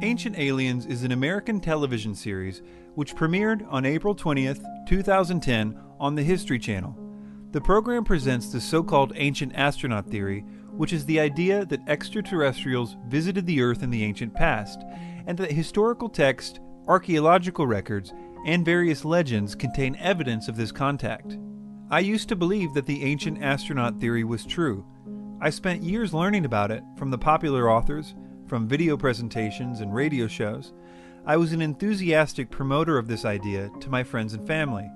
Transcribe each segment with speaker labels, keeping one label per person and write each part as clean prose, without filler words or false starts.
Speaker 1: Ancient Aliens is an American television series which premiered on April 20th, 2010 on the History Channel. The program presents the so-called ancient astronaut theory, which is the idea that extraterrestrials visited the Earth in the ancient past, and that historical texts, archaeological records, and various legends contain evidence of this contact. I used to believe that the ancient astronaut theory was true. I spent years learning about it from the popular authors, from video presentations and radio shows. I was an enthusiastic promoter of this idea to my friends and family.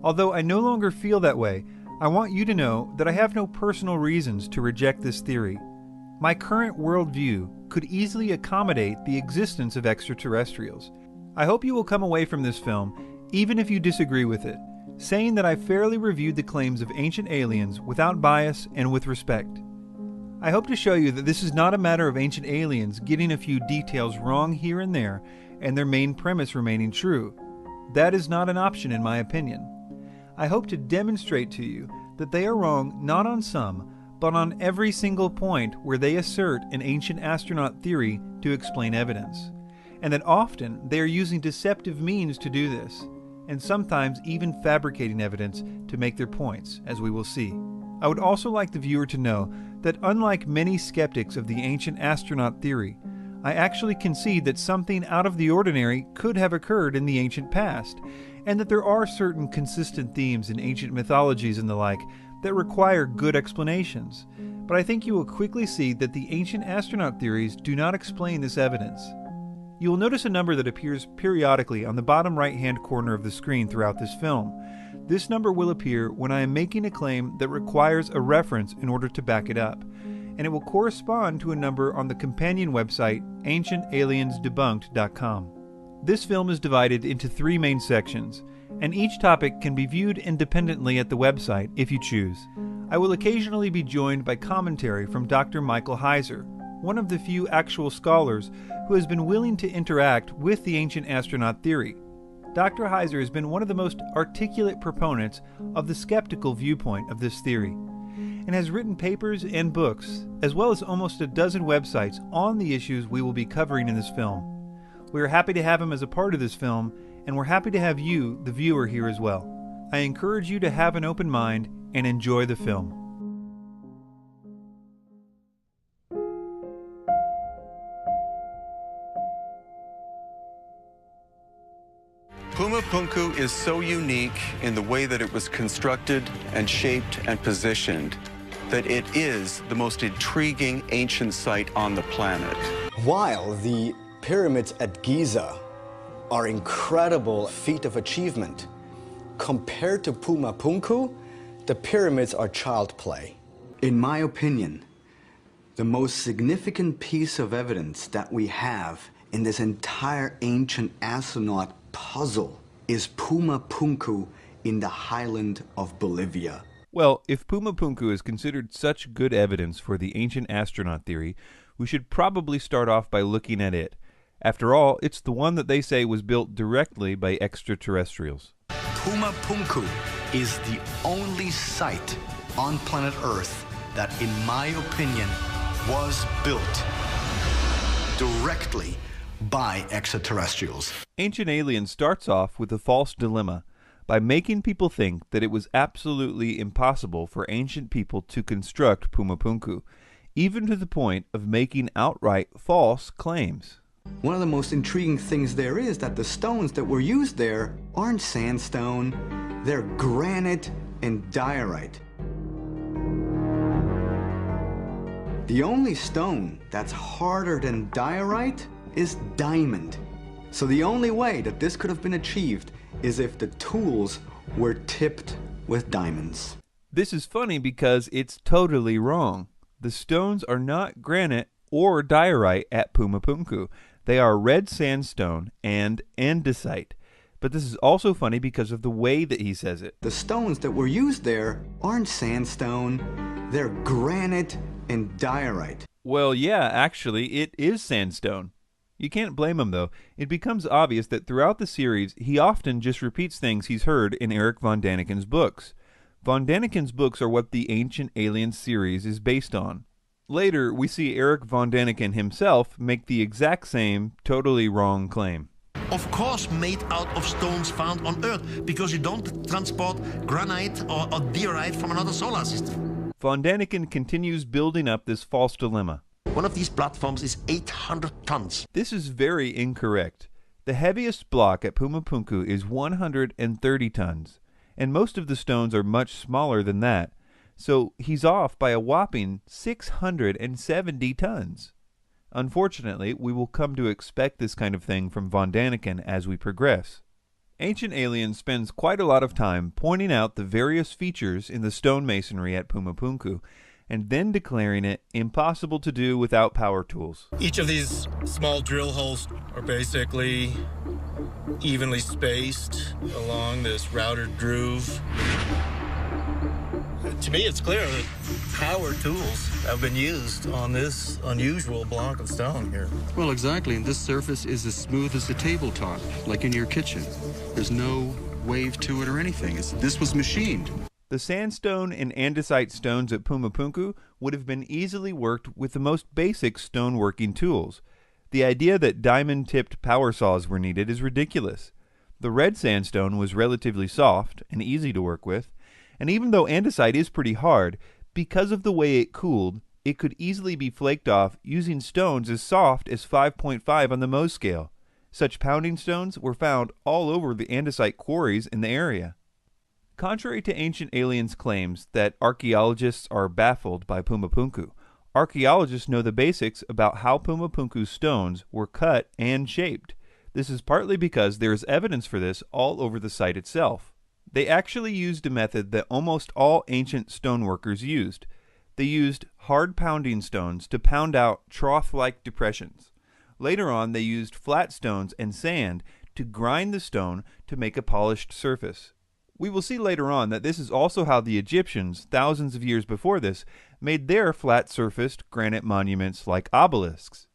Speaker 1: Although I no longer feel that way, I want you to know that I have no personal reasons to reject this theory. My current worldview could easily accommodate the existence of extraterrestrials. I hope you will come away from this film, even if you disagree with it, saying that I fairly reviewed the claims of ancient aliens without bias and with respect. I hope to show you that this is not a matter of ancient aliens getting a few details wrong here and there and their main premise remaining true. That is not an option in my opinion. I hope to demonstrate to you that they are wrong not on some, but on every single point where they assert an ancient astronaut theory to explain evidence, and that often they are using deceptive means to do this, and sometimes even fabricating evidence to make their points, as we will see. I would also like the viewer to know that unlike many skeptics of the ancient astronaut theory, I actually concede that something out of the ordinary could have occurred in the ancient past, and that there are certain consistent themes in ancient mythologies and the like that require good explanations. But I think you will quickly see that the ancient astronaut theories do not explain this evidence. You will notice a number that appears periodically on the bottom right-hand corner of the screen throughout this film. This number will appear when I am making a claim that requires a reference in order to back it up, and it will correspond to a number on the companion website ancientaliensdebunked.com. This film is divided into 3 main sections, and each topic can be viewed independently at the website if you choose. I will occasionally be joined by commentary from Dr. Michael Heiser, one of the few actual scholars who has been willing to interact with the ancient astronaut theory. Dr. Heiser has been one of the most articulate proponents of the skeptical viewpoint of this theory, and has written papers and books, as well as almost a dozen websites on the issues we will be covering in this film. We are happy to have him as a part of this film, and we're happy to have you, the viewer, here as well. I encourage you to have an open mind and enjoy the film.
Speaker 2: Pumapunku is so unique in the way that it was constructed and shaped and positioned that it is the most intriguing ancient site on the planet.
Speaker 3: While the pyramids at Giza are incredible feat of achievement, compared to Pumapunku, the pyramids are child play. In my opinion, the most significant piece of evidence that we have in this entire ancient astronaut puzzle is Pumapunku in the highland of Bolivia.
Speaker 1: Well, if Pumapunku is considered such good evidence for the ancient astronaut theory, we should probably start off by looking at it. After all, it's the one that they say was built directly by extraterrestrials.
Speaker 3: Pumapunku is the only site on planet Earth that, in my opinion, was built directly by extraterrestrials.
Speaker 1: Ancient Aliens starts off with a false dilemma by making people think that it was absolutely impossible for ancient people to construct Pumapunku, even to the point of making outright false claims.
Speaker 3: One of the most intriguing things there is that the stones that were used there aren't sandstone, they're granite and diorite. The only stone that's harder than diorite is diamond. So the only way that this could have been achieved is if the tools were tipped with diamonds.
Speaker 1: This is funny because it's totally wrong. The stones are not granite or diorite at Pumapunku. They are red sandstone and andesite. But this is also funny because of the way that he says it.
Speaker 3: The stones that were used there aren't sandstone, they're granite and diorite.
Speaker 1: Well, yeah, actually, it is sandstone. You can't blame him, though. It becomes obvious that throughout the series, he often just repeats things he's heard in Eric von Daniken's books. Von Daniken's books are what the Ancient Aliens series is based on. Later, we see Eric von Daniken himself make the exact same, totally wrong claim.
Speaker 4: Of course made out of stones found on Earth, because you don't transport granite or diorite from another solar system.
Speaker 1: Von Daniken continues building up this false dilemma.
Speaker 4: One of these platforms is 800 tons.
Speaker 1: This is very incorrect. The heaviest block at Pumapunku is 130 tons, and most of the stones are much smaller than that, so he's off by a whopping 670 tons. Unfortunately, we will come to expect this kind of thing from von Daniken as we progress. Ancient Aliens spends quite a lot of time pointing out the various features in the stonemasonry at Pumapunku, and then declaring it impossible to do without power tools.
Speaker 5: Each of these small drill holes are basically evenly spaced along this routed groove. To me, it's clear that power tools have been used on this unusual block of stone here.
Speaker 6: Well, exactly, and this surface is as smooth as a tabletop, like in your kitchen. There's no wave to it or anything. This was machined.
Speaker 1: The sandstone and andesite stones at Pumapunku would have been easily worked with the most basic stoneworking tools. The idea that diamond-tipped power saws were needed is ridiculous. The red sandstone was relatively soft and easy to work with, and even though andesite is pretty hard, because of the way it cooled, it could easily be flaked off using stones as soft as 5.5 on the Mohs scale. Such pounding stones were found all over the andesite quarries in the area. Contrary to Ancient Aliens' claims that archaeologists are baffled by Pumapunku, archaeologists know the basics about how Pumapunku's stones were cut and shaped. This is partly because there is evidence for this all over the site itself. They actually used a method that almost all ancient stoneworkers used. They used hard pounding stones to pound out trough-like depressions. Later on, they used flat stones and sand to grind the stone to make a polished surface. We will see later on that this is also how the Egyptians, thousands of years before this, made their flat-surfaced granite monuments like obelisks.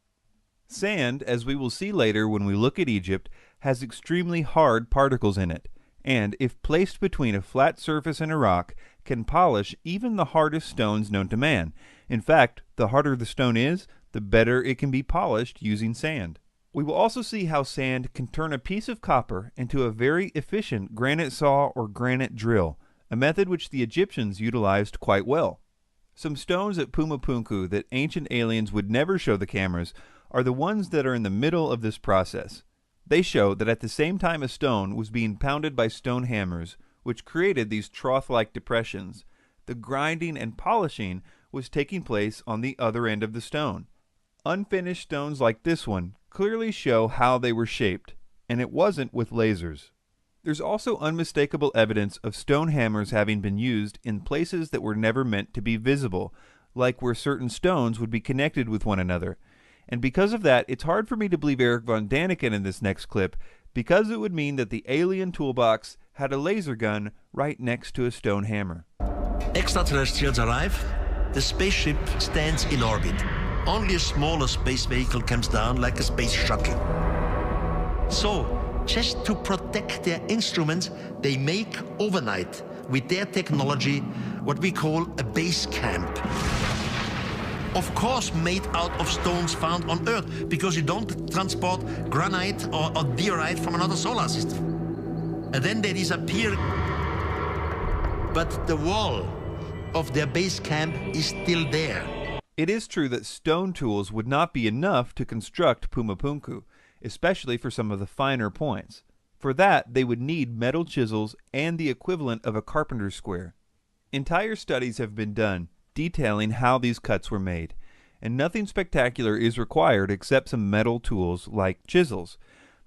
Speaker 1: Sand, as we will see later when we look at Egypt, has extremely hard particles in it, and if placed between a flat surface and a rock, can polish even the hardest stones known to man. In fact, the harder the stone is, the better it can be polished using sand. We will also see how sand can turn a piece of copper into a very efficient granite saw or granite drill, a method which the Egyptians utilized quite well. Some stones at Pumapunku that Ancient Aliens would never show the cameras are the ones that are in the middle of this process. They show that at the same time a stone was being pounded by stone hammers, which created these trough-like depressions, the grinding and polishing was taking place on the other end of the stone. Unfinished stones like this one clearly show how they were shaped, and it wasn't with lasers. There's also unmistakable evidence of stone hammers having been used in places that were never meant to be visible, like where certain stones would be connected with one another. And because of that, it's hard for me to believe Eric von Daniken in this next clip, because it would mean that the alien toolbox had a laser gun right next to a stone hammer.
Speaker 4: Extraterrestrials arrive, the spaceship stands in orbit. Only a smaller space vehicle comes down like a space shuttle. So, just to protect their instruments, they make overnight, with their technology, what we call a base camp. Of course made out of stones found on Earth, because you don't transport granite or diorite from another solar system. And then they disappear. But the wall of their base camp is still there.
Speaker 1: It is true that stone tools would not be enough to construct Pumapunku, especially for some of the finer points. For that, they would need metal chisels and the equivalent of a carpenter's square. Entire studies have been done detailing how these cuts were made, and nothing spectacular is required except some metal tools like chisels.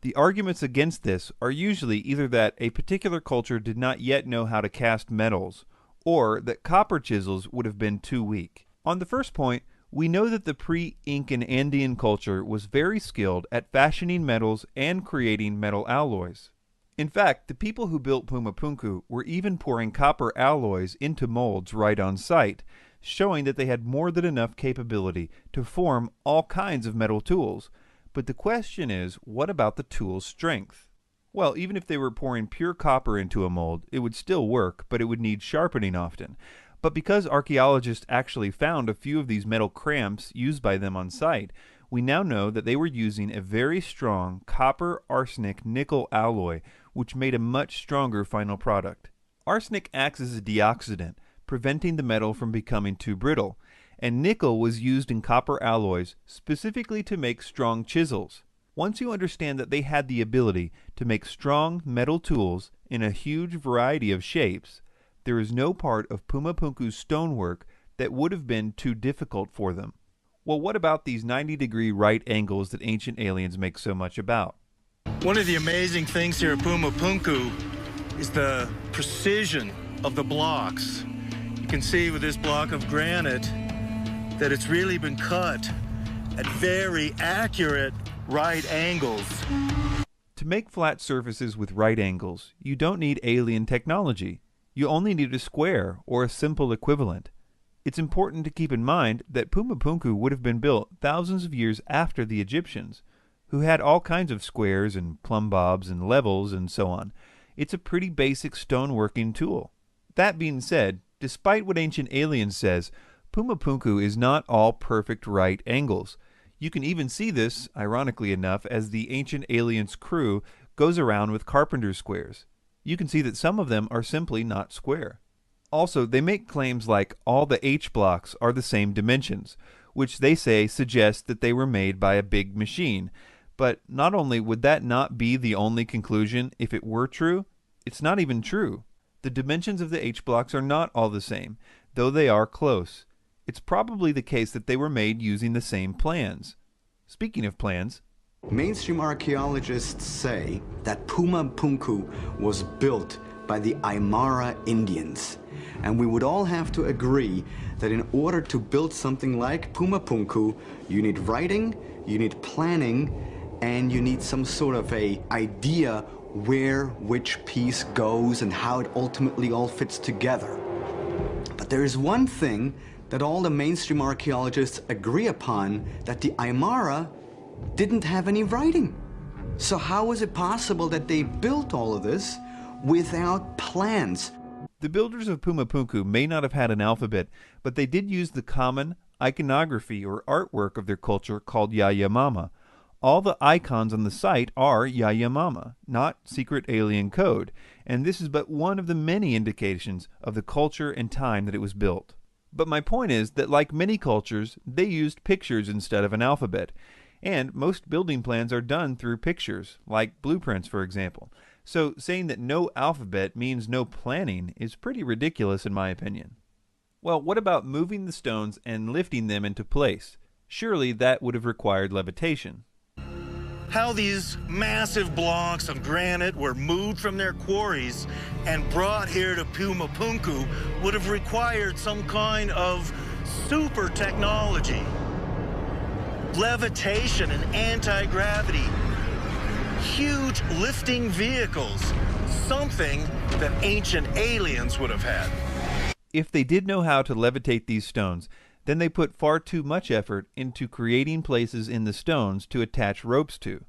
Speaker 1: The arguments against this are usually either that a particular culture did not yet know how to cast metals, or that copper chisels would have been too weak. On the first point, we know that the pre-Incan Andean culture was very skilled at fashioning metals and creating metal alloys. In fact, the people who built Pumapunku were even pouring copper alloys into molds right on site, showing that they had more than enough capability to form all kinds of metal tools. But the question is, what about the tool's strength? Well, even if they were pouring pure copper into a mold, it would still work, but it would need sharpening often. But because archaeologists actually found a few of these metal cramps used by them on site, we now know that they were using a very strong copper arsenic nickel alloy, which made a much stronger final product. Arsenic acts as a deoxidant, preventing the metal from becoming too brittle, and nickel was used in copper alloys specifically to make strong chisels. Once you understand that they had the ability to make strong metal tools in a huge variety of shapes, there is no part of Pumapunku's stonework that would have been too difficult for them. Well, what about these 90-degree right angles that ancient aliens make so much about?
Speaker 5: One of the amazing things here at Pumapunku is the precision of the blocks. You can see with this block of granite that it's really been cut at very accurate right angles.
Speaker 1: To make flat surfaces with right angles, you don't need alien technology. You only need a square or a simple equivalent. It's important to keep in mind that Pumapunku would have been built thousands of years after the Egyptians, who had all kinds of squares and plumb bobs and levels and so on. It's a pretty basic stoneworking tool. That being said, despite what Ancient Aliens says, Pumapunku is not all perfect right angles. You can even see this, ironically enough, as the Ancient Aliens crew goes around with carpenter squares. You can see that some of them are simply not square. Also, they make claims like all the H blocks are the same dimensions, which they say suggests that they were made by a big machine. But not only would that not be the only conclusion if it were true, it's not even true. The dimensions of the H blocks are not all the same, though they are close. It's probably the case that they were made using the same plans. Speaking of plans,
Speaker 3: mainstream archaeologists say that Pumapunku was built by the Aymara Indians. And we would all have to agree that in order to build something like Pumapunku, you need writing, you need planning, and you need some sort of a idea where which piece goes and how it ultimately all fits together. But there is one thing that all the mainstream archaeologists agree upon, that the Aymara didn't have any writing. So how is it possible that they built all of this without plans?
Speaker 1: the builders of Pumapunku may not have had an alphabet, but they did use the common iconography or artwork of their culture called Yayamama. All the icons on the site are Yayamama, not secret alien code, and this is but one of the many indications of the culture and time that it was built. But my point is that like many cultures, they used pictures instead of an alphabet, and most building plans are done through pictures, like blueprints for example. So saying that no alphabet means no planning is pretty ridiculous in my opinion. Well, what about moving the stones and lifting them into place? Surely that would have required levitation.
Speaker 5: How these massive blocks of granite were moved from their quarries and brought here to Pumapunku would have required some kind of super technology. Levitation and anti-gravity. Huge lifting vehicles. Something that ancient aliens would have had.
Speaker 1: If they did know how to levitate these stones, then they put far too much effort into creating places in the stones to attach ropes to.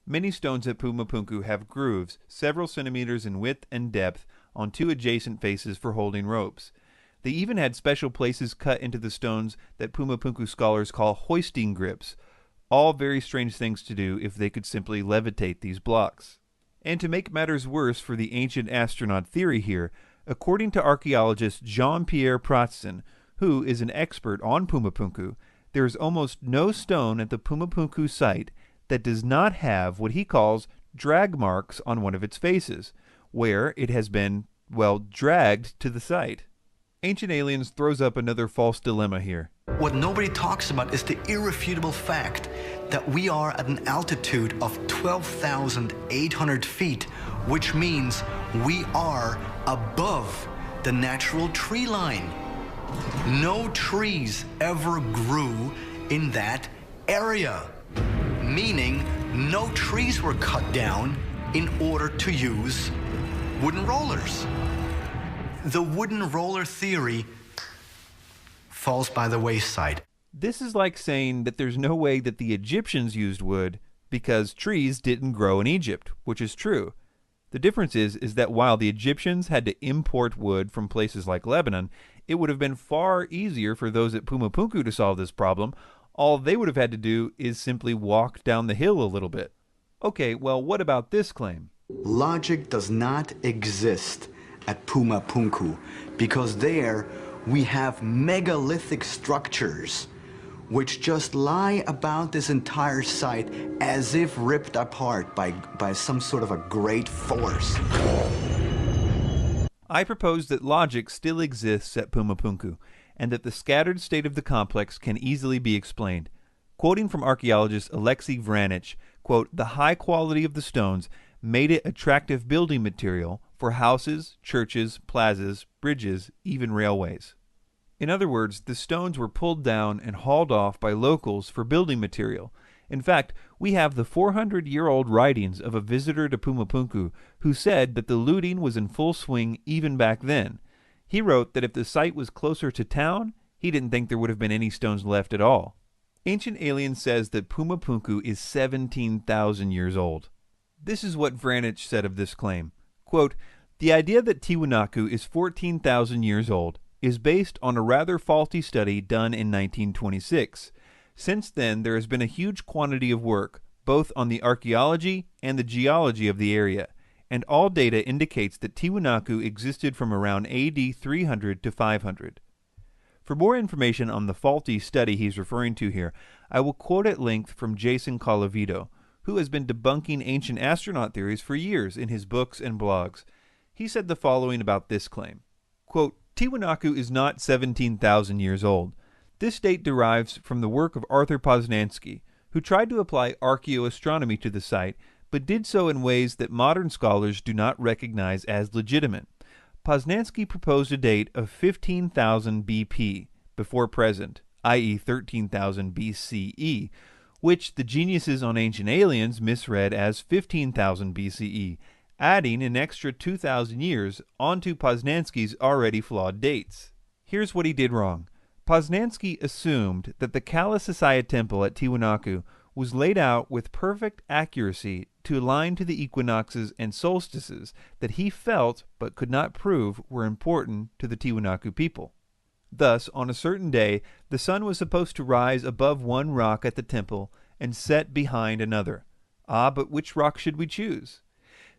Speaker 1: Many stones at Pumapunku have grooves several centimeters in width and depth on two adjacent faces for holding ropes. They even had special places cut into the stones that Pumapunku scholars call hoisting grips, all very strange things to do if they could simply levitate these blocks. And to make matters worse for the ancient astronaut theory here, according to archaeologist Jean-Pierre Pratzen, who is an expert on Pumapunku, there is almost no stone at the Pumapunku site that does not have what he calls drag marks on one of its faces, where it has been, well, dragged to the site. Ancient Aliens throws up another false dilemma here.
Speaker 3: What nobody talks about is the irrefutable fact that we are at an altitude of 12,800 feet, which means we are above the natural tree line. No trees ever grew in that area, meaning no trees were cut down in order to use wooden rollers. The wooden roller theory falls by the wayside.
Speaker 1: This is like saying that there's no way that the Egyptians used wood because trees didn't grow in Egypt, which is true. The difference is that while the Egyptians had to import wood from places like Lebanon, It would have been far easier for those at Pumapunku to solve this problem. All they would have had to do is simply walk down the hill a little bit. Okay, well, what about this claim?
Speaker 3: Logic does not exist at Pumapunku because there we have megalithic structures which just lie about this entire site as if ripped apart by some sort of a great force.
Speaker 1: I propose that logic still exists at Pumapunku, and that the scattered state of the complex can easily be explained. Quoting from archaeologist Alexei Vranich, quote, "The high quality of the stones made it attractive building material for houses, churches, plazas, bridges, even railways." In other words, the stones were pulled down and hauled off by locals for building material. In fact, we have the 400-year-old writings of a visitor to Pumapunku who said that the looting was in full swing even back then. He wrote that if the site was closer to town, he didn't think there would have been any stones left at all. Ancient Aliens says that Pumapunku is 17,000 years old. This is what Vranich said of this claim. Quote, "The idea that Tiwanaku is 14,000 years old is based on a rather faulty study done in 1926. Since then, there has been a huge quantity of work, both on the archaeology and the geology of the area, and all data indicates that Tiwanaku existed from around AD 300 to 500. For more information on the faulty study he's referring to here, I will quote at length from Jason Colavito, who has been debunking ancient astronaut theories for years in his books and blogs. He said the following about this claim. Quote, "Tiwanaku is not 17,000 years old. This date derives from the work of Arthur Poznański, who tried to apply archaeoastronomy to the site, but did so in ways that modern scholars do not recognize as legitimate. Poznański proposed a date of 15,000 BP, before present, i.e. 13,000 BCE, which the geniuses on Ancient Aliens misread as 15,000 BCE, adding an extra 2,000 years onto Poznański's already flawed dates. Here's what he did wrong. Poznański assumed that the Kala Sasaya temple at Tiwanaku was laid out with perfect accuracy to align to the equinoxes and solstices that he felt but could not prove were important to the Tiwanaku people. Thus, on a certain day, the sun was supposed to rise above one rock at the temple and set behind another. Ah, but which rock should we choose?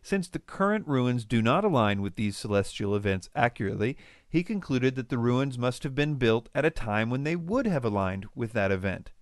Speaker 1: Since the current ruins do not align with these celestial events accurately, he concluded that the ruins must have been built at a time when they would have aligned with that event.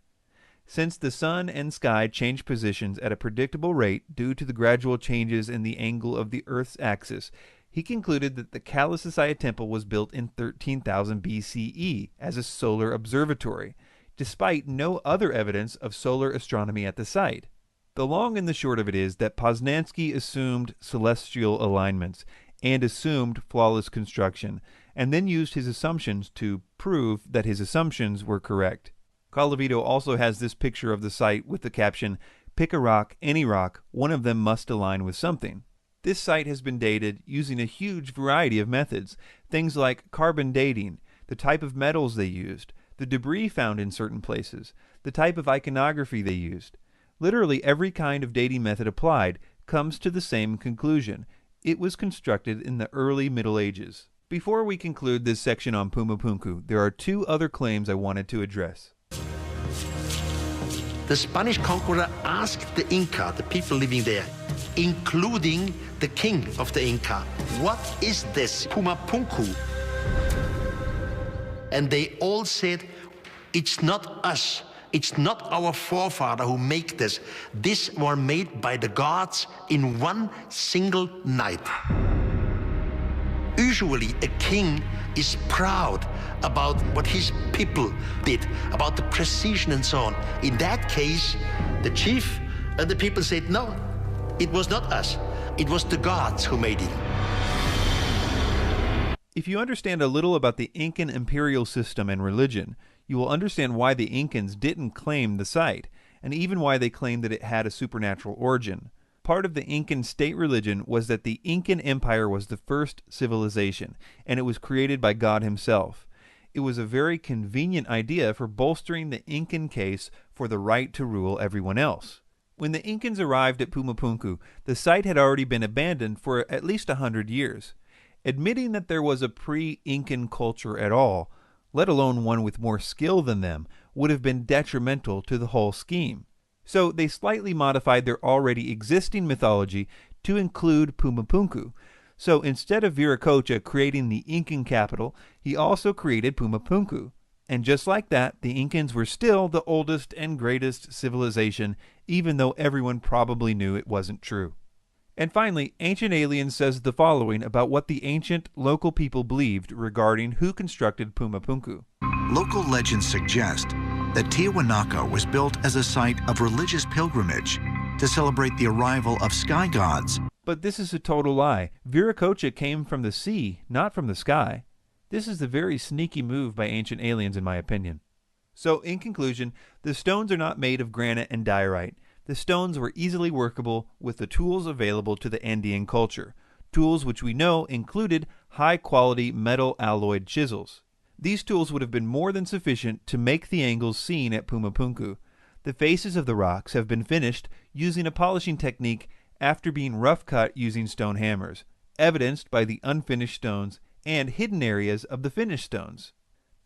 Speaker 1: Since the sun and sky change positions at a predictable rate due to the gradual changes in the angle of the Earth's axis, he concluded that the Kala Sasaya temple was built in 13,000 BCE as a solar observatory, despite no other evidence of solar astronomy at the site. The long and the short of it is that Poznański assumed celestial alignments and assumed flawless construction, and then used his assumptions to prove that his assumptions were correct. Colavito also has this picture of the site with the caption, "Pick a rock, any rock, one of them must align with something." This site has been dated using a huge variety of methods, things like carbon dating, the type of metals they used, the debris found in certain places, the type of iconography they used. Literally every kind of dating method applied comes to the same conclusion. It was constructed in the early Middle Ages. Before we conclude this section on Pumapunku, there are two other claims I wanted to address.
Speaker 4: The Spanish conqueror asked the Inca, the people living there, including the king of the Inca, "What is this Pumapunku?" And they all said, "It's not us. It's not our forefather who make this. This were made by the gods in one single night." Usually a king is proud about what his people did, about the precision and so on. In that case, the chief and the people said, "No, it was not us. It was the gods who made it."
Speaker 1: If you understand a little about the Incan imperial system and religion, you will understand why the Incans didn't claim the site, and even why they claimed that it had a supernatural origin. Part of the Incan state religion was that the Incan Empire was the first civilization, and it was created by God himself. It was a very convenient idea for bolstering the Incan case for the right to rule everyone else. When the Incans arrived at Pumapunku, the site had already been abandoned for at least 100 years. Admitting that there was a pre-Incan culture at all, let alone one with more skill than them, would have been detrimental to the whole scheme. So they slightly modified their already existing mythology to include Pumapunku. So instead of Viracocha creating the Incan capital, he also created Pumapunku. And just like that, the Incans were still the oldest and greatest civilization, even though everyone probably knew it wasn't true. And finally, Ancient Aliens says the following about what the ancient local people believed regarding who constructed Pumapunku.
Speaker 7: Local legends suggest that Tiahuanaco was built as a site of religious pilgrimage to celebrate the arrival of sky gods.
Speaker 1: But this is a total lie. Viracocha came from the sea, not from the sky. This is a very sneaky move by Ancient Aliens, in my opinion. So, in conclusion, the stones are not made of granite and diorite. The stones were easily workable with the tools available to the Andean culture, tools which we know included high-quality metal alloyed chisels. These tools would have been more than sufficient to make the angles seen at Pumapunku. The faces of the rocks have been finished using a polishing technique after being rough-cut using stone hammers, evidenced by the unfinished stones and hidden areas of the finished stones.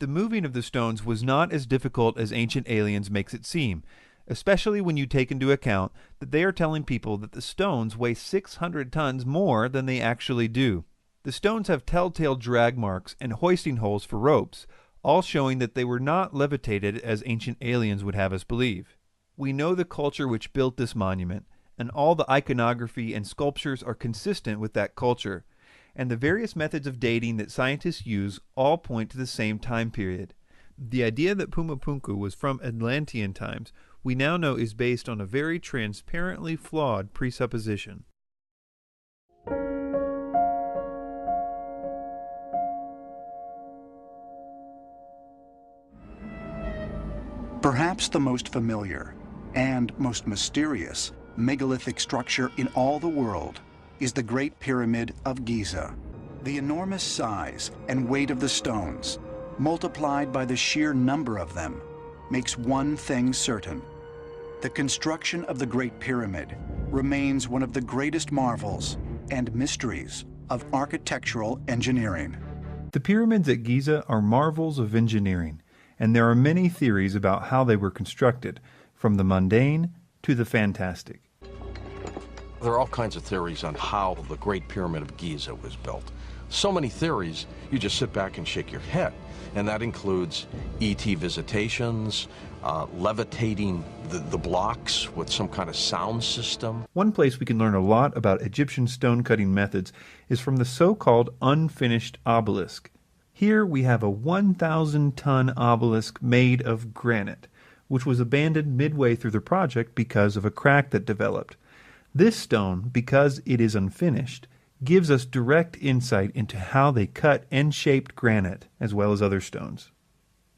Speaker 1: The moving of the stones was not as difficult as Ancient Aliens makes it seem, especially when you take into account that they are telling people that the stones weigh 600 tons more than they actually do. The stones have telltale drag marks and hoisting holes for ropes, all showing that they were not levitated as Ancient Aliens would have us believe. We know the culture which built this monument, and all the iconography and sculptures are consistent with that culture, and the various methods of dating that scientists use all point to the same time period. The idea that Pumapunku was from Atlantean times we now know is based on a very transparently flawed presupposition.
Speaker 7: Perhaps the most familiar and most mysterious megalithic structure in all the world is the Great Pyramid of Giza. The enormous size and weight of the stones, multiplied by the sheer number of them, makes one thing certain. The construction of the Great Pyramid remains one of the greatest marvels and mysteries of architectural engineering.
Speaker 1: The pyramids at Giza are marvels of engineering, and there are many theories about how they were constructed, from the mundane to the fantastic.
Speaker 8: There are all kinds of theories on how the Great Pyramid of Giza was built. So many theories, you just sit back and shake your head. And that includes ET visitations, levitating the blocks with some kind of sound system.
Speaker 1: One place we can learn a lot about Egyptian stone-cutting methods is from the so-called unfinished obelisk. Here we have a 1,000-ton obelisk made of granite, which was abandoned midway through the project because of a crack that developed. This stone, because it is unfinished, gives us direct insight into how they cut and shaped granite, as well as other stones.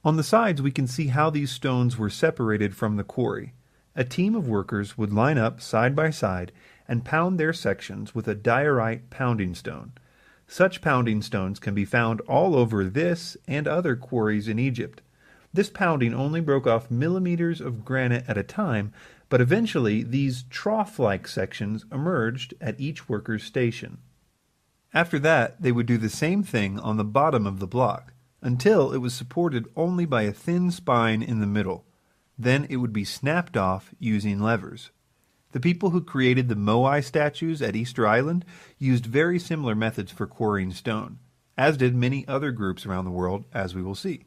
Speaker 1: On the sides we can see how these stones were separated from the quarry. A team of workers would line up side by side and pound their sections with a diorite pounding stone. Such pounding stones can be found all over this and other quarries in Egypt. This pounding only broke off millimeters of granite at a time, but eventually these trough-like sections emerged at each worker's station. After that, they would do the same thing on the bottom of the block, until it was supported only by a thin spine in the middle. Then it would be snapped off using levers. The people who created the Moai statues at Easter Island used very similar methods for quarrying stone, as did many other groups around the world, as we will see.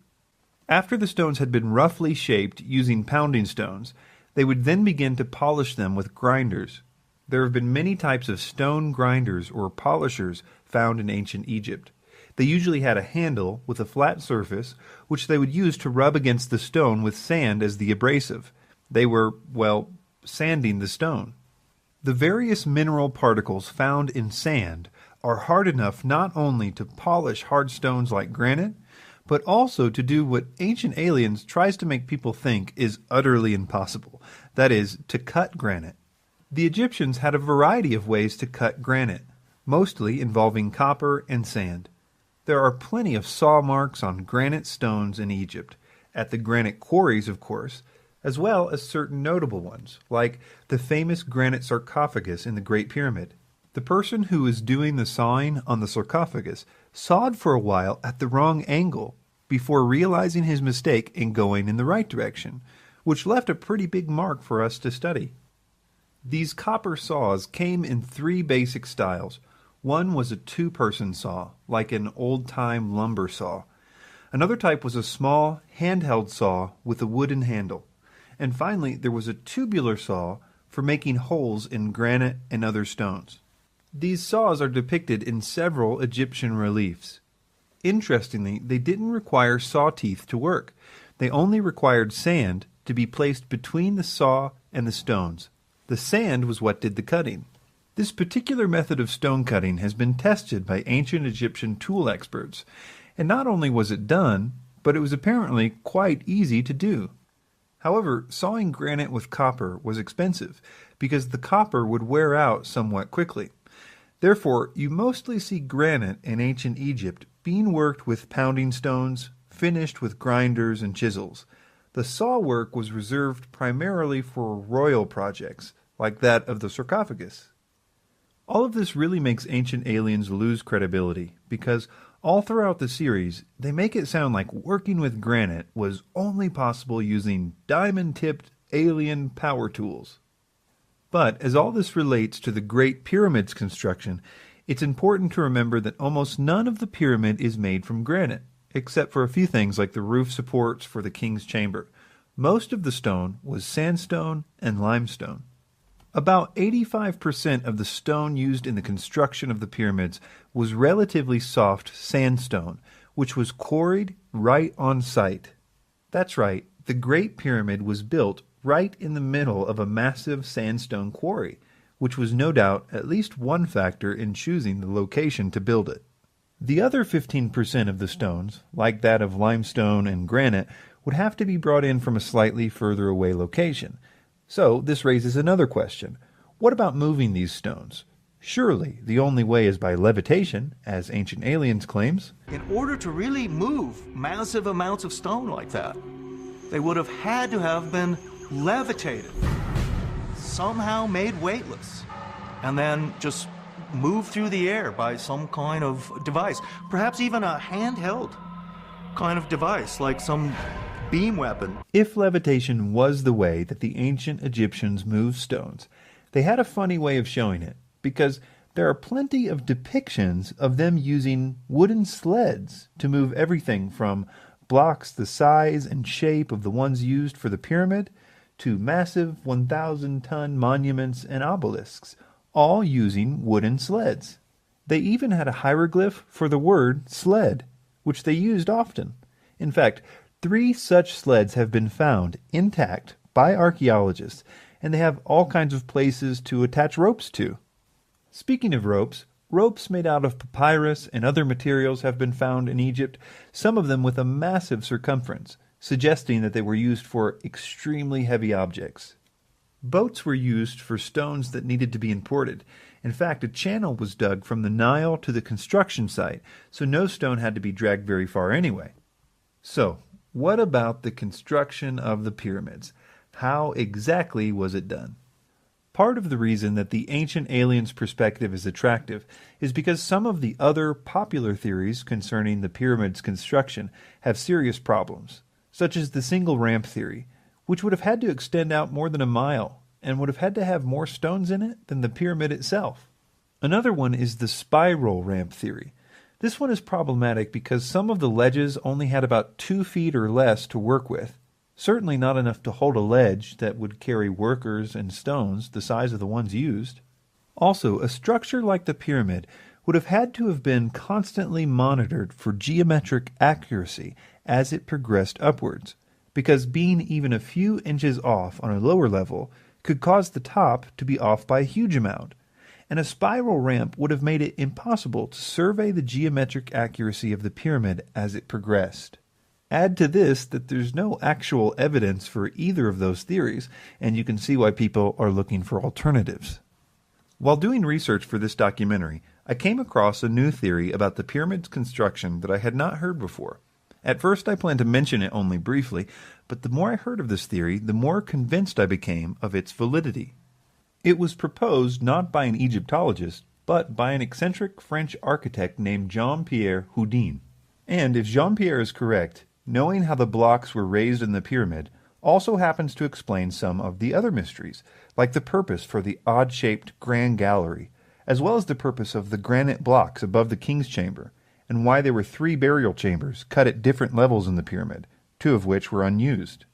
Speaker 1: After the stones had been roughly shaped using pounding stones, they would then begin to polish them with grinders. There have been many types of stone grinders or polishers found in ancient Egypt. They usually had a handle with a flat surface, which they would use to rub against the stone with sand as the abrasive. They were, well, sanding the stone. The various mineral particles found in sand are hard enough not only to polish hard stones like granite, but also to do what Ancient Aliens tries to make people think is utterly impossible, that is, to cut granite. The Egyptians had a variety of ways to cut granite, mostly involving copper and sand. There are plenty of saw marks on granite stones in Egypt, at the granite quarries, of course, as well as certain notable ones, like the famous granite sarcophagus in the Great Pyramid. The person who was doing the sawing on the sarcophagus sawed for a while at the wrong angle before realizing his mistake and going in the right direction, which left a pretty big mark for us to study. These copper saws came in 3 basic styles. One was a 2-person saw, like an old-time lumber saw. Another type was a small, handheld saw with a wooden handle. And finally, there was a tubular saw for making holes in granite and other stones. These saws are depicted in several Egyptian reliefs. Interestingly, they didn't require saw teeth to work. They only required sand to be placed between the saw and the stones. The sand was what did the cutting. This particular method of stone cutting has been tested by ancient Egyptian tool experts, and not only was it done, but it was apparently quite easy to do. However, sawing granite with copper was expensive, because the copper would wear out somewhat quickly. Therefore, you mostly see granite in ancient Egypt being worked with pounding stones, finished with grinders and chisels. The saw work was reserved primarily for royal projects, like that of the sarcophagus. All of this really makes Ancient Aliens lose credibility, because all throughout the series, they make it sound like working with granite was only possible using diamond-tipped alien power tools. But as all this relates to the Great Pyramid's construction, it's important to remember that almost none of the pyramid is made from granite, except for a few things like the roof supports for the king's chamber. Most of the stone was sandstone and limestone. About 85% of the stone used in the construction of the pyramids was relatively soft sandstone, which was quarried right on site. That's right, the Great Pyramid was built right in the middle of a massive sandstone quarry, which was no doubt at least one factor in choosing the location to build it. The other 15% of the stones, like that of limestone and granite, would have to be brought in from a slightly further away location. So this raises another question. What about moving these stones? Surely the only way is by levitation, as Ancient Aliens claims.
Speaker 9: In order to really move massive amounts of stone like that, they would have had to have been levitated, somehow made weightless, and then just moved through the air by some kind of device, perhaps even a handheld kind of device, like some beam weapon.
Speaker 1: If levitation was the way that the ancient Egyptians moved stones, they had a funny way of showing it, because there are plenty of depictions of them using wooden sleds to move everything from blocks the size and shape of the ones used for the pyramid to massive 1,000-ton monuments and obelisks, all using wooden sleds. They even had a hieroglyph for the word sled, which they used often. In fact, 3 such sleds have been found intact by archaeologists, and they have all kinds of places to attach ropes to. Speaking of ropes, ropes made out of papyrus and other materials have been found in Egypt, some of them with a massive circumference, suggesting that they were used for extremely heavy objects. Boats were used for stones that needed to be imported. In fact, a channel was dug from the Nile to the construction site, so no stone had to be dragged very far anyway. So, what about the construction of the pyramids? How exactly was it done? Part of the reason that the Ancient Aliens perspective is attractive is because some of the other popular theories concerning the pyramid's construction have serious problems, such as the single ramp theory, which would have had to extend out more than a mile and would have had to have more stones in it than the pyramid itself. Another one is the spiral ramp theory. This one is problematic because some of the ledges only had about 2 feet or less to work with, certainly not enough to hold a ledge that would carry workers and stones the size of the ones used. Also, a structure like the pyramid would have had to have been constantly monitored for geometric accuracy as it progressed upwards, because being even a few inches off on a lower level could cause the top to be off by a huge amount, and a spiral ramp would have made it impossible to survey the geometric accuracy of the pyramid as it progressed. Add to this that there's no actual evidence for either of those theories, and you can see why people are looking for alternatives. While doing research for this documentary, I came across a new theory about the pyramid's construction that I had not heard before. At first I planned to mention it only briefly, but the more I heard of this theory, the more convinced I became of its validity. It was proposed not by an Egyptologist, but by an eccentric French architect named Jean-Pierre Houdin. And if Jean-Pierre is correct, knowing how the blocks were raised in the pyramid also happens to explain some of the other mysteries, like the purpose for the odd-shaped Grand Gallery, as well as the purpose of the granite blocks above the king's chamber, and why there were 3 burial chambers cut at different levels in the pyramid, 2 of which were unused.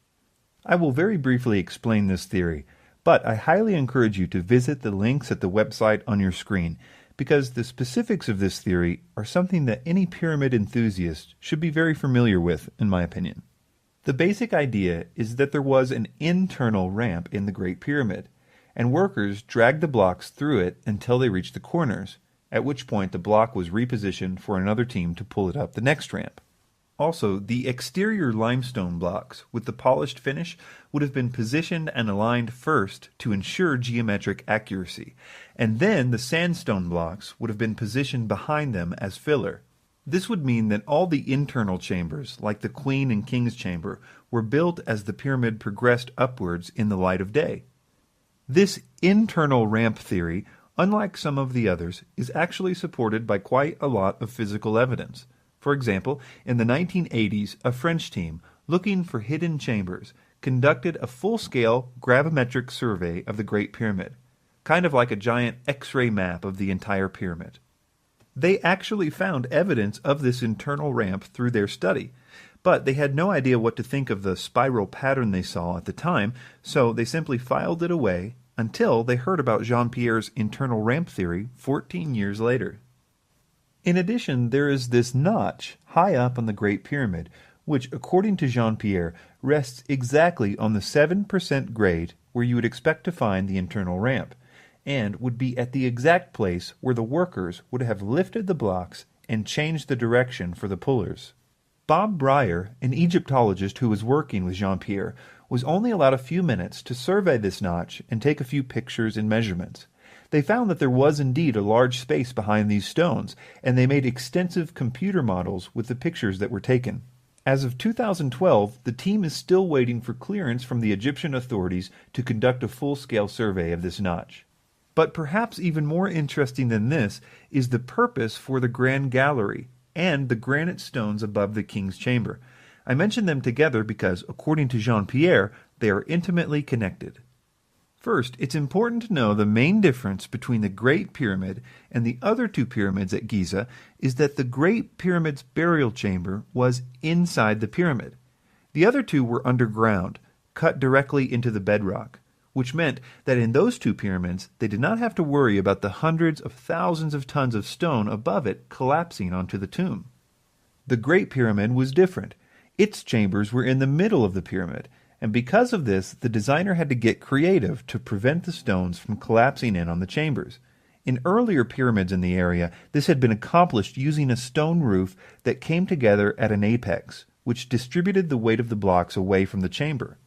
Speaker 1: I will very briefly explain this theory, but I highly encourage you to visit the links at the website on your screen, because the specifics of this theory are something that any pyramid enthusiast should be very familiar with, in my opinion. The basic idea is that there was an internal ramp in the Great Pyramid, and workers dragged the blocks through it until they reached the corners, at which point the block was repositioned for another team to pull it up the next ramp. Also, the exterior limestone blocks with the polished finish would have been positioned and aligned first to ensure geometric accuracy, and then the sandstone blocks would have been positioned behind them as filler. This would mean that all the internal chambers, like the Queen and King's chamber, were built as the pyramid progressed upwards in the light of day. This internal ramp theory, unlike some of the others, is actually supported by quite a lot of physical evidence. For example, in the 1980s, a French team, looking for hidden chambers, conducted a full-scale gravimetric survey of the Great Pyramid, kind of like a giant X-ray map of the entire pyramid. They actually found evidence of this internal ramp through their study, but they had no idea what to think of the spiral pattern they saw at the time, so they simply filed it away until they heard about Jean-Pierre's internal ramp theory 14 years later. In addition, there is this notch high up on the Great Pyramid, which, according to Jean-Pierre, rests exactly on the 7% grade where you would expect to find the internal ramp, and would be at the exact place where the workers would have lifted the blocks and changed the direction for the pullers. Bob Breyer, an Egyptologist who was working with Jean-Pierre, was only allowed a few minutes to survey this notch and take a few pictures and measurements. They found that there was indeed a large space behind these stones, and they made extensive computer models with the pictures that were taken. As of 2012, the team is still waiting for clearance from the Egyptian authorities to conduct a full-scale survey of this notch. But perhaps even more interesting than this is the purpose for the Grand Gallery and the granite stones above the king's chamber. I mention them together because, according to Jean-Pierre, they are intimately connected. First, it's important to know the main difference between the Great Pyramid and the other 2 pyramids at Giza is that the Great Pyramid's burial chamber was inside the pyramid. The other 2 were underground, cut directly into the bedrock, which meant that in those 2 pyramids they did not have to worry about the hundreds of thousands of tons of stone above it collapsing onto the tomb. The Great Pyramid was different. Its chambers were in the middle of the pyramid, and because of this, the designer had to get creative to prevent the stones from collapsing in on the chambers. In earlier pyramids in the area, this had been accomplished using a stone roof that came together at an apex, which distributed the weight of the blocks away from the chamber.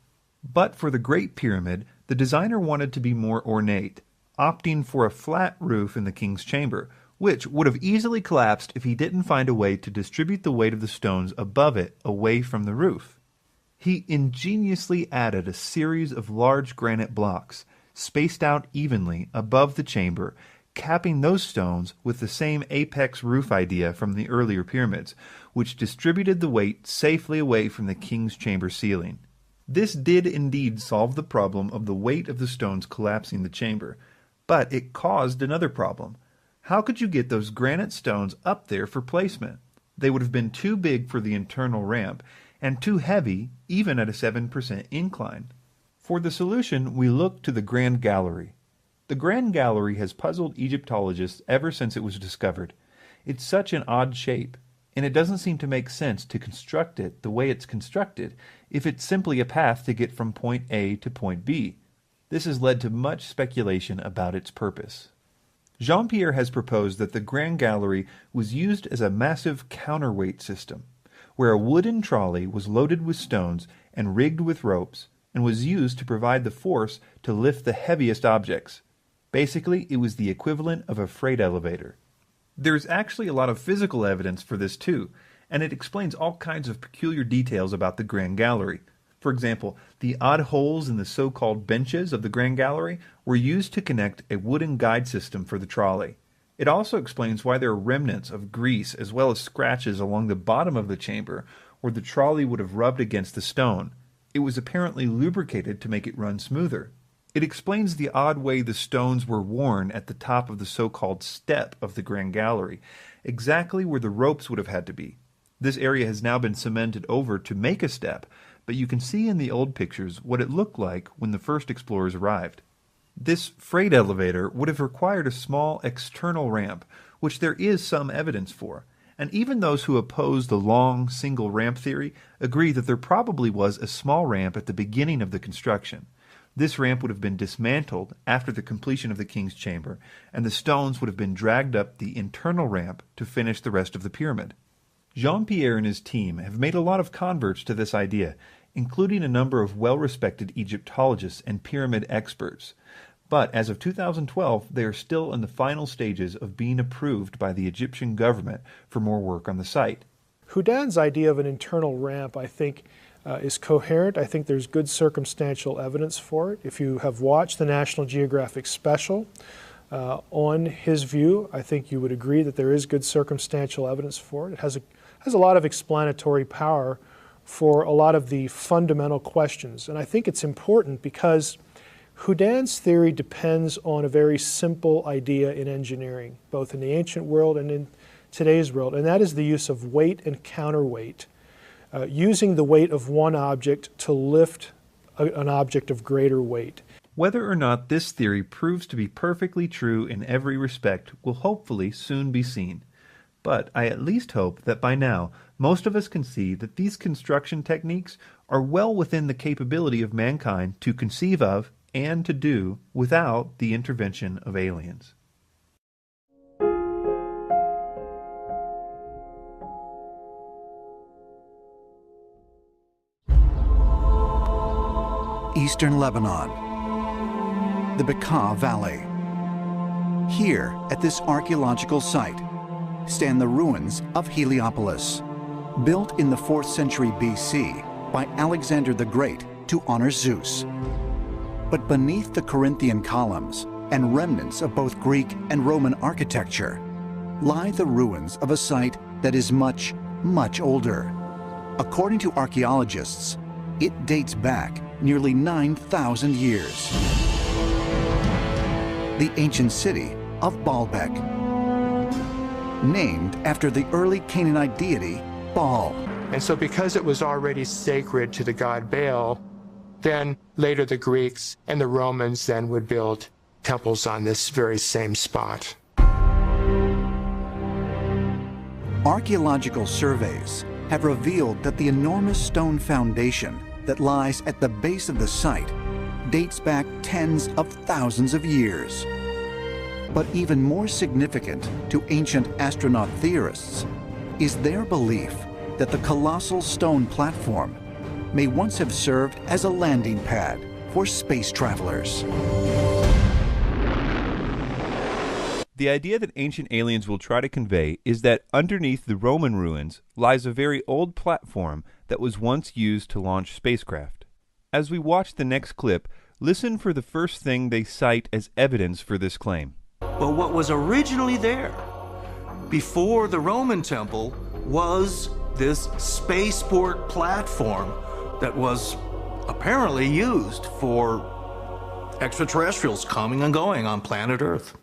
Speaker 1: But for the Great Pyramid, the designer wanted to be more ornate, opting for a flat roof in the king's chamber, which would have easily collapsed if he didn't find a way to distribute the weight of the stones above it away from the roof. He ingeniously added a series of large granite blocks, spaced out evenly above the chamber, capping those stones with the same apex roof idea from the earlier pyramids, which distributed the weight safely away from the king's chamber ceiling. This did indeed solve the problem of the weight of the stones collapsing the chamber, but it caused another problem. How could you get those granite stones up there for placement? They would have been too big for the internal ramp, and too heavy even at a 7% incline. For the solution, we look to the Grand Gallery. The Grand Gallery has puzzled Egyptologists ever since it was discovered. It's such an odd shape, and it doesn't seem to make sense to construct it the way it's constructed if it's simply a path to get from point A to point B. This has led to much speculation about its purpose. Jean-Pierre has proposed that the Grand Gallery was used as a massive counterweight system, where a wooden trolley was loaded with stones and rigged with ropes, and was used to provide the force to lift the heaviest objects. Basically, it was the equivalent of a freight elevator. There's actually a lot of physical evidence for this too, and it explains all kinds of peculiar details about the Grand Gallery. For example, the odd holes in the so-called benches of the Grand Gallery were used to connect a wooden guide system for the trolley. It also explains why there are remnants of grease as well as scratches along the bottom of the chamber where the trolley would have rubbed against the stone. It was apparently lubricated to make it run smoother. It explains the odd way the stones were worn at the top of the so-called step of the Grand Gallery, exactly where the ropes would have had to be. This area has now been cemented over to make a step, but you can see in the old pictures what it looked like when the first explorers arrived. This freight elevator would have required a small external ramp, which there is some evidence for, and even those who oppose the long, single ramp theory agree that there probably was a small ramp at the beginning of the construction. This ramp would have been dismantled after the completion of the king's chamber, and the stones would have been dragged up the internal ramp to finish the rest of the pyramid. Jean-Pierre and his team have made a lot of converts to this idea, including a number of well-respected Egyptologists and pyramid experts. But as of 2012, they are still in the final stages of being approved by the Egyptian government for more work on the site.
Speaker 10: Houdin's idea of an internal ramp, I think, is coherent. I think there's good circumstantial evidence for it. If you have watched the National Geographic special on his view, I think you would agree that there is good circumstantial evidence for it. It has a lot of explanatory power for a lot of the fundamental questions. And I think it's important because Houdin's theory depends on a very simple idea in engineering, both in the ancient world and in today's world, and that is the use of weight and counterweight, using the weight of one object to lift an object of greater weight.
Speaker 1: Whether or not this theory proves to be perfectly true in every respect will hopefully soon be seen. But I at least hope that by now most of us can see that these construction techniques are well within the capability of mankind to conceive of and to do without the intervention of aliens.
Speaker 7: Eastern Lebanon, the Bekaa Valley. Here, at this archaeological site, stand the ruins of Heliopolis, built in the 4th century BC by Alexander the Great to honor Zeus. But beneath the Corinthian columns and remnants of both Greek and Roman architecture lie the ruins of a site that is much, much older. According to archaeologists, it dates back nearly 9,000 years. The ancient city of Baalbek, named after the early Canaanite deity Baal.
Speaker 11: And so because it was already sacred to the god Baal, then later the Greeks and the Romans then would build temples on this very same spot.
Speaker 7: Archaeological surveys have revealed that the enormous stone foundation that lies at the base of the site dates back tens of thousands of years. But even more significant to ancient astronaut theorists is their belief that the colossal stone platform may once have served as a landing pad for space travelers.
Speaker 1: The idea that ancient aliens will try to convey is that underneath the Roman ruins lies a very old platform that was once used to launch spacecraft. As we watch the next clip, listen for the first thing they cite as evidence for this claim.
Speaker 9: But what was originally there before the Roman temple was this spaceport platform that was apparently used for extraterrestrials coming and going on planet Earth.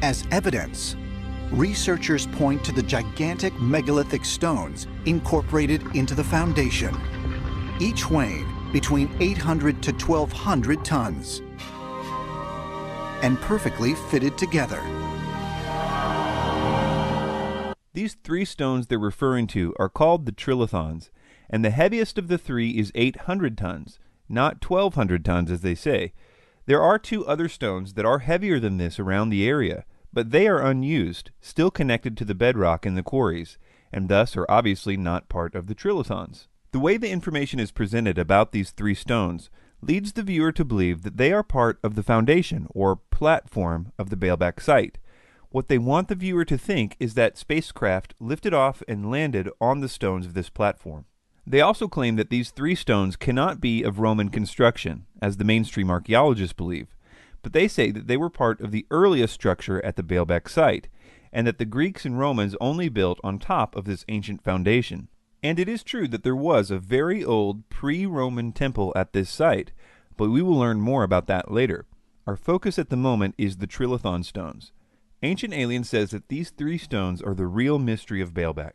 Speaker 7: As evidence, researchers point to the gigantic megalithic stones incorporated into the foundation, each weighing between 800 to 1,200 tons, and perfectly fitted together.
Speaker 1: These three stones they're referring to are called the trilithons, and the heaviest of the three is 800 tons, not 1,200 tons as they say. There are two other stones that are heavier than this around the area, but they are unused, still connected to the bedrock in the quarries, and thus are obviously not part of the trilithons. The way the information is presented about these three stones leads the viewer to believe that they are part of the foundation, or platform, of the Baalbek site. What they want the viewer to think is that spacecraft lifted off and landed on the stones of this platform. They also claim that these three stones cannot be of Roman construction, as the mainstream archaeologists believe, but they say that they were part of the earliest structure at the Baalbek site, and that the Greeks and Romans only built on top of this ancient foundation. And it is true that there was a very old pre-Roman temple at this site, but we will learn more about that later. Our focus at the moment is the Trilithon stones. Ancient Aliens says that these 3 stones are the real mystery of Baalbek.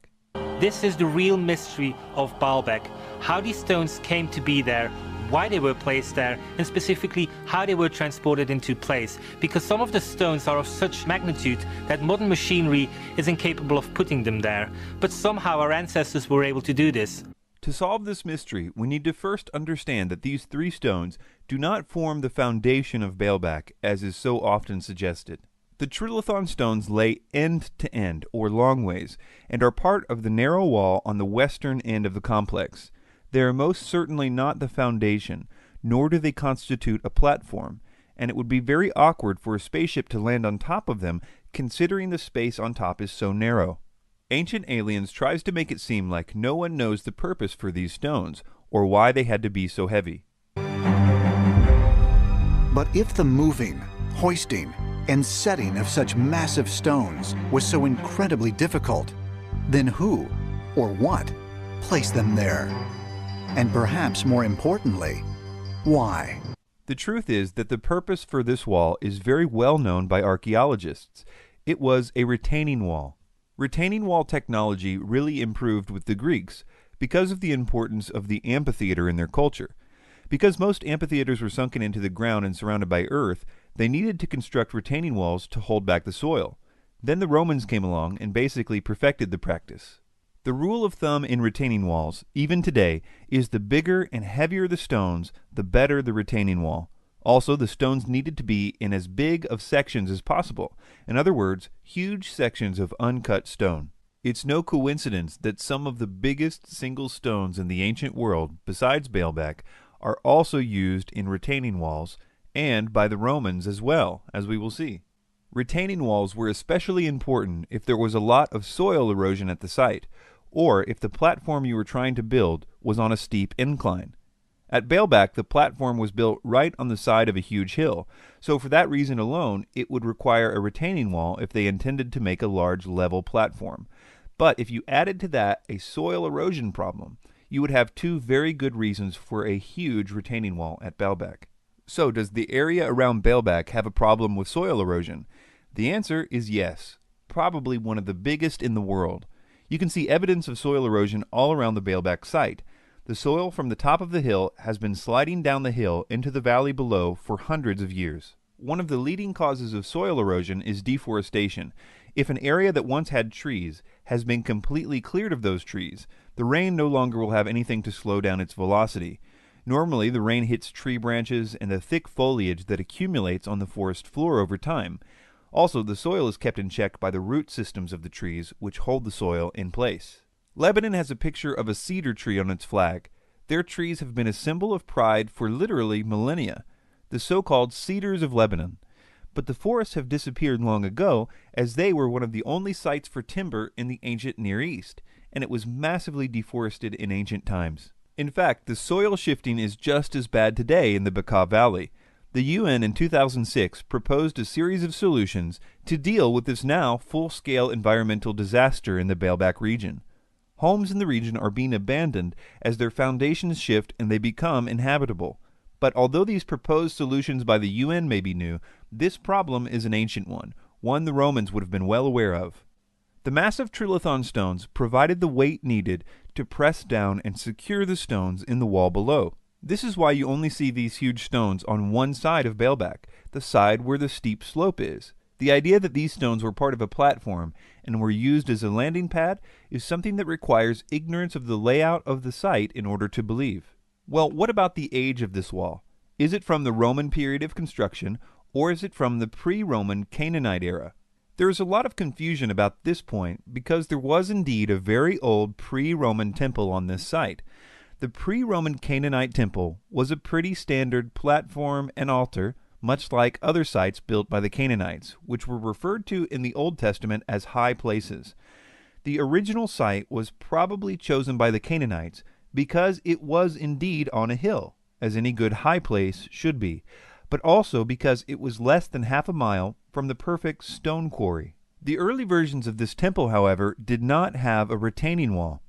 Speaker 12: This is the real mystery of Baalbek, how these stones came to be there, why they were placed there, and specifically how they were transported into place, because some of the stones are of such magnitude that modern machinery is incapable of putting them there, but somehow our ancestors were able to do this.
Speaker 1: To solve this mystery, we need to first understand that these 3 stones do not form the foundation of Baalbek, as is so often suggested. The Trilithon stones lay end to end, or long ways, and are part of the narrow wall on the western end of the complex. They are most certainly not the foundation, nor do they constitute a platform, and it would be very awkward for a spaceship to land on top of them, considering the space on top is so narrow. Ancient Aliens tries to make it seem like no one knows the purpose for these stones, or why they had to be so heavy.
Speaker 7: But if the moving, hoisting, and setting of such massive stones was so incredibly difficult, then who, or what, placed them there? And perhaps more importantly, why?
Speaker 1: The truth is that the purpose for this wall is very well known by archaeologists. It was a retaining wall. Retaining wall technology really improved with the Greeks because of the importance of the amphitheater in their culture. Because most amphitheaters were sunken into the ground and surrounded by earth, they needed to construct retaining walls to hold back the soil. Then the Romans came along and basically perfected the practice. The rule of thumb in retaining walls, even today, is the bigger and heavier the stones, the better the retaining wall. Also, the stones needed to be in as big of sections as possible. In other words, huge sections of uncut stone. It's no coincidence that some of the biggest single stones in the ancient world, besides Baalbek, are also used in retaining walls, and by the Romans as well, as we will see. Retaining walls were especially important if there was a lot of soil erosion at the site, or if the platform you were trying to build was on a steep incline. At Baalbek, the platform was built right on the side of a huge hill, so for that reason alone, it would require a retaining wall if they intended to make a large level platform. But if you added to that a soil erosion problem, you would have 2 very good reasons for a huge retaining wall at Baalbek. So, does the area around Baalbek have a problem with soil erosion? The answer is yes, probably one of the biggest in the world. You can see evidence of soil erosion all around the Baalbek site. The soil from the top of the hill has been sliding down the hill into the valley below for hundreds of years. One of the leading causes of soil erosion is deforestation. If an area that once had trees has been completely cleared of those trees, the rain no longer will have anything to slow down its velocity. Normally, the rain hits tree branches and the thick foliage that accumulates on the forest floor over time. Also, the soil is kept in check by the root systems of the trees, which hold the soil in place. Lebanon has a picture of a cedar tree on its flag. Their trees have been a symbol of pride for literally millennia, the so-called cedars of Lebanon. But the forests have disappeared long ago, as they were one of the only sites for timber in the ancient Near East, and it was massively deforested in ancient times. In fact, the soil shifting is just as bad today in the Bekaa Valley. The UN in 2006 proposed a series of solutions to deal with this now full-scale environmental disaster in the Baalbek region. Homes in the region are being abandoned as their foundations shift and they become inhabitable. But although these proposed solutions by the UN may be new, this problem is an ancient one the Romans would have been well aware of. The massive Trilithon stones provided the weight needed to press down and secure the stones in the wall below. This is why you only see these huge stones on one side of Baalbek, the side where the steep slope is. The idea that these stones were part of a platform and were used as a landing pad is something that requires ignorance of the layout of the site in order to believe. Well, what about the age of this wall? Is it from the Roman period of construction, or is it from the pre-Roman Canaanite era? There is a lot of confusion about this point because there was indeed a very old pre-Roman temple on this site. The pre-Roman Canaanite temple was a pretty standard platform and altar, much like other sites built by the Canaanites, which were referred to in the Old Testament as high places. The original site was probably chosen by the Canaanites because it was indeed on a hill, as any good high place should be. but also because it was less than half a mile from the perfect stone quarry. The early versions of this temple, however, did not have a retaining wall.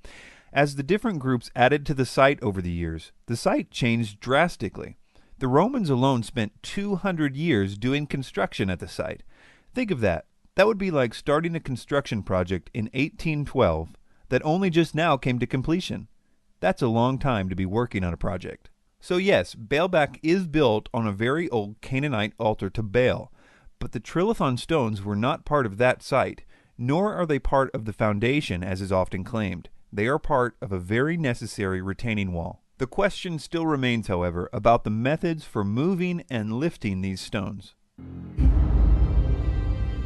Speaker 1: As the different groups added to the site over the years, the site changed drastically. The Romans alone spent 200 years doing construction at the site. Think of that. That would be like starting a construction project in 1812 that only just now came to completion. That's a long time to be working on a project. So yes, Baalbek is built on a very old Canaanite altar to Baal, but the trilithon stones were not part of that site, nor are they part of the foundation as is often claimed. They are part of a very necessary retaining wall. The question still remains, however, about the methods for moving and lifting these stones.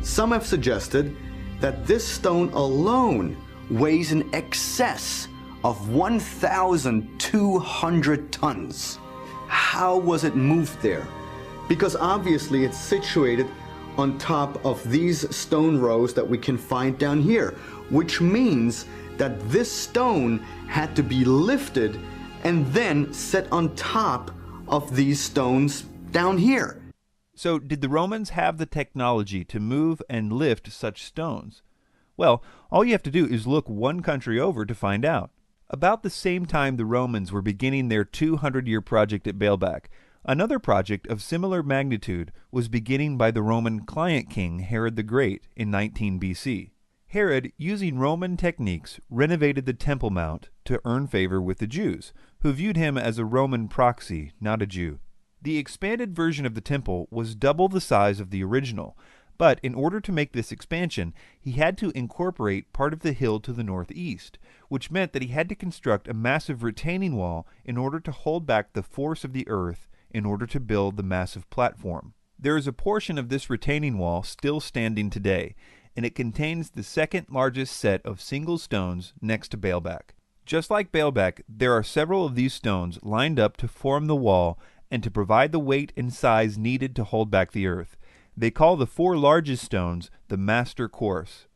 Speaker 3: Some have suggested that this stone alone weighs in excess of 1,200 tons. How was it moved there? Because obviously it's situated on top of these stone rows that we can find down here, which means that this stone had to be lifted and then set on top of these stones down here.
Speaker 1: So did the Romans have the technology to move and lift such stones? Well, all you have to do is look one country over to find out. About the same time the Romans were beginning their 200-year project at Baalbek, another project of similar magnitude was beginning by the Roman client king Herod the Great in 19 BC. Herod, using Roman techniques, renovated the Temple Mount to earn favor with the Jews, who viewed him as a Roman proxy, not a Jew. The expanded version of the temple was double the size of the original, but in order to make this expansion, he had to incorporate part of the hill to the northeast, which meant that he had to construct a massive retaining wall in order to hold back the force of the earth in order to build the massive platform. There is a portion of this retaining wall still standing today, and it contains the second largest set of single stones next to Baalbek. Just like Baalbek, there are several of these stones lined up to form the wall and to provide the weight and size needed to hold back the earth. They call the four largest stones the master course.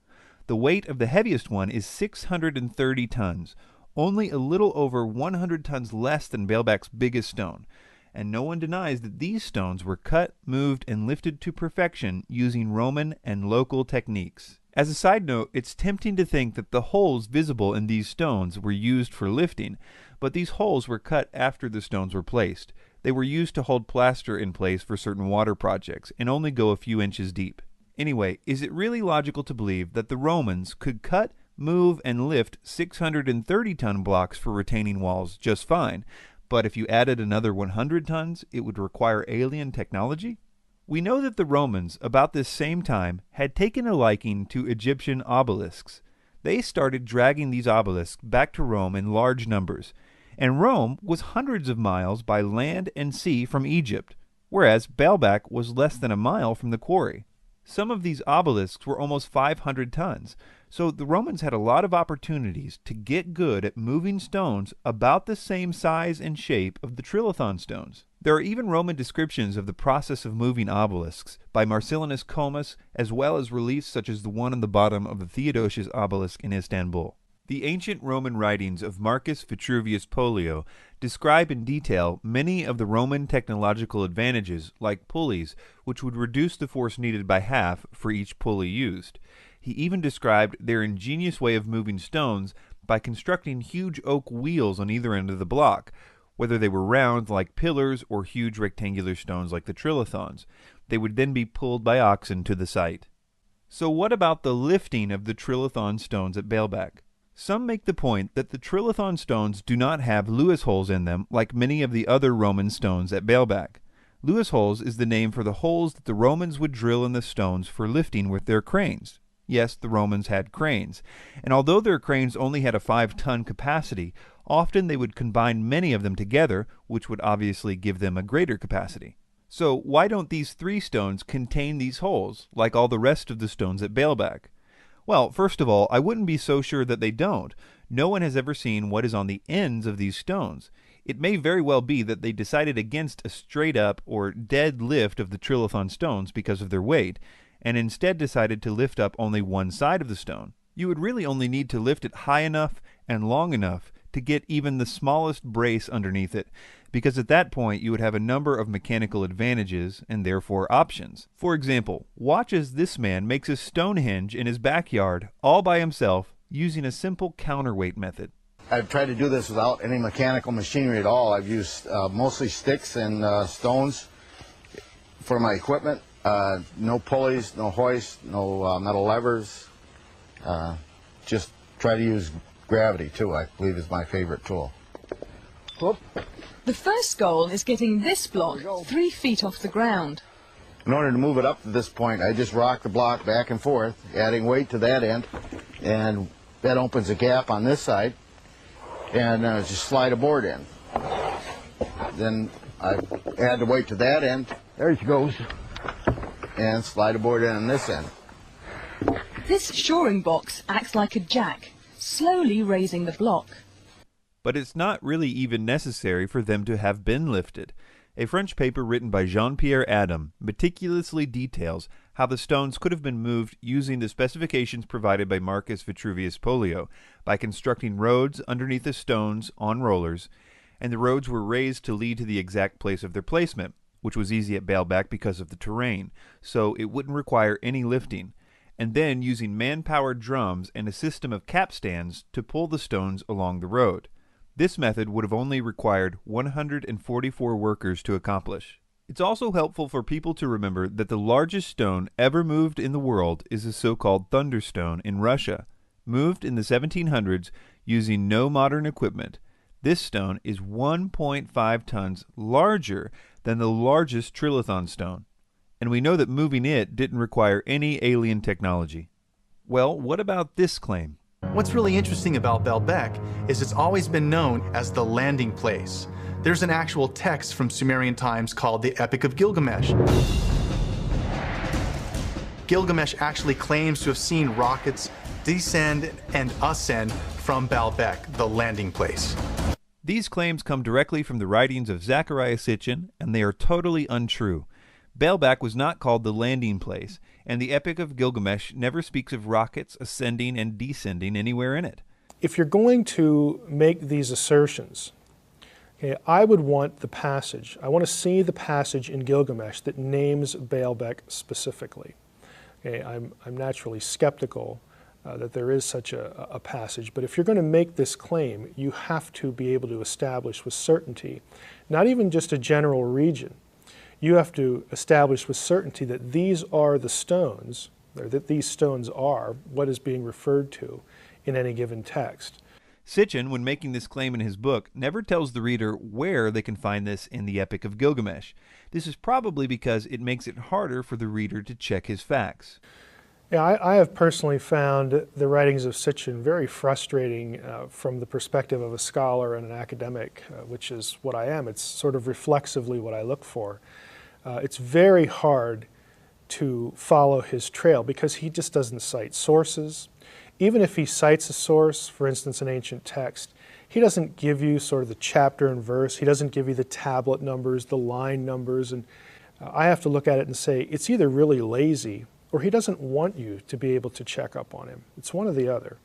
Speaker 1: The weight of the heaviest one is 630 tons, only a little over 100 tons less than Baalbek's biggest stone, and no one denies that these stones were cut, moved, and lifted to perfection using Roman and local techniques. As a side note, it's tempting to think that the holes visible in these stones were used for lifting, but these holes were cut after the stones were placed. They were used to hold plaster in place for certain water projects and only go a few inches deep. Anyway, is it really logical to believe that the Romans could cut, move, and lift 630-ton blocks for retaining walls just fine, but if you added another 100 tons, it would require alien technology? We know that the Romans, about this same time, had taken a liking to Egyptian obelisks. They started dragging these obelisks back to Rome in large numbers, and Rome was hundreds of miles by land and sea from Egypt, whereas Baalbek was less than a mile from the quarry. Some of these obelisks were almost 500 tons, so the Romans had a lot of opportunities to get good at moving stones about the same size and shape of the trilithon stones. There are even Roman descriptions of the process of moving obelisks by Marcellinus Comus, as well as reliefs such as the one on the bottom of the Theodosius obelisk in Istanbul. The ancient Roman writings of Marcus Vitruvius Pollio describe in detail many of the Roman technological advantages, like pulleys, which would reduce the force needed by half for each pulley used. He even described their ingenious way of moving stones by constructing huge oak wheels on either end of the block, whether they were round like pillars or huge rectangular stones like the trilithons. They would then be pulled by oxen to the site. So what about the lifting of the trilithon stones at Baalbek? Some make the point that the trilithon stones do not have Lewis holes in them like many of the other Roman stones at Baalbek. Lewis holes is the name for the holes that the Romans would drill in the stones for lifting with their cranes. Yes, the Romans had cranes, and although their cranes only had a 5-ton capacity, often they would combine many of them together, which would obviously give them a greater capacity. So why don't these 3 stones contain these holes, like all the rest of the stones at Baalbek? Well, first of all, I wouldn't be so sure that they don't. No one has ever seen what is on the ends of these stones. It may very well be that they decided against a straight-up or dead lift of the trilithon stones because of their weight, and instead decided to lift up only one side of the stone. You would really only need to lift it high enough and long enough to get even the smallest brace underneath it, because at that point you would have a number of mechanical advantages and therefore options. For example, watch as this man makes a Stonehenge in his backyard all by himself using a simple counterweight method.
Speaker 13: I've tried to do this without any mechanical machinery at all. I've used mostly sticks and stones for my equipment. No pulleys, no hoist, no metal levers. Just try to use gravity too, I believe is my favorite tool. Whoop.
Speaker 14: The first goal is getting this block 3 feet off the ground.
Speaker 13: In order to move it up to this point, I just rock the block back and forth, adding weight to that end, and that opens a gap on this side, and just slide a board in. Then I add the weight to that end, there she goes, and slide a board in on this end.
Speaker 14: This shoring box acts like a jack, slowly raising the block.
Speaker 1: But it's not really even necessary for them to have been lifted. A French paper written by Jean-Pierre Adam meticulously details how the stones could have been moved using the specifications provided by Marcus Vitruvius Pollio by constructing roads underneath the stones on rollers, and the roads were raised to lead to the exact place of their placement, which was easy at Baalbek because of the terrain, so it wouldn't require any lifting, and then using man-powered drums and a system of capstans to pull the stones along the road. This method would have only required 144 workers to accomplish. It's also helpful for people to remember that the largest stone ever moved in the world is the so-called Thunderstone in Russia, moved in the 1700s using no modern equipment. This stone is 1.5 tons larger than the largest trilithon stone, and we know that moving it didn't require any alien technology. Well, what about this claim?
Speaker 15: What's really interesting about Baalbek is it's always been known as the landing place. There's an actual text from Sumerian times called the Epic of Gilgamesh. Gilgamesh actually claims to have seen rockets descend and ascend from Baalbek, the landing place.
Speaker 1: These claims come directly from the writings of Zecharia Sitchin, and they are totally untrue. Baalbek was not called the landing place, and the Epic of Gilgamesh never speaks of rockets ascending and descending anywhere in it.
Speaker 10: If you're going to make these assertions, okay, I would want the passage. I want to see the passage in Gilgamesh that names Baalbek specifically. Okay, I'm naturally skeptical that there is such a passage, but if you're going to make this claim, you have to be able to establish with certainty, not even just a general region. You have to establish with certainty that these are the stones, or that these stones are what is being referred to in any given text.
Speaker 1: Sitchin, when making this claim in his book, never tells the reader where they can find this in the Epic of Gilgamesh. This is probably because it makes it harder for the reader to check his facts.
Speaker 10: Yeah, I have personally found the writings of Sitchin very frustrating from the perspective of a scholar and an academic, which is what I am. It's sort of reflexively what I look for. It's very hard to follow his trail because he just doesn't cite sources. Even if he cites a source, for instance, an ancient text, he doesn't give you sort of the chapter and verse. He doesn't give you the tablet numbers, the line numbers, and I have to look at it and say it's either really lazy or he doesn't want you to be able to check up on him. It's one or the other.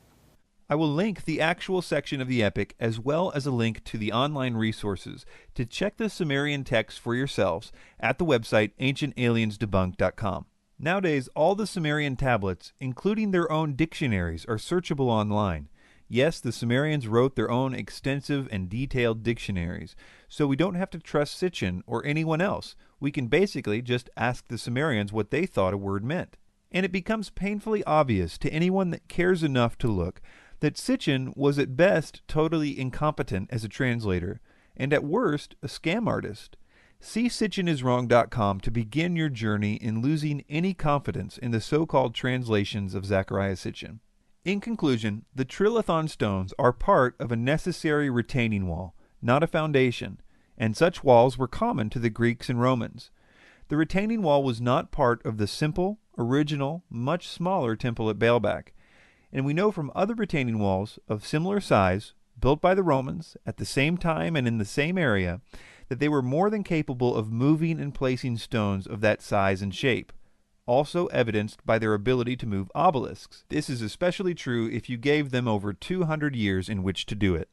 Speaker 1: I will link the actual section of the Epic as well as a link to the online resources to check the Sumerian text for yourselves at the website ancientaliensdebunked.com. Nowadays, all the Sumerian tablets, including their own dictionaries, are searchable online. Yes, the Sumerians wrote their own extensive and detailed dictionaries, so we don't have to trust Sitchin or anyone else. We can basically just ask the Sumerians what they thought a word meant. And it becomes painfully obvious to anyone that cares enough to look that Sitchin was at best totally incompetent as a translator, and at worst a scam artist. See SitchinIsWrong.com to begin your journey in losing any confidence in the so-called translations of Zecharia Sitchin. In conclusion, the trilithon stones are part of a necessary retaining wall, not a foundation, and such walls were common to the Greeks and Romans. The retaining wall was not part of the simple, original, much smaller temple at Baalbek, and we know from other retaining walls of similar size, built by the Romans at the same time and in the same area, that they were more than capable of moving and placing stones of that size and shape, also evidenced by their ability to move obelisks. This is especially true if you gave them over 200 years in which to do it.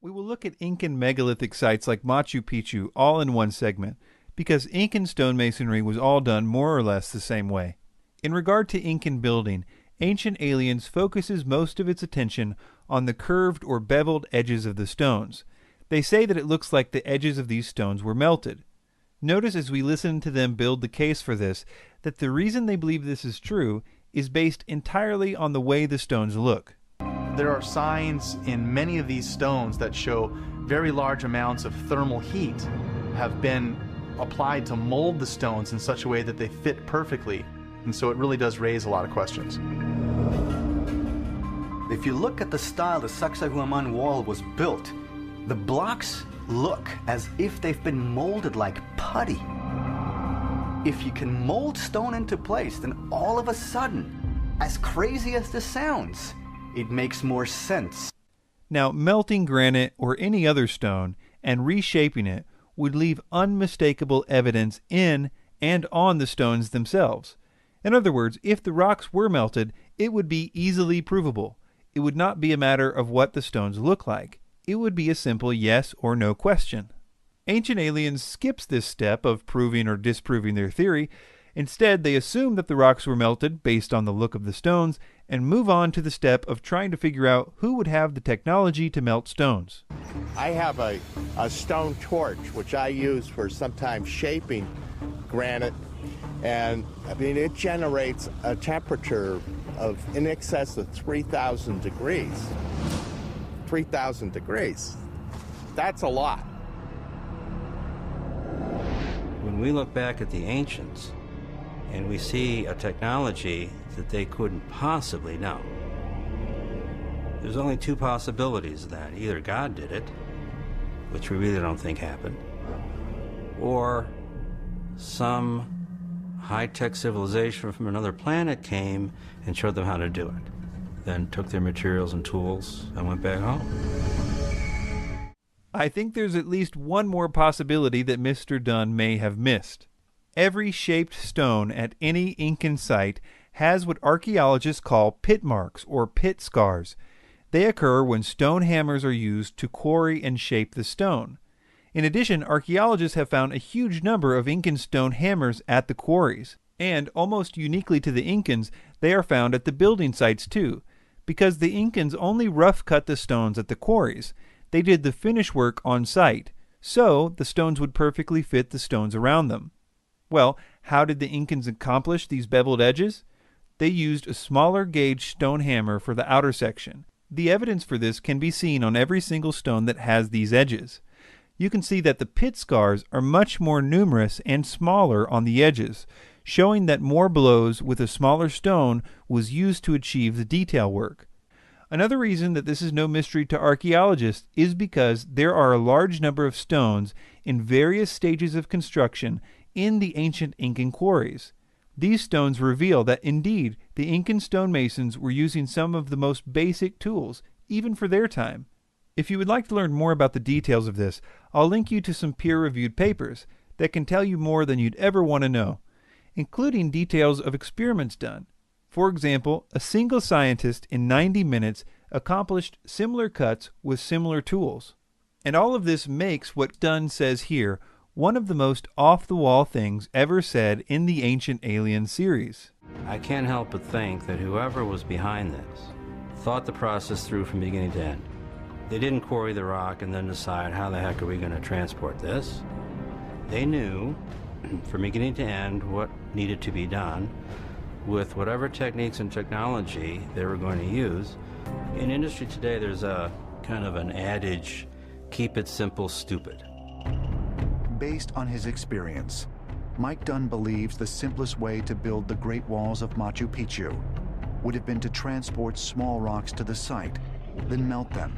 Speaker 1: We will look at Incan megalithic sites like Machu Picchu all in one segment, because Incan stonemasonry was all done more or less the same way. In regard to Incan building, Ancient Aliens focuses most of its attention on the curved or beveled edges of the stones. They say that it looks like the edges of these stones were melted. Notice as we listen to them build the case for this, that the reason they believe this is true is based entirely on the way the stones look.
Speaker 15: There are signs in many of these stones that show very large amounts of thermal heat have been applied to mold the stones in such a way that they fit perfectly. And so it really does raise a lot of questions.
Speaker 3: If you look at the style the Sacsayhuaman wall was built, the blocks look as if they've been molded like putty. If you can mold stone into place, then all of a sudden, as crazy as this sounds, it makes more sense.
Speaker 1: Now, melting granite or any other stone and reshaping it would leave unmistakable evidence in and on the stones themselves. In other words, if the rocks were melted, it would be easily provable. It would not be a matter of what the stones look like. It would be a simple yes or no question. Ancient Aliens skips this step of proving or disproving their theory. Instead, they assume that the rocks were melted based on the look of the stones and move on to the step of trying to figure out who would have the technology to melt stones.
Speaker 16: I have a stone torch, which I use for sometimes shaping granite, and I mean, it generates a temperature of in excess of 3,000 degrees. 3,000 degrees. That's a lot.
Speaker 17: When we look back at the ancients and we see a technology that they couldn't possibly know, there's only two possibilities of that. Either God did it, which we really don't think happened, or some high-tech civilization from another planet came and showed them how to do it, then took their materials and tools and went back home.
Speaker 1: I think there's at least one more possibility that Mr. Dunn may have missed. Every shaped stone at any Incan site has what archaeologists call pit marks or pit scars. They occur when stone hammers are used to quarry and shape the stone. In addition, archaeologists have found a huge number of Incan stone hammers at the quarries. And, almost uniquely to the Incans, they are found at the building sites too, because the Incans only rough cut the stones at the quarries. They did the finish work on site, so the stones would perfectly fit the stones around them. Well, how did the Incans accomplish these beveled edges? They used a smaller gauge stone hammer for the outer section. The evidence for this can be seen on every single stone that has these edges. You can see that the pit scars are much more numerous and smaller on the edges, showing that more blows with a smaller stone was used to achieve the detail work. Another reason that this is no mystery to archaeologists is because there are a large number of stones in various stages of construction in the ancient Incan quarries. These stones reveal that indeed the Incan stonemasons were using some of the most basic tools, even for their time. If you would like to learn more about the details of this, I'll link you to some peer-reviewed papers that can tell you more than you'd ever want to know, including details of experiments done. For example, a single scientist in 90 minutes accomplished similar cuts with similar tools. And all of this makes what Dunn says here one of the most off-the-wall things ever said in the Ancient Aliens series.
Speaker 17: I can't help but think that whoever was behind this thought the process through from beginning to end. They didn't quarry the rock and then decide, how the heck are we going to transport this? They knew from beginning to end what needed to be done with whatever techniques and technology they were going to use. In industry today, there's a kind of an adage, keep it simple, stupid.
Speaker 7: Based on his experience, Mike Dunn believes the simplest way to build the Great Walls of Machu Picchu would have been to transport small rocks to the site, then melt them,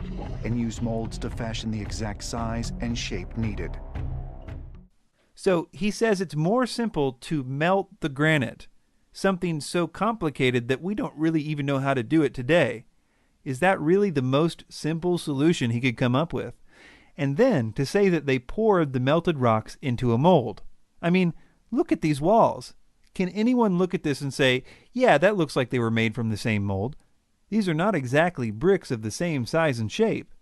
Speaker 7: and use molds to fashion the exact size and shape needed.
Speaker 1: So he says it's more simple to melt the granite, something so complicated that we don't really even know how to do it today. Is that really the most simple solution he could come up with? And then to say that they poured the melted rocks into a mold. I mean, look at these walls. Can anyone look at this and say, yeah, that looks like they were made from the same mold? These are not exactly bricks of the same size and shape.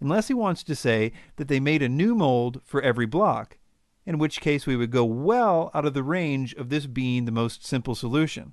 Speaker 1: unless he wants to say that they made a new mold for every block, in which case we would go well out of the range of this being the most simple solution.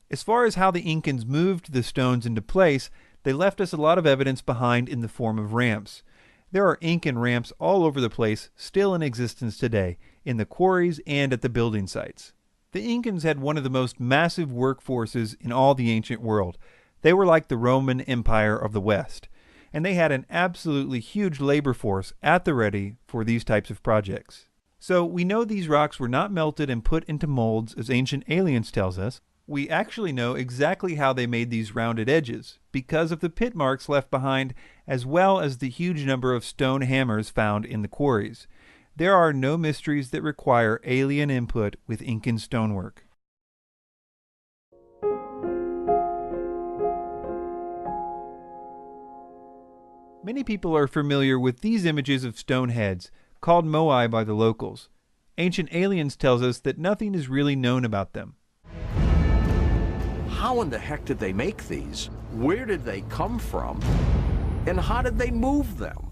Speaker 1: As far as how the Incans moved the stones into place, they left us a lot of evidence behind in the form of ramps. There are Incan ramps all over the place, still in existence today, in the quarries and at the building sites. The Incans had one of the most massive workforces in all the ancient world. They were like the Roman Empire of the West, and they had an absolutely huge labor force at the ready for these types of projects. So we know these rocks were not melted and put into molds as Ancient Aliens tells us. We actually know exactly how they made these rounded edges, because of the pit marks left behind, as well as the huge number of stone hammers found in the quarries. There are no mysteries that require alien input with Incan stonework. Many people are familiar with these images of stone heads, called moai by the locals. Ancient Aliens tells us that nothing is really known about them.
Speaker 8: How in the heck did they make these? Where did they come from? And how did they move them?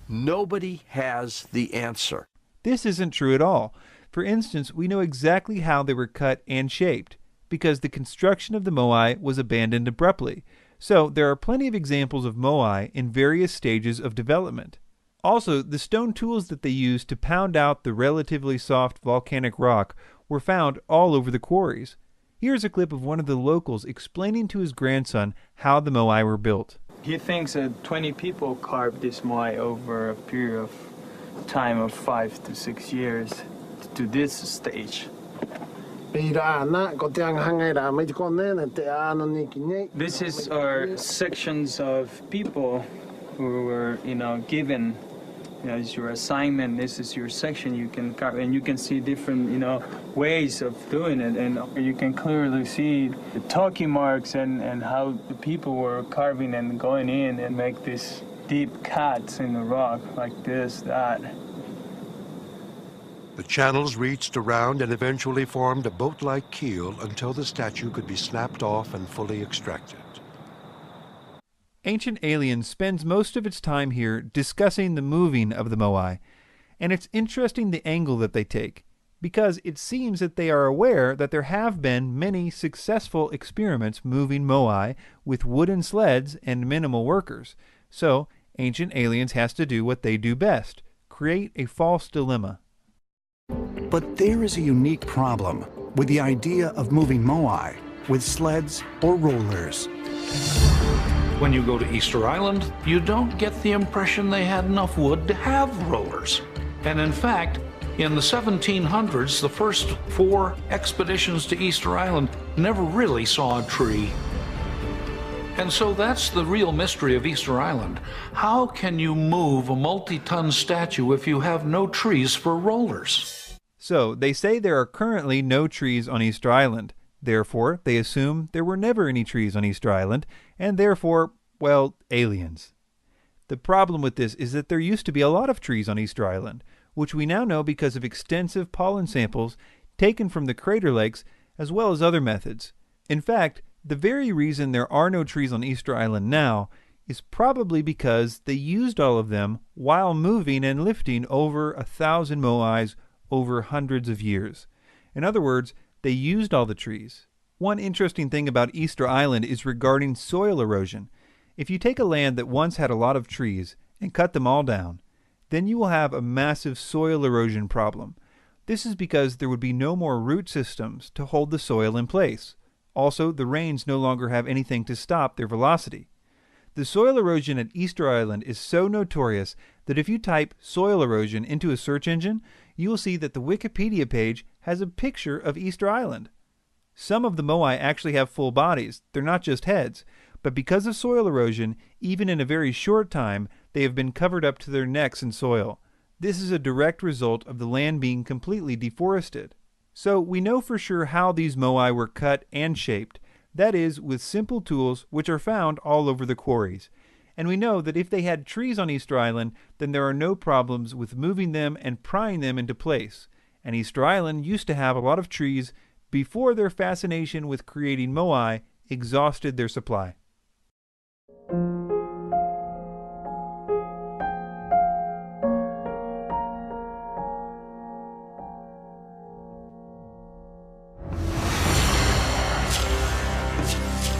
Speaker 8: Nobody has the answer.
Speaker 1: This isn't true at all. For instance, we know exactly how they were cut and shaped, because the construction of the moai was abandoned abruptly. So there are plenty of examples of moai in various stages of development. Also, the stone tools that they used to pound out the relatively soft volcanic rock were found all over the quarries. Here's a clip of one of the locals explaining to his grandson how the moai were built.
Speaker 18: He thinks that 20 people carved this moai over a period of time of 5 to 6 years to this stage. This is our sections of people who were, given, as your assignment. This is your section. You can carve, and you can see different, ways of doing it, and you can clearly see the talking marks and how the people were carving and going in and make these deep cuts in the rock like this, that.
Speaker 19: The channels reached around and eventually formed a boat-like keel until the statue could be snapped off and fully extracted.
Speaker 1: Ancient Aliens spends most of its time here discussing the moving of the moai, and it's interesting the angle that they take, because it seems that they are aware that there have been many successful experiments moving moai with wooden sleds and minimal workers. So Ancient Aliens has to do what they do best, create a false dilemma.
Speaker 7: But there is a unique problem with the idea of moving moai with sleds or rollers.
Speaker 20: When you go to Easter Island, you don't get the impression they had enough wood to have rollers. And in fact, in the 1700s, the first 4 expeditions to Easter Island never really saw a tree. And so that's the real mystery of Easter Island. How can you move a multi-ton statue if you have no trees for rollers?
Speaker 1: So they say there are currently no trees on Easter Island. Therefore, they assume there were never any trees on Easter Island, and therefore, well, aliens. The problem with this is that there used to be a lot of trees on Easter Island, which we now know because of extensive pollen samples taken from the crater lakes as well as other methods. In fact, the very reason there are no trees on Easter Island now is probably because they used all of them while moving and lifting over 1,000 moais over hundreds of years. In other words, they used all the trees. One interesting thing about Easter Island is regarding soil erosion. If you take a land that once had a lot of trees and cut them all down, then you will have a massive soil erosion problem. This is because there would be no more root systems to hold the soil in place. Also, the rains no longer have anything to stop their velocity. The soil erosion at Easter Island is so notorious that if you type soil erosion into a search engine, you will see that the Wikipedia page has a picture of Easter Island. Some of the moai actually have full bodies, they're not just heads, but because of soil erosion, even in a very short time, they have been covered up to their necks in soil. This is a direct result of the land being completely deforested. So we know for sure how these moai were cut and shaped, that is, with simple tools which are found all over the quarries. And we know that if they had trees on Easter Island, then there are no problems with moving them and prying them into place. And Easter Island used to have a lot of trees before their fascination with creating moai exhausted their supply.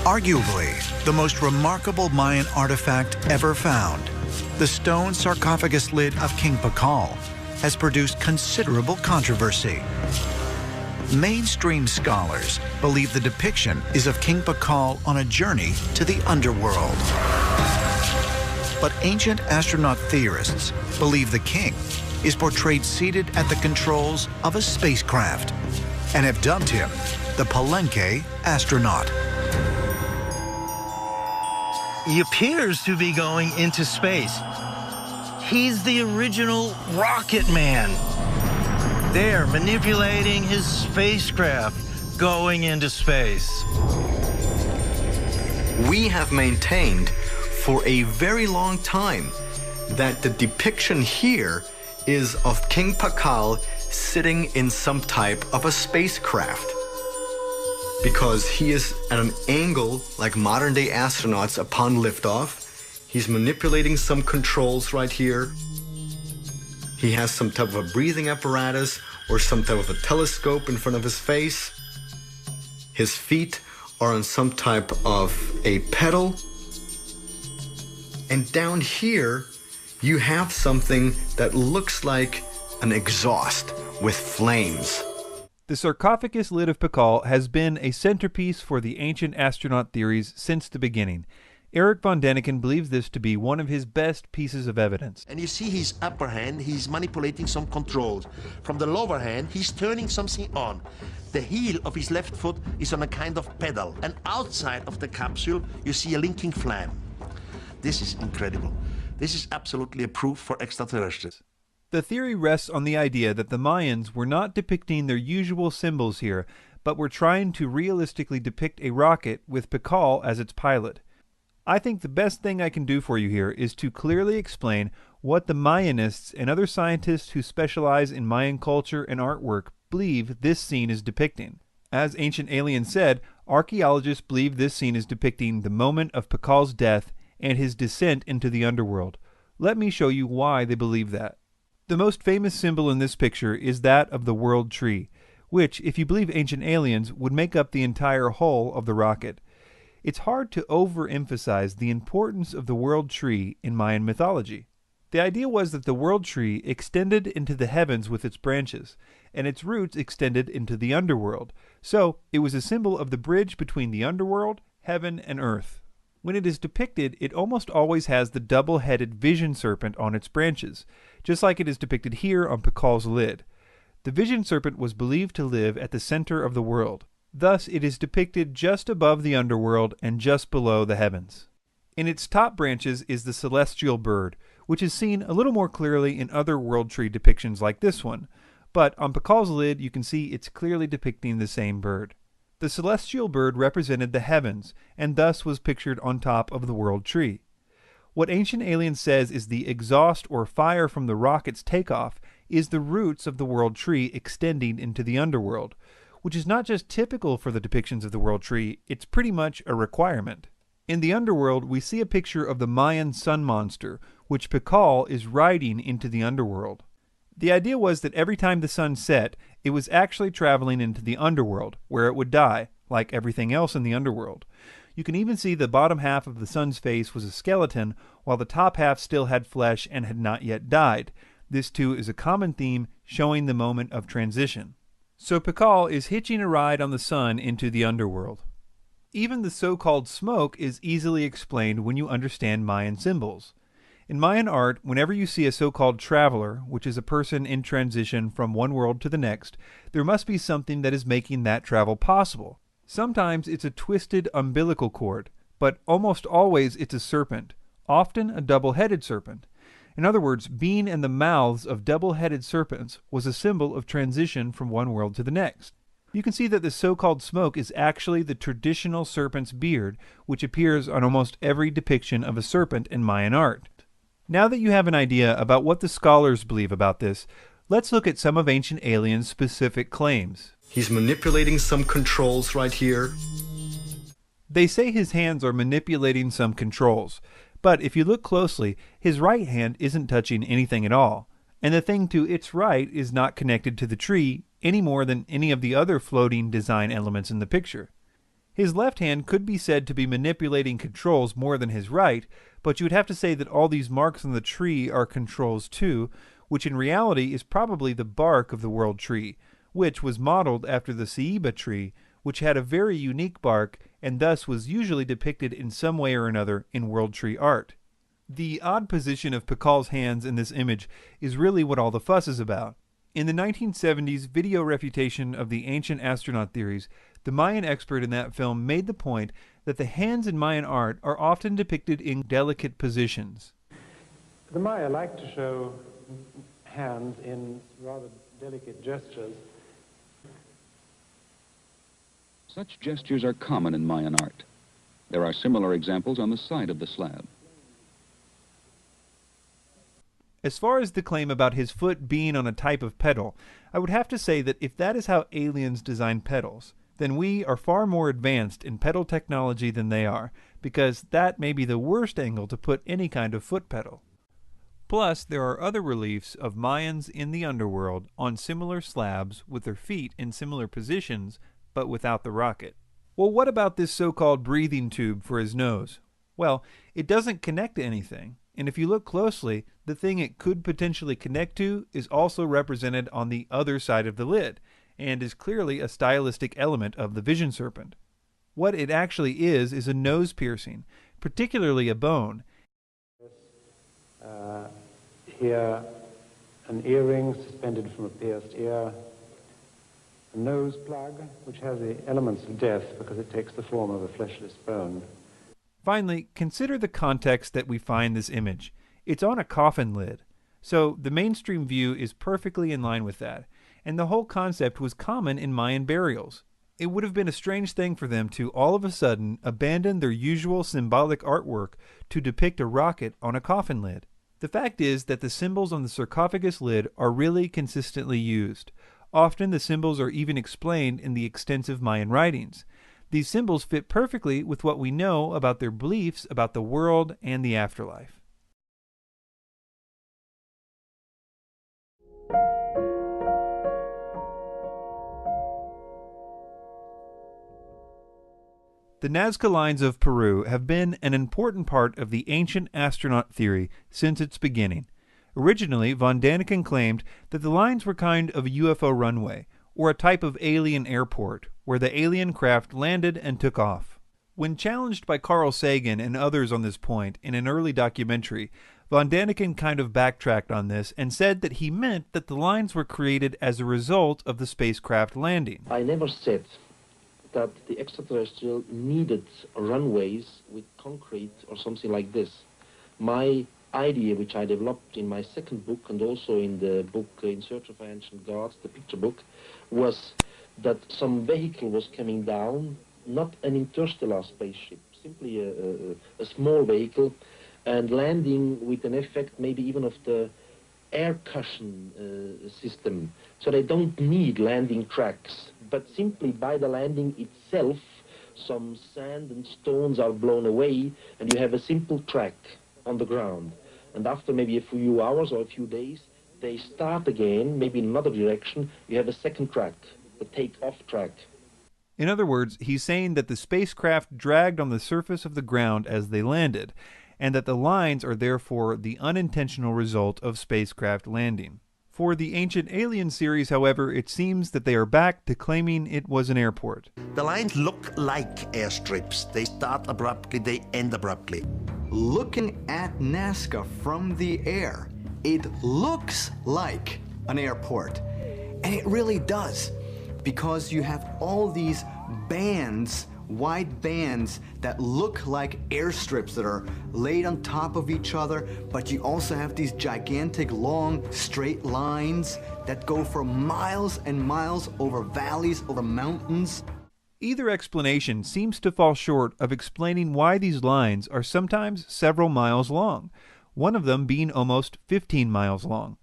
Speaker 21: Arguably, the most remarkable Mayan artifact ever found, the stone sarcophagus lid of King Pakal, has produced considerable controversy. Mainstream scholars believe the depiction is of King Pakal on a journey to the underworld. But ancient astronaut theorists believe the king is portrayed seated at the controls of a spacecraft and have dubbed him the Palenque astronaut.
Speaker 5: He appears to be going into space. He's the original rocket man. They're manipulating his spacecraft going into space.
Speaker 22: We have maintained for a very long time that the depiction here is of King Pakal sitting in some type of a spacecraft, because he is at an angle like modern-day astronauts upon liftoff. He's manipulating some controls right here. He has some type of a breathing apparatus or some type of a telescope in front of his face. His feet are on some type of a pedal. And down here, you have something that looks like an exhaust with flames.
Speaker 1: The sarcophagus lid of Pakal has been a centerpiece for the ancient astronaut theories since the beginning. Eric von Däniken believes this to be one of his best pieces of evidence.
Speaker 4: And you see his upper hand, he's manipulating some controls. From the lower hand, he's turning something on. The heel of his left foot is on a kind of pedal. And outside of the capsule, you see a linking flame. This is incredible. This is absolutely a proof for extraterrestrials.
Speaker 1: The theory rests on the idea that the Mayans were not depicting their usual symbols here, but were trying to realistically depict a rocket with Pakal as its pilot. I think the best thing I can do for you here is to clearly explain what the Mayanists and other scientists who specialize in Mayan culture and artwork believe this scene is depicting. As Ancient Aliens said, archaeologists believe this scene is depicting the moment of Pakal's death and his descent into the underworld. Let me show you why they believe that. The most famous symbol in this picture is that of the World Tree, which, if you believe Ancient Aliens, would make up the entire hull of the rocket. It's hard to overemphasize the importance of the World Tree in Mayan mythology. The idea was that the World Tree extended into the heavens with its branches, and its roots extended into the underworld, so it was a symbol of the bridge between the underworld, heaven, and earth. When it is depicted, it almost always has the double-headed vision serpent on its branches, just like it is depicted here on Pakal's lid. The vision serpent was believed to live at the center of the world. Thus, it is depicted just above the underworld and just below the heavens. In its top branches is the celestial bird, which is seen a little more clearly in other World Tree depictions like this one, but on Pakal's lid you can see it's clearly depicting the same bird. The celestial bird represented the heavens, and thus was pictured on top of the World Tree. What Ancient Aliens says is the exhaust or fire from the rocket's takeoff is the roots of the World Tree extending into the underworld, which is not just typical for the depictions of the World Tree, it's pretty much a requirement. In the underworld, we see a picture of the Mayan sun monster, which Pakal is riding into the underworld. The idea was that every time the sun set, it was actually traveling into the underworld, where it would die, like everything else in the underworld. You can even see the bottom half of the sun's face was a skeleton, while the top half still had flesh and had not yet died. This too is a common theme showing the moment of transition. So Pakal is hitching a ride on the sun into the underworld. Even the so-called smoke is easily explained when you understand Mayan symbols. In Mayan art, whenever you see a so-called traveler, which is a person in transition from one world to the next, there must be something that is making that travel possible. Sometimes it's a twisted umbilical cord, but almost always it's a serpent, often a double-headed serpent. In other words, being in the mouths of double-headed serpents was a symbol of transition from one world to the next. You can see that the so-called smoke is actually the traditional serpent's beard, which appears on almost every depiction of a serpent in Mayan art. Now that you have an idea about what the scholars believe about this, let's look at some of Ancient Aliens' specific claims.
Speaker 22: He's manipulating some controls right here.
Speaker 1: They say his hands are manipulating some controls, but if you look closely, his right hand isn't touching anything at all, and the thing to its right is not connected to the tree any more than any of the other floating design elements in the picture. His left hand could be said to be manipulating controls more than his right, but you would have to say that all these marks on the tree are controls too, which in reality is probably the bark of the world tree, which was modeled after the ceiba tree, which had a very unique bark and thus was usually depicted in some way or another in world tree art. The odd position of Pakal's hands in this image is really what all the fuss is about. In the 1970s video refutation of the ancient astronaut theories, the Mayan expert in that film made the point that the hands in Mayan art are often depicted in delicate positions.
Speaker 2: The Maya like to show hands in rather delicate gestures.
Speaker 6: Such gestures are common in Mayan art. There are similar examples on the side of the slab.
Speaker 1: As far as the claim about his foot being on a type of pedal, I would have to say that if that is how aliens design pedals, then we are far more advanced in pedal technology than they are, because that may be the worst angle to put any kind of foot pedal. Plus, there are other reliefs of Mayans in the underworld on similar slabs with their feet in similar positions, but without the rocket. Well, what about this so-called breathing tube for his nose? Well, it doesn't connect to anything, and if you look closely, the thing it could potentially connect to is also represented on the other side of the lid, and is clearly a stylistic element of the vision serpent. What it actually is a nose piercing, particularly a bone.
Speaker 2: Here, an earring suspended from a pierced ear, a nose plug, which has the elements of death because it takes the form of a fleshless bone.
Speaker 1: Finally, consider the context that we find this image. It's on a coffin lid, so the mainstream view is perfectly in line with that, and the whole concept was common in Mayan burials. It would have been a strange thing for them to all of a sudden abandon their usual symbolic artwork to depict a rocket on a coffin lid. The fact is that the symbols on the sarcophagus lid are really consistently used. Often the symbols are even explained in the extensive Mayan writings. These symbols fit perfectly with what we know about their beliefs about the world and the afterlife. The Nazca lines of Peru have been an important part of the ancient astronaut theory since its beginning. Originally, von Daniken claimed that the lines were kind of a UFO runway, or a type of alien airport, where the alien craft landed and took off. When challenged by Carl Sagan and others on this point in an early documentary, von Daniken kind of backtracked on this and said that he meant that the lines were created as a result of the spacecraft landing.
Speaker 23: I never said that the extraterrestrial needed runways with concrete or something like this. My idea, which I developed in my second book and also in the book In Search of Ancient Gods, the picture book, was that some vehicle was coming down, not an interstellar spaceship, simply a small vehicle, and landing with an effect maybe even of the air cushion system. So they don't need landing tracks, but simply by the landing itself, some sand and stones are blown away, and you have a simple track on the ground. And after maybe a few hours or a few days, they start again, maybe in another direction, you have a second track, the take-off track.
Speaker 1: In other words, he's saying that the spacecraft dragged on the surface of the ground as they landed, and that the lines are therefore the unintentional result of spacecraft landing. For the Ancient Alien series, however, it seems that they are back to claiming it was an airport.
Speaker 4: The lines look like airstrips. They start abruptly, they end abruptly.
Speaker 22: Looking at Nazca from the air, it looks like an airport. And it really does, because you have all these bands, wide bands that look like airstrips that are laid on top of each other, but you also have these gigantic, long, straight lines that go for miles and miles over valleys, over mountains.
Speaker 1: Either explanation seems to fall short of explaining why these lines are sometimes several miles long, one of them being almost 15 miles long.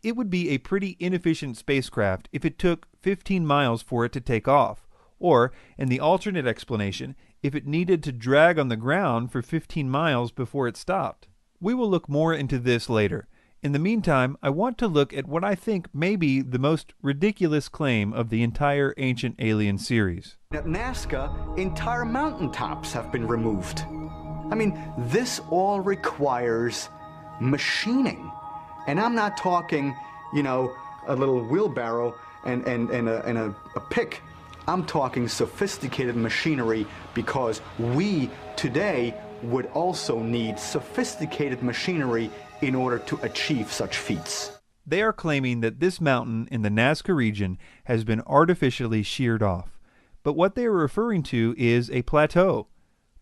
Speaker 1: It would be a pretty inefficient spacecraft if it took 15 miles for it to take off, or, in the alternate explanation, if it needed to drag on the ground for 15 miles before it stopped. We will look more into this later. In the meantime, I want to look at what I think may be the most ridiculous claim of the entire Ancient Alien series.
Speaker 22: At Nazca, entire mountaintops have been removed. I mean, this all requires machining. And I'm not talking, you know, a little wheelbarrow and a pick. I'm talking sophisticated machinery, because we today would also need sophisticated machinery in order to achieve such feats.
Speaker 1: They are claiming that this mountain in the Nazca region has been artificially sheared off. But what they are referring to is a plateau.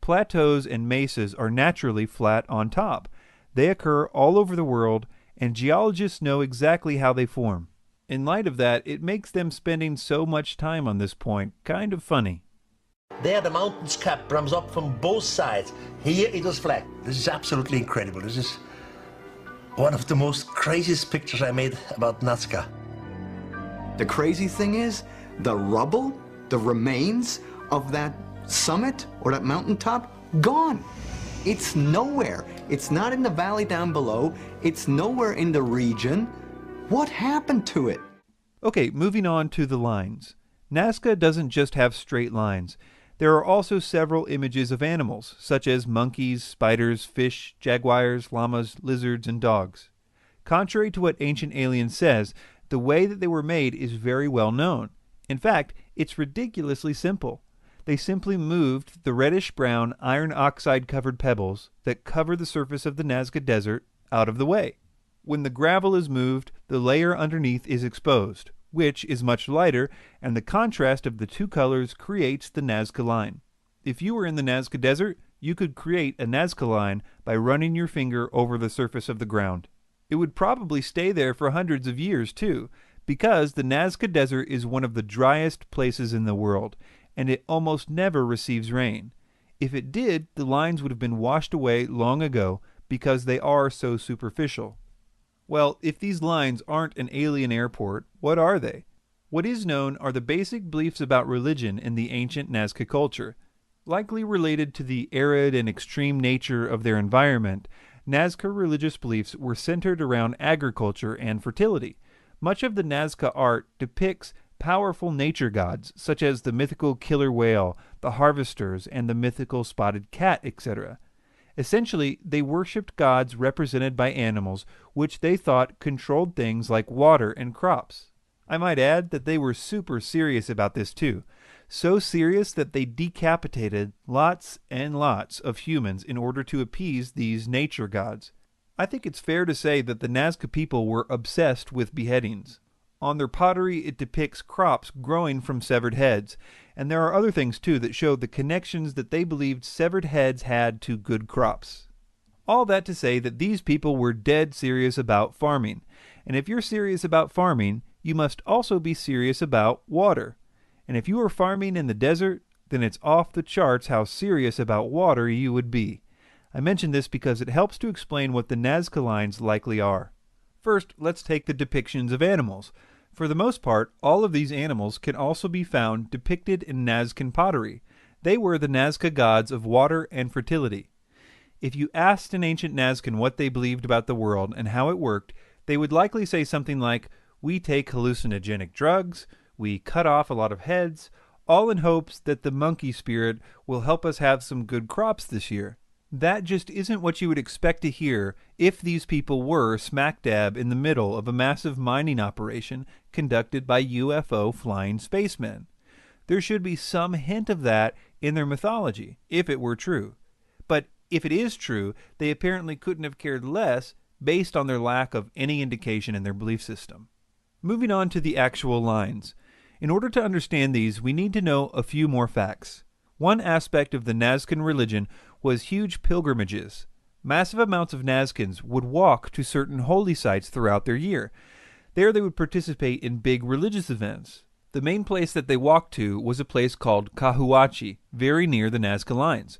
Speaker 1: Plateaus and mesas are naturally flat on top. They occur all over the world, and geologists know exactly how they form. In light of that, it makes them spending so much time on this point kind of funny.
Speaker 4: There the mountain's cap runs up from both sides. Here it was flat. This is absolutely incredible. This is one of the most craziest pictures I made about Nazca.
Speaker 22: The crazy thing is, the rubble, the remains of that summit or that mountaintop, gone. It's nowhere. It's not in the valley down below. It's nowhere in the region. What happened to it?
Speaker 1: Okay, moving on to the lines. Nazca doesn't just have straight lines. There are also several images of animals, such as monkeys, spiders, fish, jaguars, llamas, lizards, and dogs. Contrary to what Ancient Alien says, the way that they were made is very well known. In fact, it's ridiculously simple. They simply moved the reddish-brown iron oxide-covered pebbles that cover the surface of the Nazca Desert out of the way. When the gravel is moved, the layer underneath is exposed, which is much lighter, and the contrast of the two colors creates the Nazca line. If you were in the Nazca Desert, you could create a Nazca line by running your finger over the surface of the ground. It would probably stay there for hundreds of years, too, because the Nazca Desert is one of the driest places in the world, and it almost never receives rain. If it did, the lines would have been washed away long ago because they are so superficial. Well, if these lines aren't an alien airport, what are they? What is known are the basic beliefs about religion in the ancient Nazca culture. Likely related to the arid and extreme nature of their environment, Nazca religious beliefs were centered around agriculture and fertility. Much of the Nazca art depicts powerful nature gods, such as the mythical killer whale, the harvesters, and the mythical spotted cat, etc. Essentially, they worshipped gods represented by animals, which they thought controlled things like water and crops. I might add that they were super serious about this too. So serious that they decapitated lots and lots of humans in order to appease these nature gods. I think it's fair to say that the Nazca people were obsessed with beheadings. On their pottery, it depicts crops growing from severed heads, and there are other things too that show the connections that they believed severed heads had to good crops. All that to say that these people were dead serious about farming, and if you're serious about farming, you must also be serious about water. And if you are farming in the desert, then it's off the charts how serious about water you would be. I mention this because it helps to explain what the Nazca lines likely are. First, let's take the depictions of animals. For the most part, all of these animals can also be found depicted in Nazcan pottery. They were the Nazca gods of water and fertility. If you asked an ancient Nazcan what they believed about the world and how it worked, they would likely say something like, "We take hallucinogenic drugs, we cut off a lot of heads, all in hopes that the monkey spirit will help us have some good crops this year." That just isn't what you would expect to hear if these people were smack dab in the middle of a massive mining operation conducted by UFO flying spacemen. There should be some hint of that in their mythology, if it were true. But if it is true, they apparently couldn't have cared less based on their lack of any indication in their belief system. Moving on to the actual lines. In order to understand these, we need to know a few more facts. One aspect of the Nazcan religion was huge pilgrimages. Massive amounts of Nazcans would walk to certain holy sites throughout their year. There they would participate in big religious events. The main place that they walked to was a place called Cahuachi, very near the Nazca lines.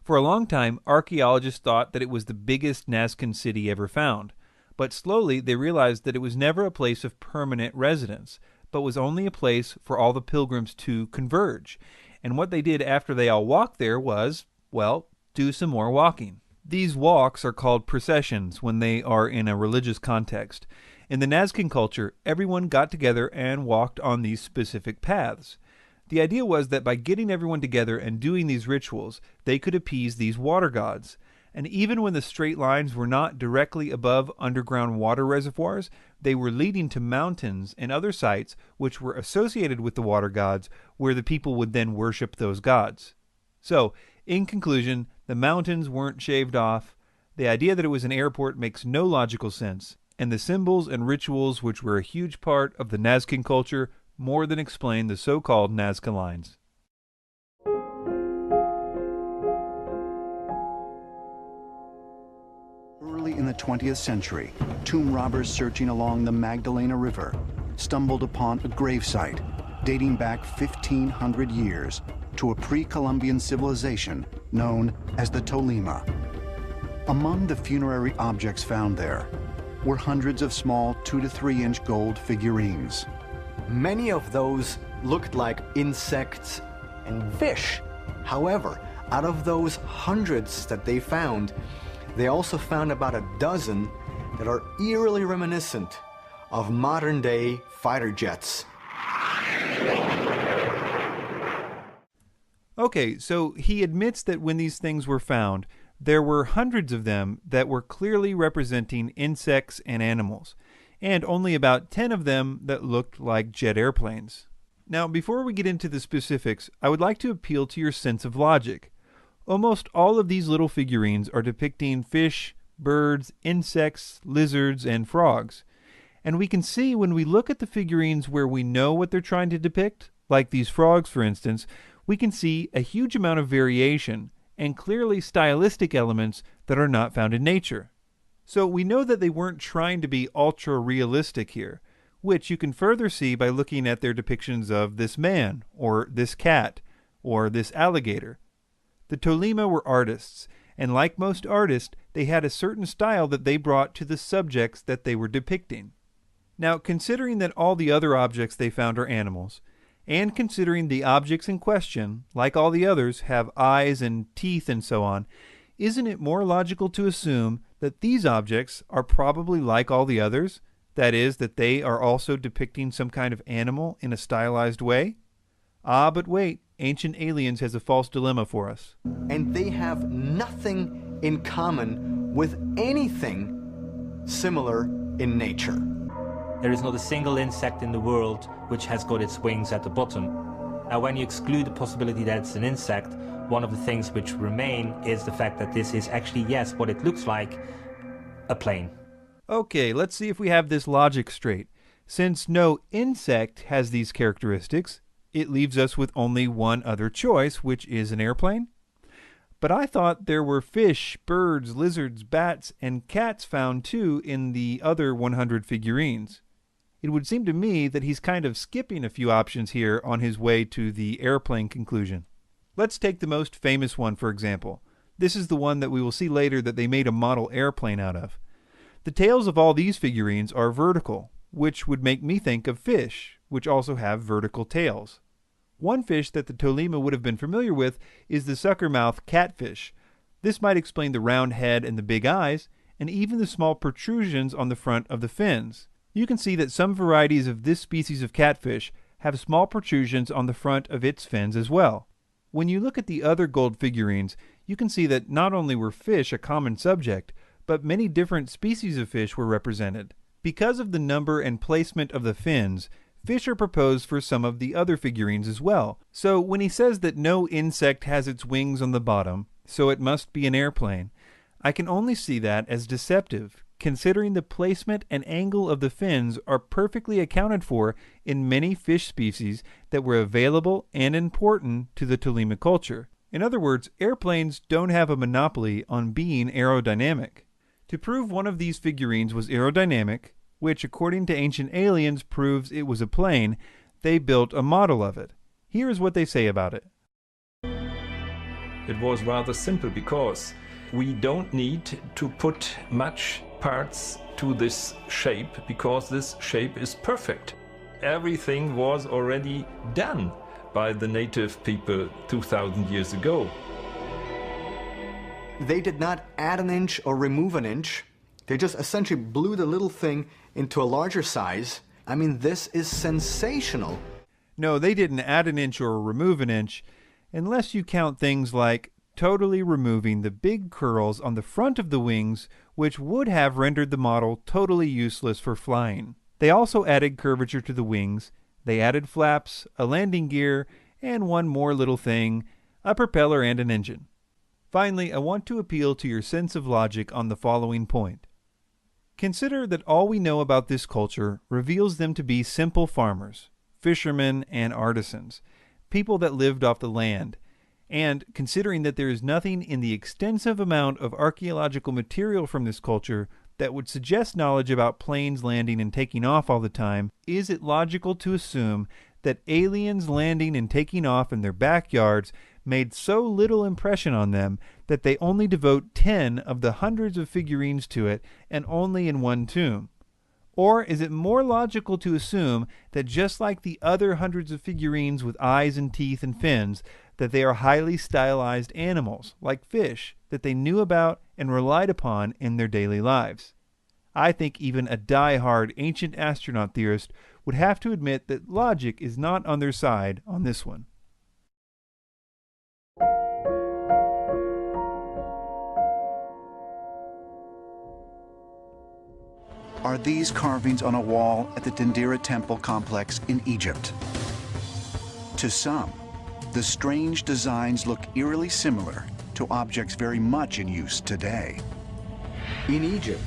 Speaker 1: For a long time, archaeologists thought that it was the biggest Nazcan city ever found. But slowly they realized that it was never a place of permanent residence, but was only a place for all the pilgrims to converge. And what they did after they all walked there was, well, do some more walking. These walks are called processions when they are in a religious context. In the Nazcan culture, everyone got together and walked on these specific paths. The idea was that by getting everyone together and doing these rituals, they could appease these water gods. And even when the straight lines were not directly above underground water reservoirs, they were leading to mountains and other sites which were associated with the water gods, where the people would then worship those gods. So, in conclusion, the mountains weren't shaved off, the idea that it was an airport makes no logical sense, and the symbols and rituals which were a huge part of the Nazcan culture more than explain the so-called Nazca Lines.
Speaker 7: Early in the 20th century, tomb robbers searching along the Magdalena River stumbled upon a gravesite dating back 1,500 years to a pre-Columbian civilization known as the Tolima. Among the funerary objects found there were hundreds of small 2 to 3 inch gold figurines.
Speaker 22: Many of those looked like insects and fish. However, out of those hundreds that they found, they also found about a dozen that are eerily reminiscent of modern-day fighter jets.
Speaker 1: Okay, so he admits that when these things were found, there were hundreds of them that were clearly representing insects and animals, and only about 10 of them that looked like jet airplanes. Now, before we get into the specifics, I would like to appeal to your sense of logic. Almost all of these little figurines are depicting fish, birds, insects, lizards, and frogs. And we can see when we look at the figurines where we know what they're trying to depict, like these frogs for instance, we can see a huge amount of variation and clearly stylistic elements that are not found in nature. So we know that they weren't trying to be ultra-realistic here, which you can further see by looking at their depictions of this man, or this cat, or this alligator. The Tolima were artists, and like most artists, they had a certain style that they brought to the subjects that they were depicting. Now, considering that all the other objects they found are animals, and considering the objects in question, like all the others, have eyes and teeth and so on, isn't it more logical to assume that these objects are probably like all the others? That is, that they are also depicting some kind of animal in a stylized way? Ah, but wait, Ancient Aliens has a false dilemma for us.
Speaker 22: And they have nothing in common with anything similar in nature.
Speaker 9: There is not a single insect in the world which has got its wings at the bottom. Now, when you exclude the possibility that it's an insect, one of the things which remain is the fact that this is actually, yes, what it looks like, a plane.
Speaker 1: Okay, let's see if we have this logic straight. Since no insect has these characteristics, it leaves us with only one other choice, which is an airplane. But I thought there were fish, birds, lizards, bats, and cats found too in the other 100 figurines. It would seem to me that he's kind of skipping a few options here on his way to the airplane conclusion. Let's take the most famous one, for example. This is the one that we will see later that they made a model airplane out of. The tails of all these figurines are vertical, which would make me think of fish, which also have vertical tails. One fish that the Tolima would have been familiar with is the suckermouth catfish. This might explain the round head and the big eyes, and even the small protrusions on the front of the fins. You can see that some varieties of this species of catfish have small protrusions on the front of its fins as well. When you look at the other gold figurines, you can see that not only were fish a common subject, but many different species of fish were represented. Because of the number and placement of the fins, fish are proposed for some of the other figurines as well. So when he says that no insect has its wings on the bottom, so it must be an airplane, I can only see that as deceptive, considering the placement and angle of the fins are perfectly accounted for in many fish species that were available and important to the Tolima culture. In other words, airplanes don't have a monopoly on being aerodynamic. To prove one of these figurines was aerodynamic, which according to Ancient Aliens proves it was a plane, they built a model of it. Here is what they say about it.
Speaker 11: It was rather simple because we don't need to put much parts to this shape because this shape is perfect. Everything was already done by the native people 2,000 years ago.
Speaker 22: They did not add an inch or remove an inch. They just essentially blew the little thing into a larger size. I mean, this is sensational.
Speaker 1: No, they didn't add an inch or remove an inch, unless you count things like totally removing the big curls on the front of the wings, which would have rendered the model totally useless for flying. They also added curvature to the wings. They added flaps, a landing gear, and one more little thing, a propeller and an engine. Finally, I want to appeal to your sense of logic on the following point. Consider that all we know about this culture reveals them to be simple farmers, fishermen, and artisans, people that lived off the land. And considering that there is nothing in the extensive amount of archaeological material from this culture that would suggest knowledge about planes landing and taking off all the time, is it logical to assume that aliens landing and taking off in their backyards made so little impression on them that they only devote 10 of the hundreds of figurines to it, and only in one tomb? Or is it more logical to assume that just like the other hundreds of figurines with eyes and teeth and fins, that they are highly stylized animals, like fish, that they knew about and relied upon in their daily lives? I think even a die-hard ancient astronaut theorist would have to admit that logic is not on their side on this one.
Speaker 7: Are these carvings on a wall at the Dendera Temple complex in Egypt? To some, the strange designs look eerily similar to objects very much in use today.
Speaker 22: In Egypt,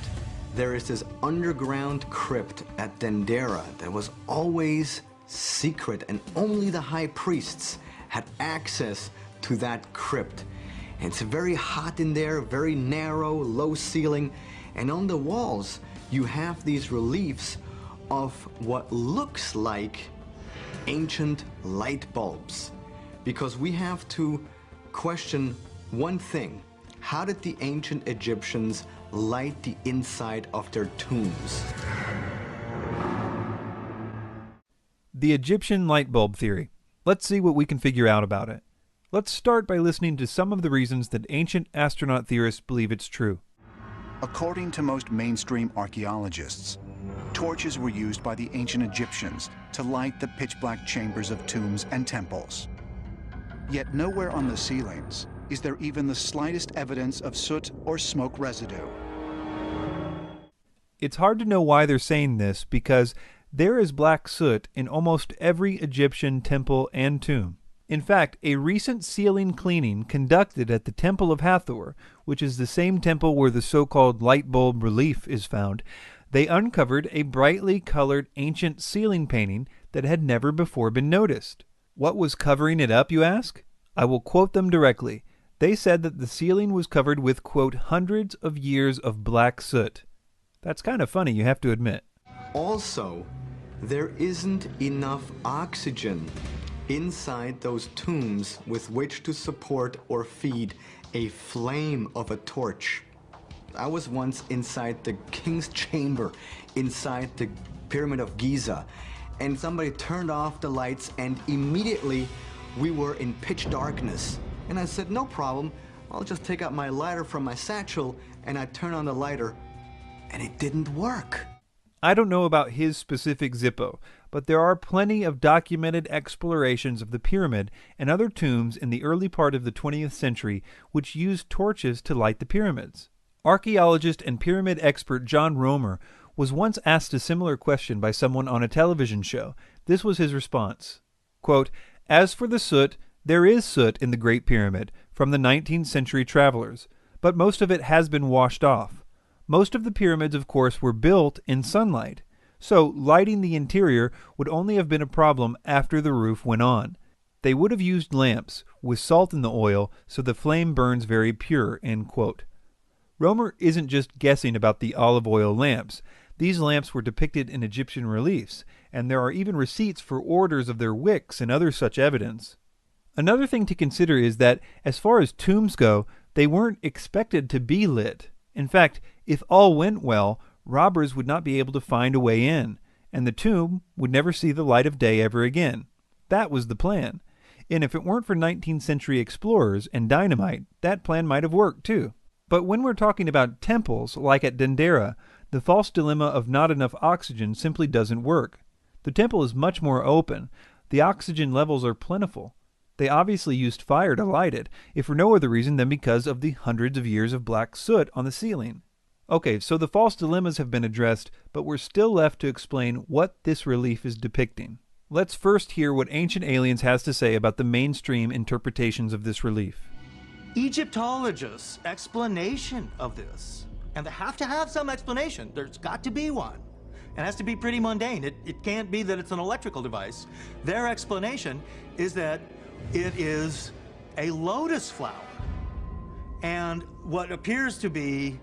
Speaker 22: there is this underground crypt at Dendera that was always secret, and only the high priests had access to that crypt. And it's very hot in there, very narrow, low ceiling, and on the walls you have these reliefs of what looks like ancient light bulbs. Because we have to question one thing: how did the ancient Egyptians light the inside of their tombs?
Speaker 1: The Egyptian light bulb theory. Let's see what we can figure out about it. Let's start by listening to some of the reasons that ancient astronaut theorists believe it's true.
Speaker 7: According to most mainstream archaeologists, torches were used by the ancient Egyptians to light the pitch-black chambers of tombs and temples. Yet nowhere on the ceilings is there even the slightest evidence of soot or smoke residue.
Speaker 1: It's hard to know why they're saying this, because there is black soot in almost every Egyptian temple and tomb. In fact, a recent ceiling cleaning conducted at the Temple of Hathor, which is the same temple where the so-called light bulb relief is found, they uncovered a brightly colored ancient ceiling painting that had never before been noticed. What was covering it up, you ask? I will quote them directly. They said that the ceiling was covered with, quote, hundreds of years of black soot. That's kind of funny, you have to admit.
Speaker 22: Also, there isn't enough oxygen inside those tombs with which to support or feed a flame of a torch. I was once inside the king's chamber, inside the Pyramid of Giza, and somebody turned off the lights, and immediately we were in pitch darkness. And I said, no problem, I'll just take out my lighter from my satchel, and I turn on the lighter, and it didn't work.
Speaker 1: I don't know about his specific Zippo, but there are plenty of documented explorations of the pyramid and other tombs in the early part of the 20th century which used torches to light the pyramids. Archaeologist and pyramid expert John Romer was once asked a similar question by someone on a television show. This was his response, quote, "As for the soot, there is soot in the Great Pyramid from the 19th century travelers, but most of it has been washed off. Most of the pyramids, of course, were built in sunlight, so lighting the interior would only have been a problem after the roof went on. They would have used lamps with salt in the oil so the flame burns very pure," end quote. Romer isn't just guessing about the olive oil lamps. These lamps were depicted in Egyptian reliefs, and there are even receipts for orders of their wicks and other such evidence. Another thing to consider is that, as far as tombs go, they weren't expected to be lit. In fact, if all went well, robbers would not be able to find a way in, and the tomb would never see the light of day ever again. That was the plan. And if it weren't for 19th century explorers and dynamite, that plan might have worked too. But when we're talking about temples, like at Dendera, the false dilemma of not enough oxygen simply doesn't work. The temple is much more open. The oxygen levels are plentiful. They obviously used fire to light it, if for no other reason than because of the hundreds of years of black soot on the ceiling. Okay, so the false dilemmas have been addressed, but we're still left to explain what this relief is depicting. Let's first hear what Ancient Aliens has to say about the mainstream interpretations of this relief.
Speaker 12: Egyptologists' explanation of this, and they have to have some explanation. There's got to be one. It has to be pretty mundane. It can't be that it's an electrical device. Their explanation is that it is a lotus flower. And what appears to be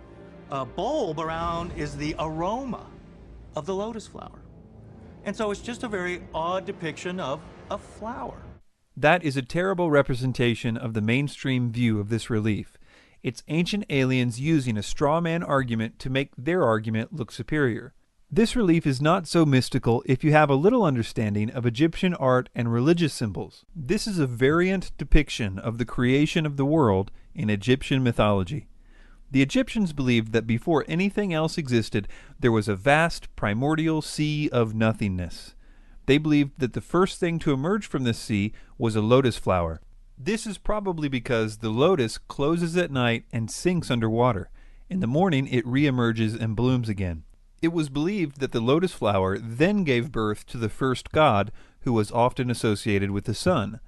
Speaker 12: a bulb around is the aroma of the lotus flower. And so it's just a very odd depiction of a flower.
Speaker 1: That is a terrible representation of the mainstream view of this relief. It's Ancient Aliens using a straw man argument to make their argument look superior. This relief is not so mystical if you have a little understanding of Egyptian art and religious symbols. This is a variant depiction of the creation of the world in Egyptian mythology. The Egyptians believed that before anything else existed, there was a vast primordial sea of nothingness. They believed that the first thing to emerge from this sea was a lotus flower. This is probably because the lotus closes at night and sinks underwater. In the morning, it reemerges and blooms again. It was believed that the lotus flower then gave birth to the first god, who was often associated with the sun.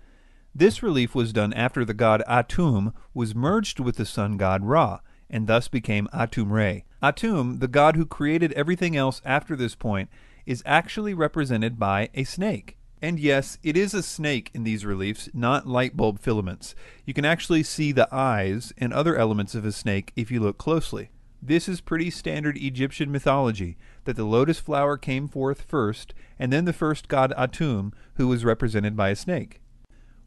Speaker 1: This relief was done after the god Atum was merged with the sun god Ra, and thus became Atum-Re. Atum, the god who created everything else after this point, is actually represented by a snake. And yes, it is a snake in these reliefs, not light bulb filaments. You can actually see the eyes and other elements of a snake if you look closely. This is pretty standard Egyptian mythology, that the lotus flower came forth first, and then the first god Atum, who was represented by a snake.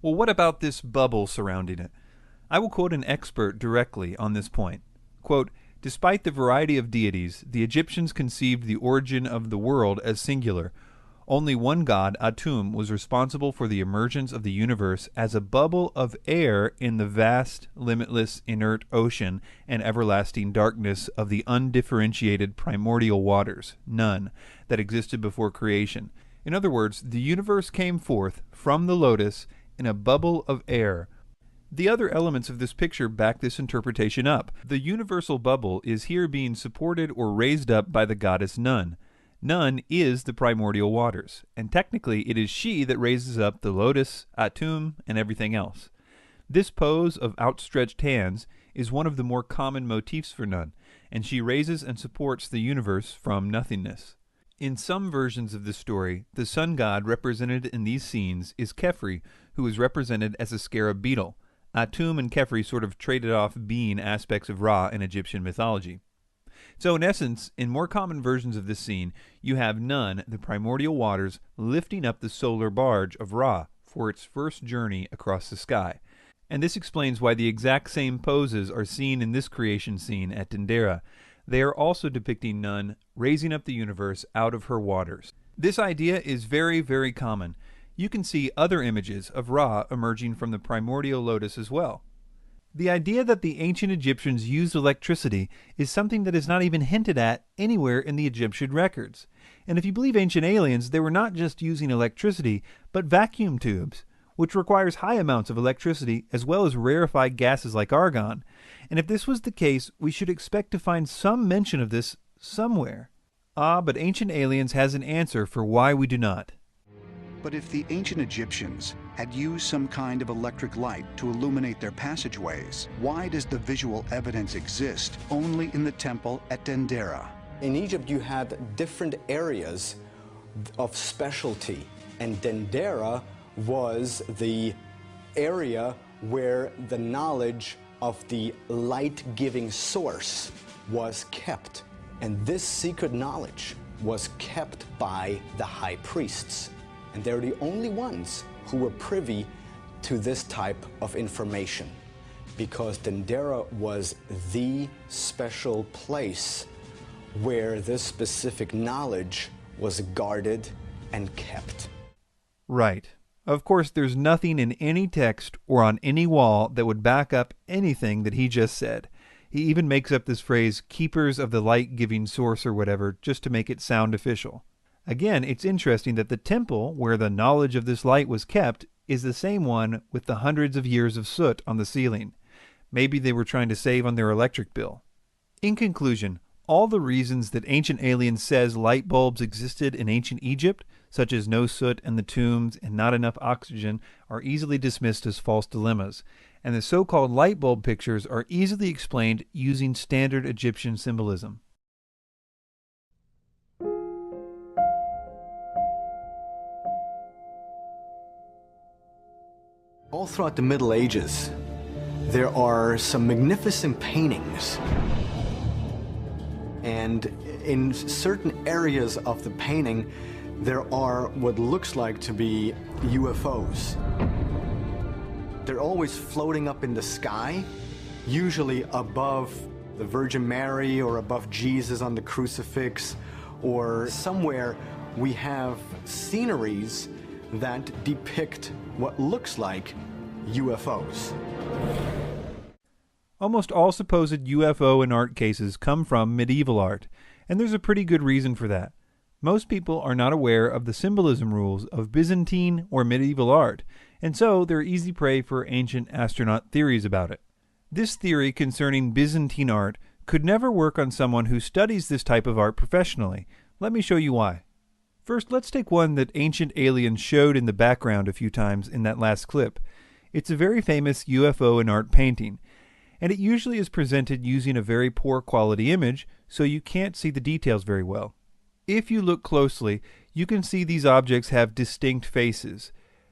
Speaker 1: Well, what about this bubble surrounding it? I will quote an expert directly on this point. Quote, "Despite the variety of deities, the Egyptians conceived the origin of the world as singular. Only one god, Atum, was responsible for the emergence of the universe as a bubble of air in the vast, limitless, inert ocean and everlasting darkness of the undifferentiated primordial waters, none, that existed before creation. In other words, the universe came forth from the lotus in a bubble of air." The other elements of this picture back this interpretation up. The universal bubble is here being supported or raised up by the goddess Nun. Nun is the primordial waters, and technically it is she that raises up the lotus, Atum, and everything else. This pose of outstretched hands is one of the more common motifs for Nun, and she raises and supports the universe from nothingness. In some versions of the story, the sun god represented in these scenes is Khepri, who is represented as a scarab beetle. Atum and Khepri sort of traded off being aspects of Ra in Egyptian mythology. So in essence, in more common versions of this scene, you have Nun, the primordial waters, lifting up the solar barge of Ra for its first journey across the sky. And this explains why the exact same poses are seen in this creation scene at Dendera. They are also depicting Nun raising up the universe out of her waters. This idea is very, very common. You can see other images of Ra emerging from the primordial lotus as well. The idea that the ancient Egyptians used electricity is something that is not even hinted at anywhere in the Egyptian records. And if you believe Ancient Aliens, they were not just using electricity, but vacuum tubes, which requires high amounts of electricity as well as rarefied gases like argon. And if this was the case, we should expect to find some mention of this somewhere. But Ancient Aliens has an answer for why we do not.
Speaker 7: But if the ancient Egyptians had used some kind of electric light to illuminate their passageways, why does the visual evidence exist only in the temple at Dendera?
Speaker 3: In Egypt, you had different areas of specialty, and Dendera was the area where the knowledge of the light-giving source was kept. And this secret knowledge was kept by the high priests. And they're the only ones who were privy to this type of information, because Dendera was the special place where this specific knowledge was guarded and kept.
Speaker 1: Right. Of course, there's nothing in any text or on any wall that would back up anything that he just said. He even makes up this phrase, keepers of the light-giving source or whatever, just to make it sound official. Again, it's interesting that the temple where the knowledge of this light was kept is the same one with the hundreds of years of soot on the ceiling. Maybe they were trying to save on their electric bill. In conclusion, all the reasons that Ancient Aliens says light bulbs existed in ancient Egypt, such as no soot in the tombs and not enough oxygen, are easily dismissed as false dilemmas, and the so-called light bulb pictures are easily explained using standard Egyptian symbolism.
Speaker 22: All throughout the Middle Ages, there are some magnificent paintings. And in certain areas of the painting, there are what looks like to be UFOs. They're always floating up in the sky, usually above the Virgin Mary or above Jesus on the crucifix, or somewhere we have sceneries that depict what looks like UFOs.
Speaker 1: Almost all supposed UFO and art cases come from medieval art, and there's a pretty good reason for that. Most people are not aware of the symbolism rules of Byzantine or medieval art, and so they're easy prey for ancient astronaut theories about it. This theory concerning Byzantine art could never work on someone who studies this type of art professionally. Let me show you why. First, let's take one that Ancient Aliens showed in the background a few times in that last clip. It's a very famous UFO and art painting, and it usually is presented using a very poor quality image, so you can't see the details very well. If you look closely, you can see these objects have distinct faces.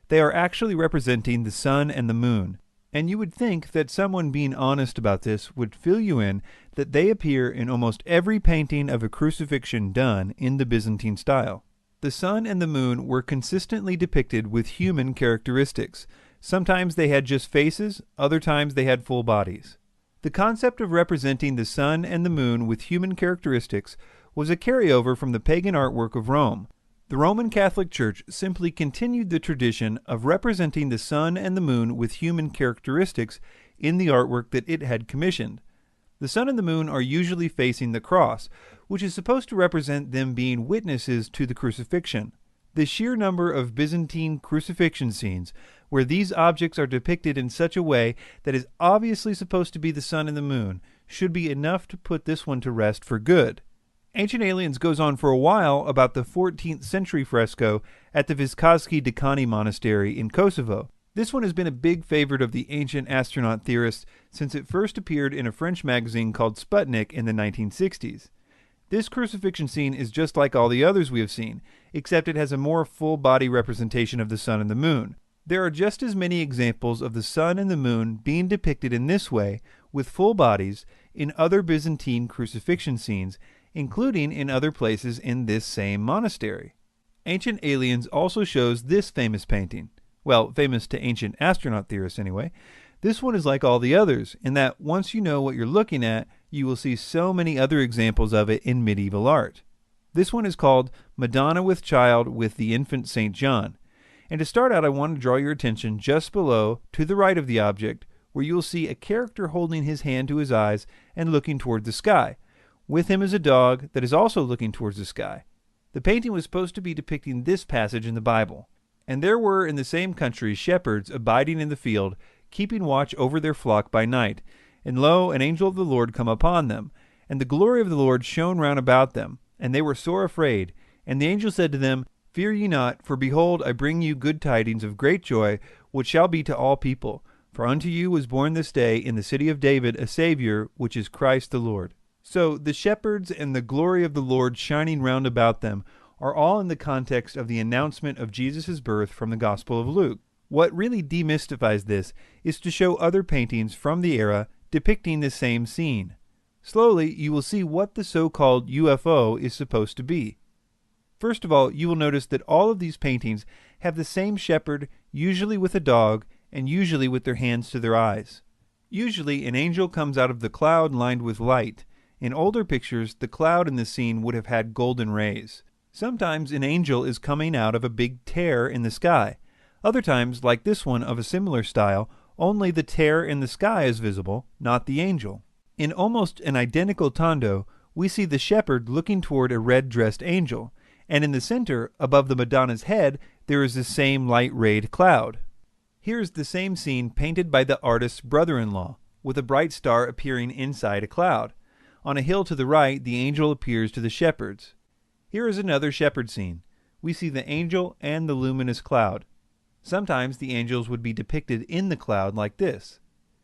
Speaker 1: They are actually representing the sun and the moon, and you would think that someone being honest about this would fill you in that they appear in almost every painting of a crucifixion done in the Byzantine style. The sun and the moon were consistently depicted with human characteristics. Sometimes they had just faces, other times they had full bodies. The concept of representing the sun and the moon with human characteristics was a carryover from the pagan artwork of Rome. The Roman Catholic Church simply continued the tradition of representing the sun and the moon with human characteristics in the artwork that it had commissioned. The sun and the moon are usually facing the cross, which is supposed to represent them being witnesses to the crucifixion. The sheer number of Byzantine crucifixion scenes where these objects are depicted in such a way that is obviously supposed to be the sun and the moon should be enough to put this one to rest for good. Ancient Aliens goes on for a while about the 14th century fresco at the Viskovsky Dekani Monastery in Kosovo. This one has been a big favorite of the ancient astronaut theorists since it first appeared in a French magazine called Sputnik in the 1960s. This crucifixion scene is just like all the others we have seen, except it has a more full-body representation of the sun and the moon. There are just as many examples of the sun and the moon being depicted in this way, with full bodies, in other Byzantine crucifixion scenes, including in other places in this same monastery. Ancient Aliens also shows this famous painting. Well, famous to ancient astronaut theorists anyway. This one is like all the others, in that once you know what you're looking at, you will see so many other examples of it in medieval art. This one is called Madonna with Child with the Infant St. John. And to start out, I want to draw your attention just below, to the right of the object, where you will see a character holding his hand to his eyes and looking toward the sky. With him is a dog that is also looking towards the sky. The painting was supposed to be depicting this passage in the Bible. And there were in the same country shepherds abiding in the field, keeping watch over their flock by night. And lo, an angel of the Lord come upon them, and the glory of the Lord shone round about them, and they were sore afraid. And the angel said to them, Fear ye not, for behold, I bring you good tidings of great joy, which shall be to all people. For unto you was born this day in the city of David a Savior, which is Christ the Lord. So the shepherds and the glory of the Lord shining round about them are all in the context of the announcement of Jesus' birth from the Gospel of Luke. What really demystifies this is to show other paintings from the era depicting the same scene. Slowly, you will see what the so-called UFO is supposed to be. First of all, you will notice that all of these paintings have the same shepherd, usually with a dog, and usually with their hands to their eyes. Usually, an angel comes out of the cloud lined with light. In older pictures, the cloud in the scene would have had golden rays. Sometimes an angel is coming out of a big tear in the sky. Other times, like this one of a similar style, only the tear in the sky is visible, not the angel. In almost an identical tondo, we see the shepherd looking toward a red-dressed angel, and in the center, above the Madonna's head, there is the same light-rayed cloud. Here is the same scene painted by the artist's brother-in-law, with a bright star appearing inside a cloud. On a hill to the right, the angel appears to the shepherds. Here is another shepherd scene. We see the angel and the luminous cloud. Sometimes the angels would be depicted in the cloud like this.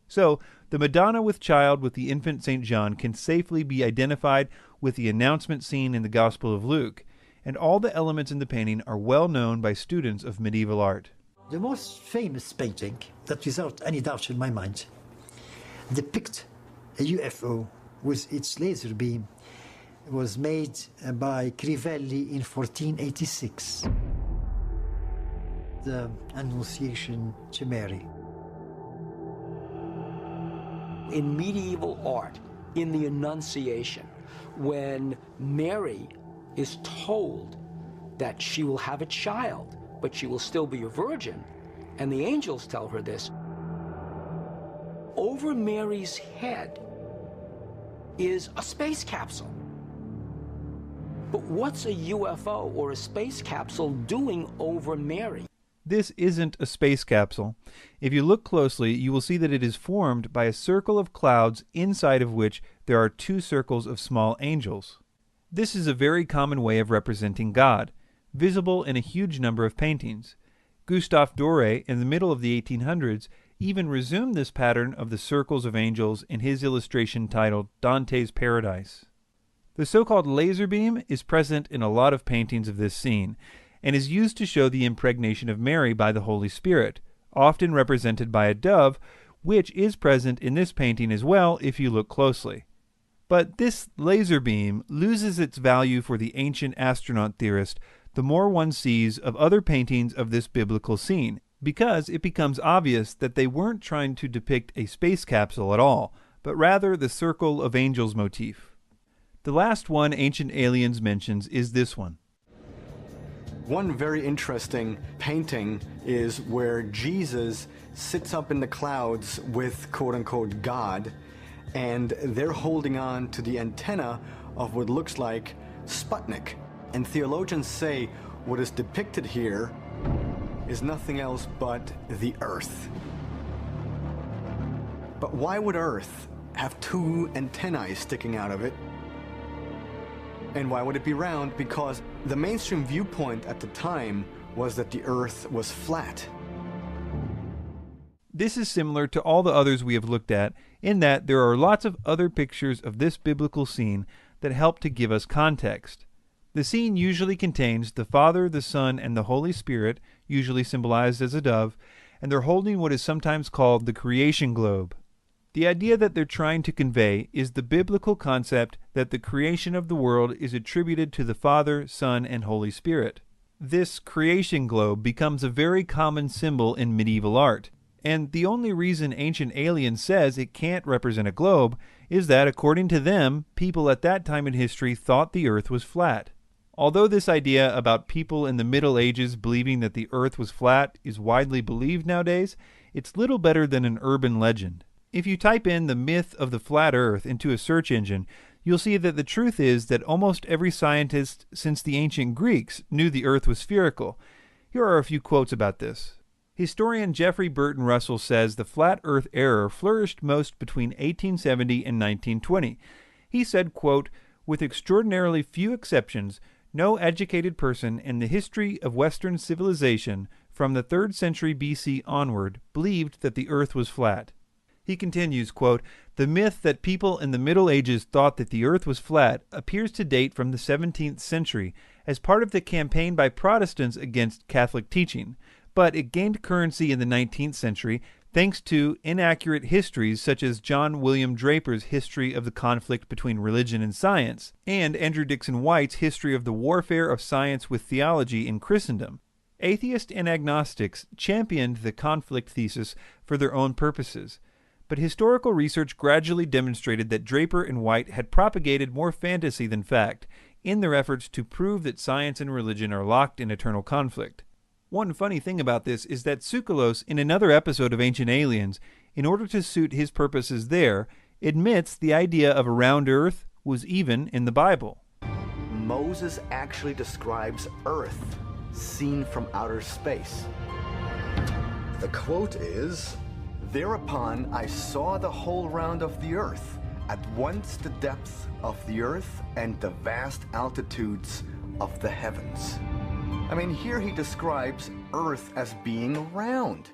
Speaker 1: So, the Madonna with child with the infant St. John can safely be identified with the announcement scene in the Gospel of Luke, and all the elements in the painting are well known by students of medieval art.
Speaker 10: The most famous painting, that without any doubt in my mind, depicts a UFO with its laser beam. It was made by Crivelli in 1486. The Annunciation to Mary.
Speaker 13: In medieval art, in the Annunciation, when Mary is told that she will have a child, but she will still be a virgin, and the angels tell her this, over Mary's head is a space capsule. But what's a UFO or a space capsule doing over Mary?
Speaker 1: This isn't a space capsule. If you look closely, you will see that it is formed by a circle of clouds inside of which there are two circles of small angels. This is a very common way of representing God, visible in a huge number of paintings. Gustave Doré, in the middle of the 1800s, even resumed this pattern of the circles of angels in his illustration titled Dante's Paradise. The so-called laser beam is present in a lot of paintings of this scene, and is used to show the impregnation of Mary by the Holy Spirit, often represented by a dove, which is present in this painting as well if you look closely. But this laser beam loses its value for the ancient astronaut theorist the more one sees of other paintings of this biblical scene, because it becomes obvious that they weren't trying to depict a space capsule at all, but rather the circle of angels motif. The last one Ancient Aliens mentions is this one.
Speaker 3: One very interesting painting is where Jesus sits up in the clouds with quote-unquote God, and they're holding on to the antenna of what looks like Sputnik. And theologians say what is depicted here is nothing else but the Earth. But why would Earth have two antennae sticking out of it? And why would it be round? Because the mainstream viewpoint at the time was that the Earth was flat.
Speaker 1: This is similar to all the others we have looked at, in that there are lots of other pictures of this biblical scene that help to give us context. The scene usually contains the Father, the Son, and the Holy Spirit, usually symbolized as a dove, and they're holding what is sometimes called the creation globe. The idea that they're trying to convey is the biblical concept that the creation of the world is attributed to the Father, Son, and Holy Spirit. This creation globe becomes a very common symbol in medieval art, and the only reason Ancient Aliens says it can't represent a globe is that, according to them, people at that time in history thought the Earth was flat. Although this idea about people in the Middle Ages believing that the Earth was flat is widely believed nowadays, it's little better than an urban legend. If you type in the myth of the flat Earth into a search engine, you'll see that the truth is that almost every scientist since the ancient Greeks knew the Earth was spherical. Here are a few quotes about this. Historian Jeffrey Burton Russell says the flat Earth error flourished most between 1870 and 1920. He said, quote, "With extraordinarily few exceptions, no educated person in the history of Western civilization from the 3rd century BC onward believed that the Earth was flat." He continues, quote, "The myth that people in the Middle Ages thought that the Earth was flat appears to date from the 17th century as part of the campaign by Protestants against Catholic teaching, but it gained currency in the 19th century thanks to inaccurate histories such as John William Draper's History of the Conflict Between Religion and Science, and Andrew Dixon White's History of the Warfare of Science with Theology in Christendom. Atheists and agnostics championed the conflict thesis for their own purposes, but historical research gradually demonstrated that Draper and White had propagated more fantasy than fact in their efforts to prove that science and religion are locked in eternal conflict. One funny thing about this is that Tsoukalos, in another episode of Ancient Aliens, in order to suit his purposes there, admits the idea of a round Earth was even in the Bible.
Speaker 3: Moses actually describes Earth seen from outer space. The quote is, "Thereupon I saw the whole round of the earth, at once the depth of the earth and the vast altitudes of the heavens." I mean, here he describes Earth as being round.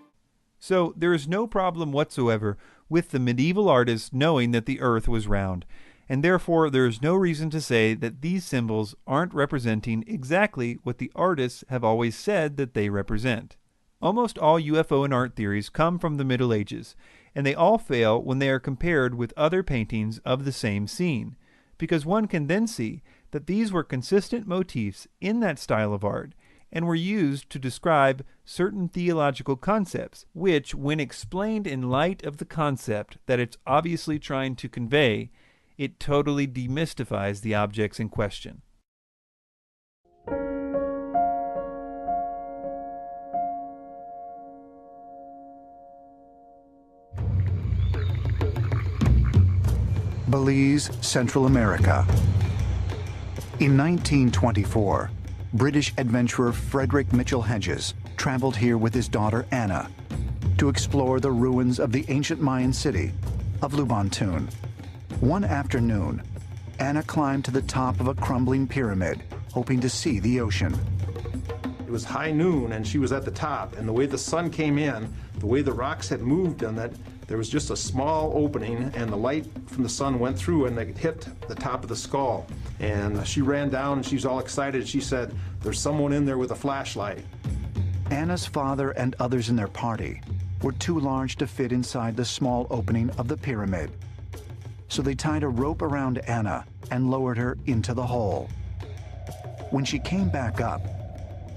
Speaker 1: So there is no problem whatsoever with the medieval artists knowing that the Earth was round, and therefore there is no reason to say that these symbols aren't representing exactly what the artists have always said that they represent. Almost all UFO and art theories come from the Middle Ages, and they all fail when they are compared with other paintings of the same scene, because one can then see that these were consistent motifs in that style of art and were used to describe certain theological concepts, which, when explained in light of the concept that it's obviously trying to convey, it totally demystifies the objects in question.
Speaker 7: Belize, Central America. In 1924, British adventurer Frederick Mitchell Hedges traveled here with his daughter Anna to explore the ruins of the ancient Mayan city of Lubantun. One afternoon, Anna climbed to the top of a crumbling pyramid, hoping to see the ocean.
Speaker 14: It was high noon and she was at the top, and the way the sun came in, the way the rocks had moved and that there was just a small opening and the light from the sun went through and it hit the top of the skull. And she ran down and she's all excited. She said, "There's someone in there with a flashlight."
Speaker 7: Anna's father and others in their party were too large to fit inside the small opening of the pyramid. So they tied a rope around Anna and lowered her into the hole. When she came back up,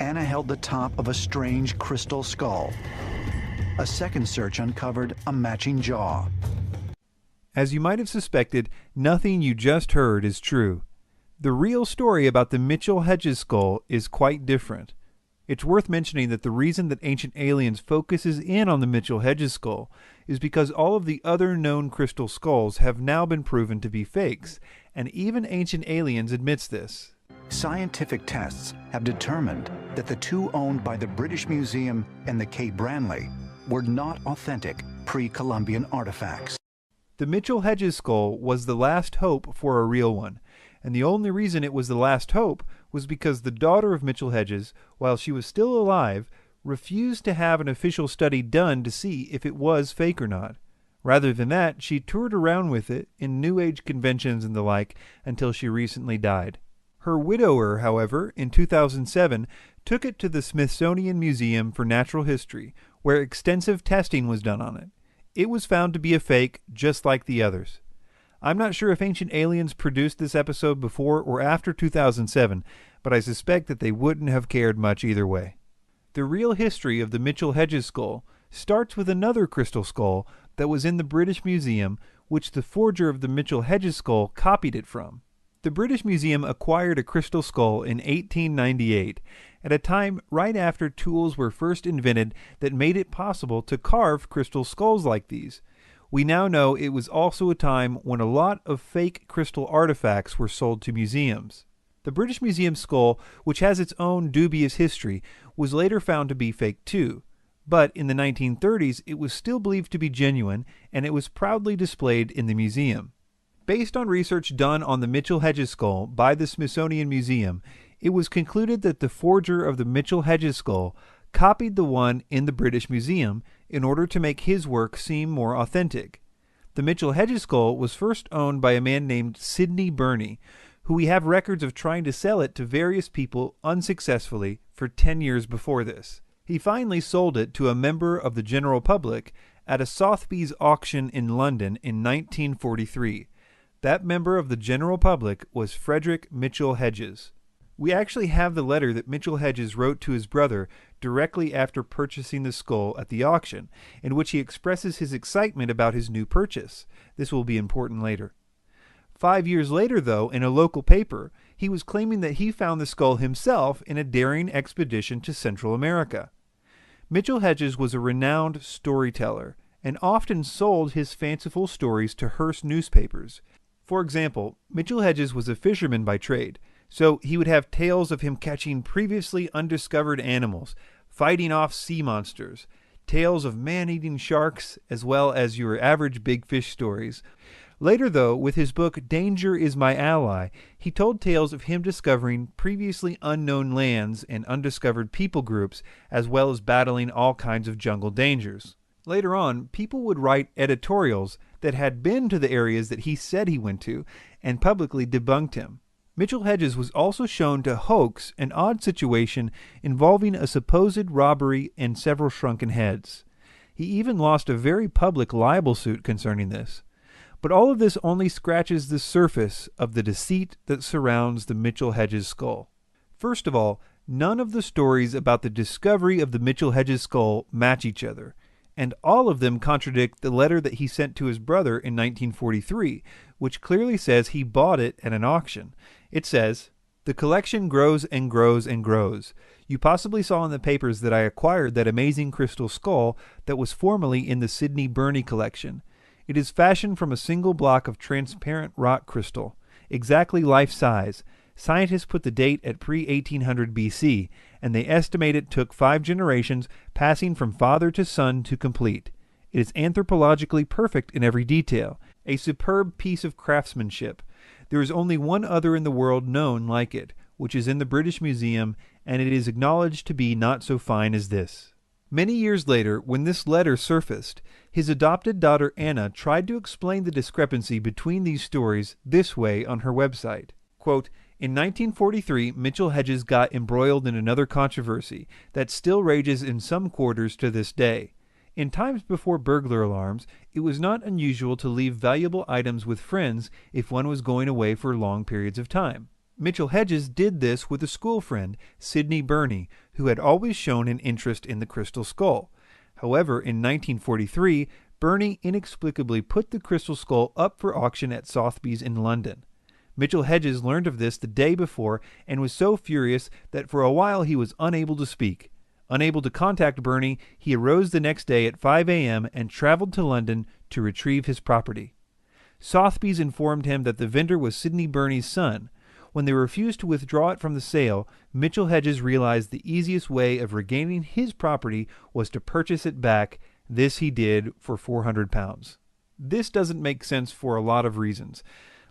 Speaker 7: Anna held the top of a strange crystal skull. A second search uncovered a matching jaw.
Speaker 1: As you might have suspected, nothing you just heard is true. The real story about the Mitchell Hedges skull is quite different. It's worth mentioning that the reason that Ancient Aliens focuses in on the Mitchell Hedges skull is because all of the other known crystal skulls have now been proven to be fakes, and even Ancient Aliens admits this.
Speaker 7: Scientific tests have determined that the two owned by the British Museum and the Kay Branley were not authentic pre-Columbian artifacts.
Speaker 1: The Mitchell Hedges skull was the last hope for a real one, and the only reason it was the last hope was because the daughter of Mitchell Hedges, while she was still alive, refused to have an official study done to see if it was fake or not. Rather than that, she toured around with it in New Age conventions and the like until she recently died. Her widower, however, in 2007, took it to the Smithsonian Museum for Natural History, where extensive testing was done on it. It was found to be a fake, just like the others. I'm not sure if Ancient Aliens produced this episode before or after 2007, but I suspect that they wouldn't have cared much either way. The real history of the Mitchell Hedges skull starts with another crystal skull that was in the British Museum, which the forger of the Mitchell Hedges skull copied it from. The British Museum acquired a crystal skull in 1898, at a time right after tools were first invented that made it possible to carve crystal skulls like these. We now know it was also a time when a lot of fake crystal artifacts were sold to museums. The British Museum skull, which has its own dubious history, was later found to be fake too. But in the 1930s, it was still believed to be genuine, and it was proudly displayed in the museum. Based on research done on the Mitchell Hedges skull by the Smithsonian Museum, it was concluded that the forger of the Mitchell Hedges skull copied the one in the British Museum in order to make his work seem more authentic. The Mitchell Hedges skull was first owned by a man named Sidney Burney, who we have records of trying to sell it to various people unsuccessfully for 10 years before this. He finally sold it to a member of the general public at a Sotheby's auction in London in 1943. That member of the general public was Frederick Mitchell Hedges. We actually have the letter that Mitchell Hedges wrote to his brother directly after purchasing the skull at the auction, in which he expresses his excitement about his new purchase. This will be important later. 5 years later, though, in a local paper, he was claiming that he found the skull himself in a daring expedition to Central America. Mitchell Hedges was a renowned storyteller and often sold his fanciful stories to Hearst newspapers. For example, Mitchell Hedges was a fisherman by trade, so he would have tales of him catching previously undiscovered animals, fighting off sea monsters, tales of man-eating sharks, as well as your average big fish stories. Later, though, with his book Danger is My Ally, he told tales of him discovering previously unknown lands and undiscovered people groups, as well as battling all kinds of jungle dangers. Later on, people would write editorials that had been to the areas that he said he went to and publicly debunked him. Mitchell Hedges was also shown to hoax an odd situation involving a supposed robbery and several shrunken heads. He even lost a very public libel suit concerning this. But all of this only scratches the surface of the deceit that surrounds the Mitchell Hedges skull. First of all, none of the stories about the discovery of the Mitchell Hedges skull match each other, and all of them contradict the letter that he sent to his brother in 1943, which clearly says he bought it at an auction. It says, "The collection grows and grows and grows. You possibly saw in the papers that I acquired that amazing crystal skull that was formerly in the Sidney Burney collection. It is fashioned from a single block of transparent rock crystal, exactly life-size. Scientists put the date at pre-1800 BC, and they estimate it took 5 generations, passing from father to son to complete. It is anthropologically perfect in every detail, a superb piece of craftsmanship. There is only one other in the world known like it, which is in the British Museum, and it is acknowledged to be not so fine as this." Many years later, when this letter surfaced, his adopted daughter Anna tried to explain the discrepancy between these stories this way on her website. Quote, "In 1943, Mitchell Hedges got embroiled in another controversy that still rages in some quarters to this day. In times before burglar alarms, it was not unusual to leave valuable items with friends if one was going away for long periods of time. Mitchell Hedges did this with a school friend, Sidney Burney, who had always shown an interest in the crystal skull. However, in 1943, Burney inexplicably put the crystal skull up for auction at Sotheby's in London. Mitchell Hedges learned of this the day before and was so furious that for a while he was unable to speak. Unable to contact Burney, he arose the next day at 5 a.m. and traveled to London to retrieve his property. Sotheby's informed him that the vendor was Sidney Burney's son. When they refused to withdraw it from the sale, Mitchell Hedges realized the easiest way of regaining his property was to purchase it back. This he did for £400. This doesn't make sense for a lot of reasons,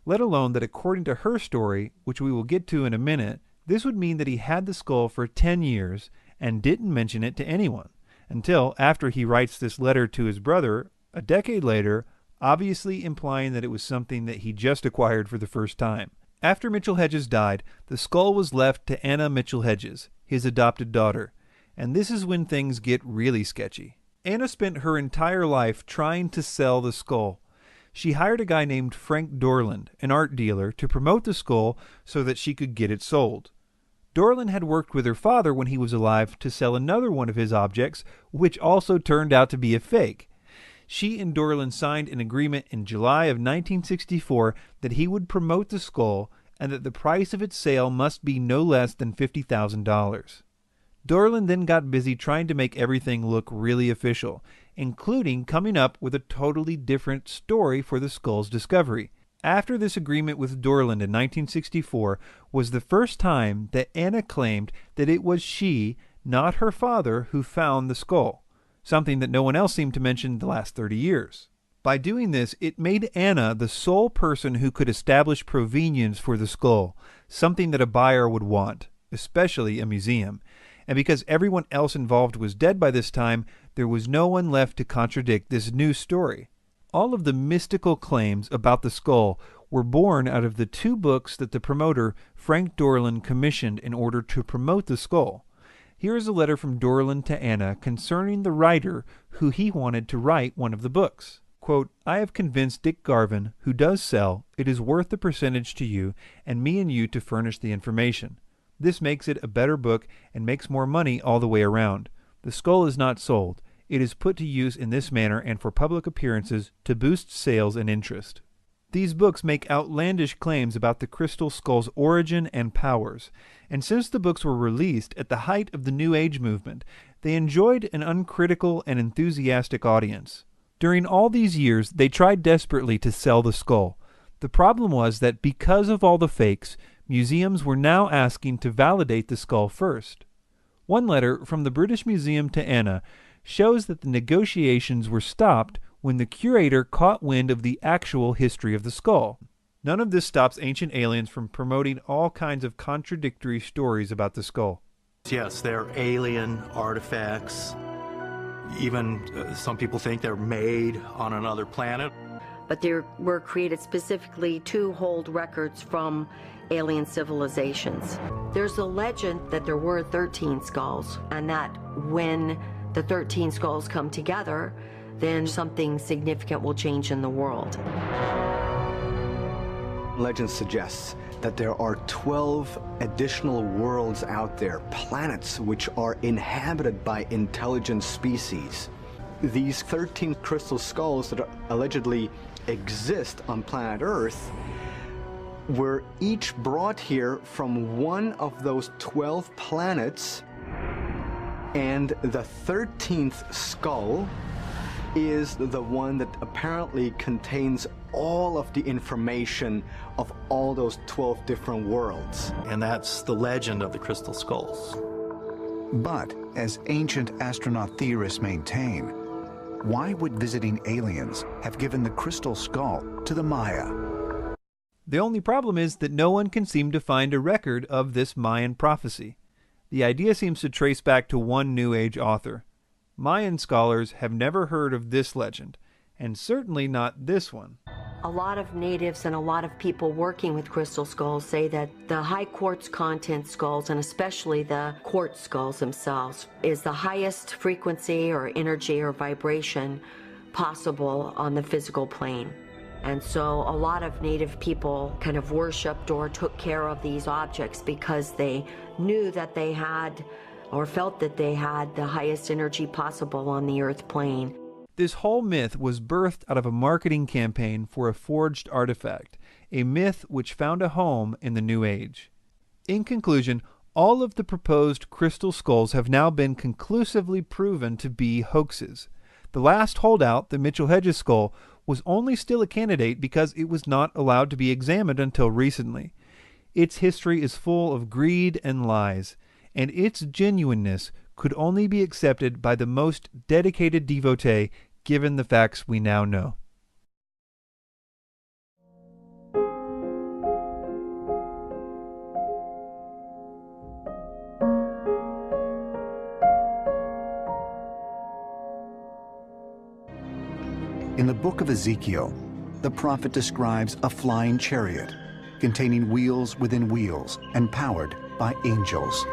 Speaker 1: let alone that according to her story, which we will get to in a minute, this would mean that he had the skull for 10 years and didn't mention it to anyone, until after he writes this letter to his brother a decade later, obviously implying that it was something that he just acquired for the first time. After Mitchell Hedges died, the skull was left to Anna Mitchell Hedges, his adopted daughter, and this is when things get really sketchy. Anna spent her entire life trying to sell the skull. She hired a guy named Frank Dorland, an art dealer, to promote the skull so that she could get it sold. Dorland had worked with her father when he was alive to sell another one of his objects, which also turned out to be a fake. She and Dorland signed an agreement in July of 1964 that he would promote the skull and that the price of its sale must be no less than $50,000. Dorland then got busy trying to make everything look really official, including coming up with a totally different story for the skull's discovery. After this agreement with Dorland in 1964 was the first time that Anna claimed that it was she, not her father, who found the skull, something that no one else seemed to mention the last 30 years. By doing this, it made Anna the sole person who could establish provenience for the skull, something that a buyer would want, especially a museum. And because everyone else involved was dead by this time, there was no one left to contradict this new story. All of the mystical claims about the skull were born out of the 2 books that the promoter, Frank Dorland, commissioned in order to promote the skull. Here is a letter from Dorland to Anna concerning the writer who he wanted to write one of the books. Quote, "I have convinced Dick Garvin, who does sell, it is worth the percentage to you and me and you to furnish the information. This makes it a better book and makes more money all the way around. The skull is not sold. It is put to use in this manner and for public appearances to boost sales and interest." These books make outlandish claims about the crystal skull's origin and powers, and since the books were released at the height of the New Age movement, they enjoyed an uncritical and enthusiastic audience. During all these years, they tried desperately to sell the skull. The problem was that because of all the fakes, museums were now asking to validate the skull first. One letter from the British Museum to Anna shows that the negotiations were stopped when the curator caught wind of the actual history of the skull. None of this stops Ancient Aliens from promoting all kinds of contradictory stories about the skull.
Speaker 12: Yes, they're alien artifacts. Even some people think they're made on another planet.
Speaker 15: But they were created specifically to hold records from alien civilizations. There's a legend that there were 13 skulls, and that when the 13 skulls come together, then something significant will change in the world.
Speaker 3: Legend suggests that there are 12 additional worlds out there, planets which are inhabited by intelligent species. These 13 crystal skulls that allegedly exist on planet Earth were each brought here from one of those 12 planets, and the 13th skull is the one that apparently contains all of the information of all those 12 different worlds.
Speaker 12: And that's the legend of the crystal skulls.
Speaker 7: But, as ancient astronaut theorists maintain, why would visiting aliens have given the crystal skull to the Maya?
Speaker 1: The only problem is that no one can seem to find a record of this Mayan prophecy. The idea seems to trace back to one New Age author. Mayan scholars have never heard of this legend, and certainly not this one.
Speaker 15: A lot of natives and a lot of people working with crystal skulls say that the high quartz content skulls, and especially the quartz skulls themselves, is the highest frequency or energy or vibration possible on the physical plane. And so a lot of native people kind of worshipped or took care of these objects because they knew that they had or felt that they had the highest energy possible on the earth plane.
Speaker 1: This whole myth was birthed out of a marketing campaign for a forged artifact, a myth which found a home in the New Age. In conclusion, all of the proposed crystal skulls have now been conclusively proven to be hoaxes. The last holdout, the Mitchell Hedges skull, was only still a candidate because it was not allowed to be examined until recently. Its history is full of greed and lies, and its genuineness could only be accepted by the most dedicated devotee given the facts we now know.
Speaker 7: In the book of Ezekiel, the prophet describes a flying chariot containing wheels within wheels and powered by angels.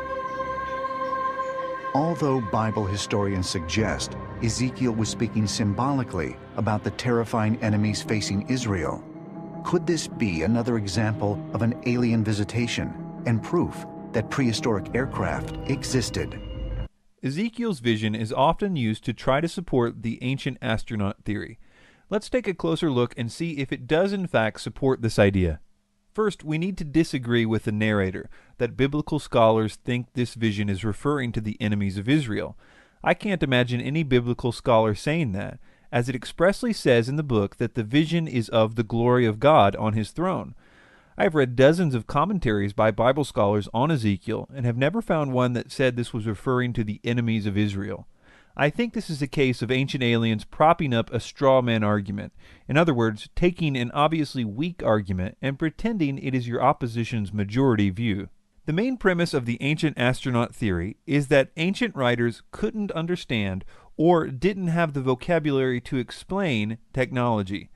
Speaker 7: Although Bible historians suggest Ezekiel was speaking symbolically about the terrifying enemies facing Israel, could this be another example of an alien visitation and proof that prehistoric aircraft existed?
Speaker 1: Ezekiel's vision is often used to try to support the ancient astronaut theory. Let's take a closer look and see if it does in fact support this idea. First, we need to disagree with the narrator that biblical scholars think this vision is referring to the enemies of Israel. I can't imagine any biblical scholar saying that, as it expressly says in the book that the vision is of the glory of God on his throne. I've read dozens of commentaries by Bible scholars on Ezekiel and have never found one that said this was referring to the enemies of Israel. I think this is a case of ancient aliens propping up a straw man argument. In other words, taking an obviously weak argument and pretending it is your opposition's majority view. The main premise of the ancient astronaut theory is that ancient writers couldn't understand or didn't have the vocabulary to explain technology.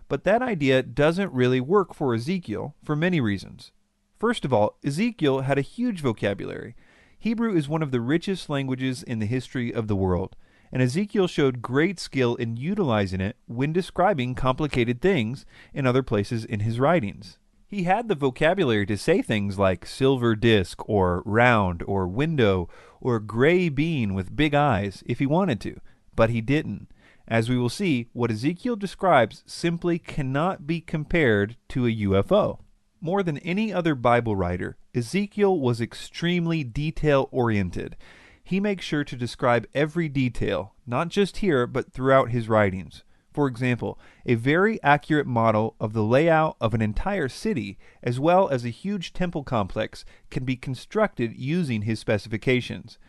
Speaker 1: But that idea doesn't really work for Ezekiel for many reasons. First of all, Ezekiel had a huge vocabulary. Hebrew is one of the richest languages in the history of the world, and Ezekiel showed great skill in utilizing it when describing complicated things in other places in his writings. He had the vocabulary to say things like silver disc, or round, or window, or gray bean with big eyes if he wanted to, but he didn't. As we will see, what Ezekiel describes simply cannot be compared to a UFO. More than any other Bible writer, Ezekiel was extremely detail-oriented. He makes sure to describe every detail, not just here, but throughout his writings. For example, a very accurate model of the layout of an entire city, as well as a huge temple complex, can be constructed using his specifications.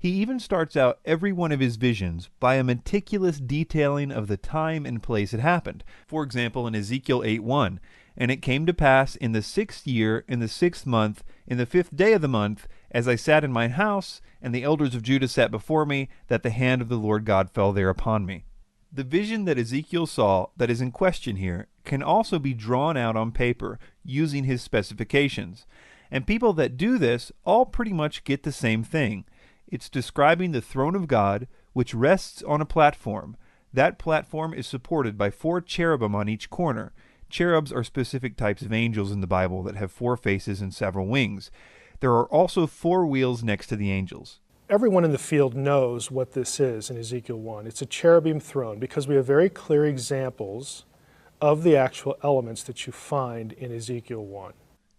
Speaker 1: He even starts out every one of his visions by a meticulous detailing of the time and place it happened. For example, in Ezekiel 8:1, "And it came to pass in the 6th year, in the 6th month, in the 5th day of the month, as I sat in mine house, and the elders of Judah sat before me, that the hand of the Lord God fell there upon me." The vision that Ezekiel saw that is in question here can also be drawn out on paper using his specifications. And people that do this all pretty much get the same thing. It's describing the throne of God, which rests on a platform. That platform is supported by 4 cherubim on each corner. Cherubs are specific types of angels in the Bible that have 4 faces and several wings. There are also 4 wheels next to the angels.
Speaker 8: Everyone in the field knows what this is in Ezekiel 1. It's a cherubim throne because we have very clear examples of the actual elements that you find in Ezekiel 1.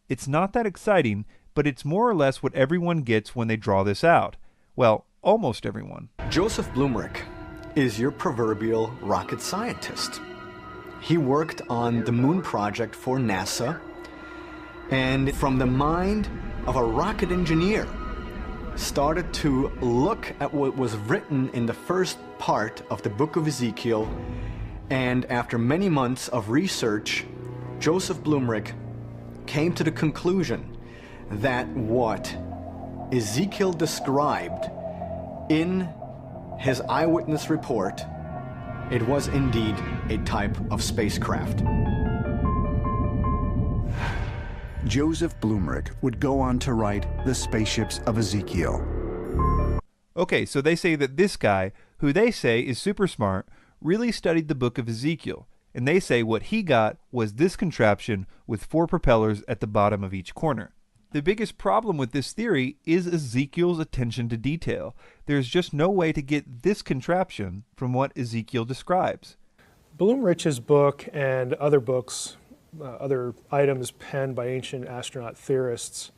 Speaker 1: It's not that exciting, but it's more or less what everyone gets when they draw this out. Well, almost everyone.
Speaker 22: Joseph Blumrich is your proverbial rocket scientist. He worked on the moon project for NASA, and from the mind of a rocket engineer, started to look at what was written in the first part of the book of Ezekiel, and after many months of research, Joseph Blumrich came to the conclusion that what Ezekiel described in his eyewitness report, it was indeed a type of spacecraft.
Speaker 7: Joseph Blumrich would go on to write The Spaceships of Ezekiel.
Speaker 1: Okay, so they say that this guy, who they say is super smart, really studied the book of Ezekiel, and they say what he got was this contraption with 4 propellers at the bottom of each corner. The biggest problem with this theory is Ezekiel's attention to detail. There's just no way to get this contraption from what Ezekiel describes.
Speaker 8: Blumrich's book and other books, other items penned by ancient astronaut theorists,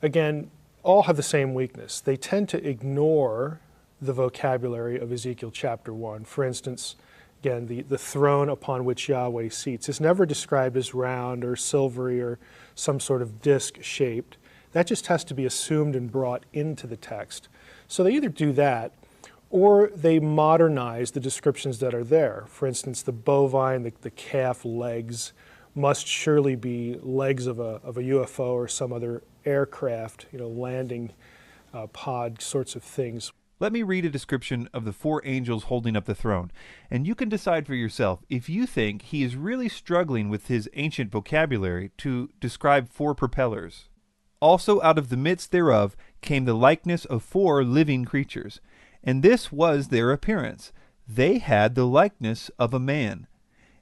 Speaker 8: again, all have the same weakness. They tend to ignore the vocabulary of Ezekiel chapter 1. For instance, again, the throne upon which Yahweh seats is never described as round or silvery or some sort of disc-shaped. That just has to be assumed and brought into the text. So they either do that, or they modernize the descriptions that are there. For instance, the bovine, the calf legs must surely be legs of a UFO or some other aircraft, landing pod sorts of things.
Speaker 1: Let me read a description of the 4 angels holding up the throne, and you can decide for yourself if you think he is really struggling with his ancient vocabulary to describe 4 propellers. Also out of the midst thereof came the likeness of 4 living creatures, and this was their appearance. They had the likeness of a man,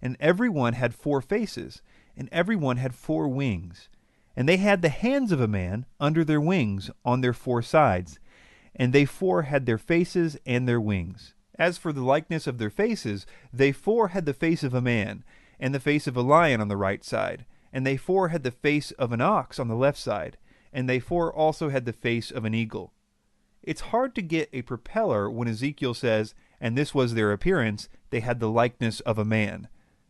Speaker 1: and every one had 4 faces, and every one had 4 wings. And they had the hands of a man under their wings on their 4 sides, and they 4 had their faces and their wings. As for the likeness of their faces, they 4 had the face of a man, and the face of a lion on the right side, and they 4 had the face of an ox on the left side, and they 4 also had the face of an eagle. It's hard to get a propeller when Ezekiel says, and this was their appearance, they had the likeness of a man.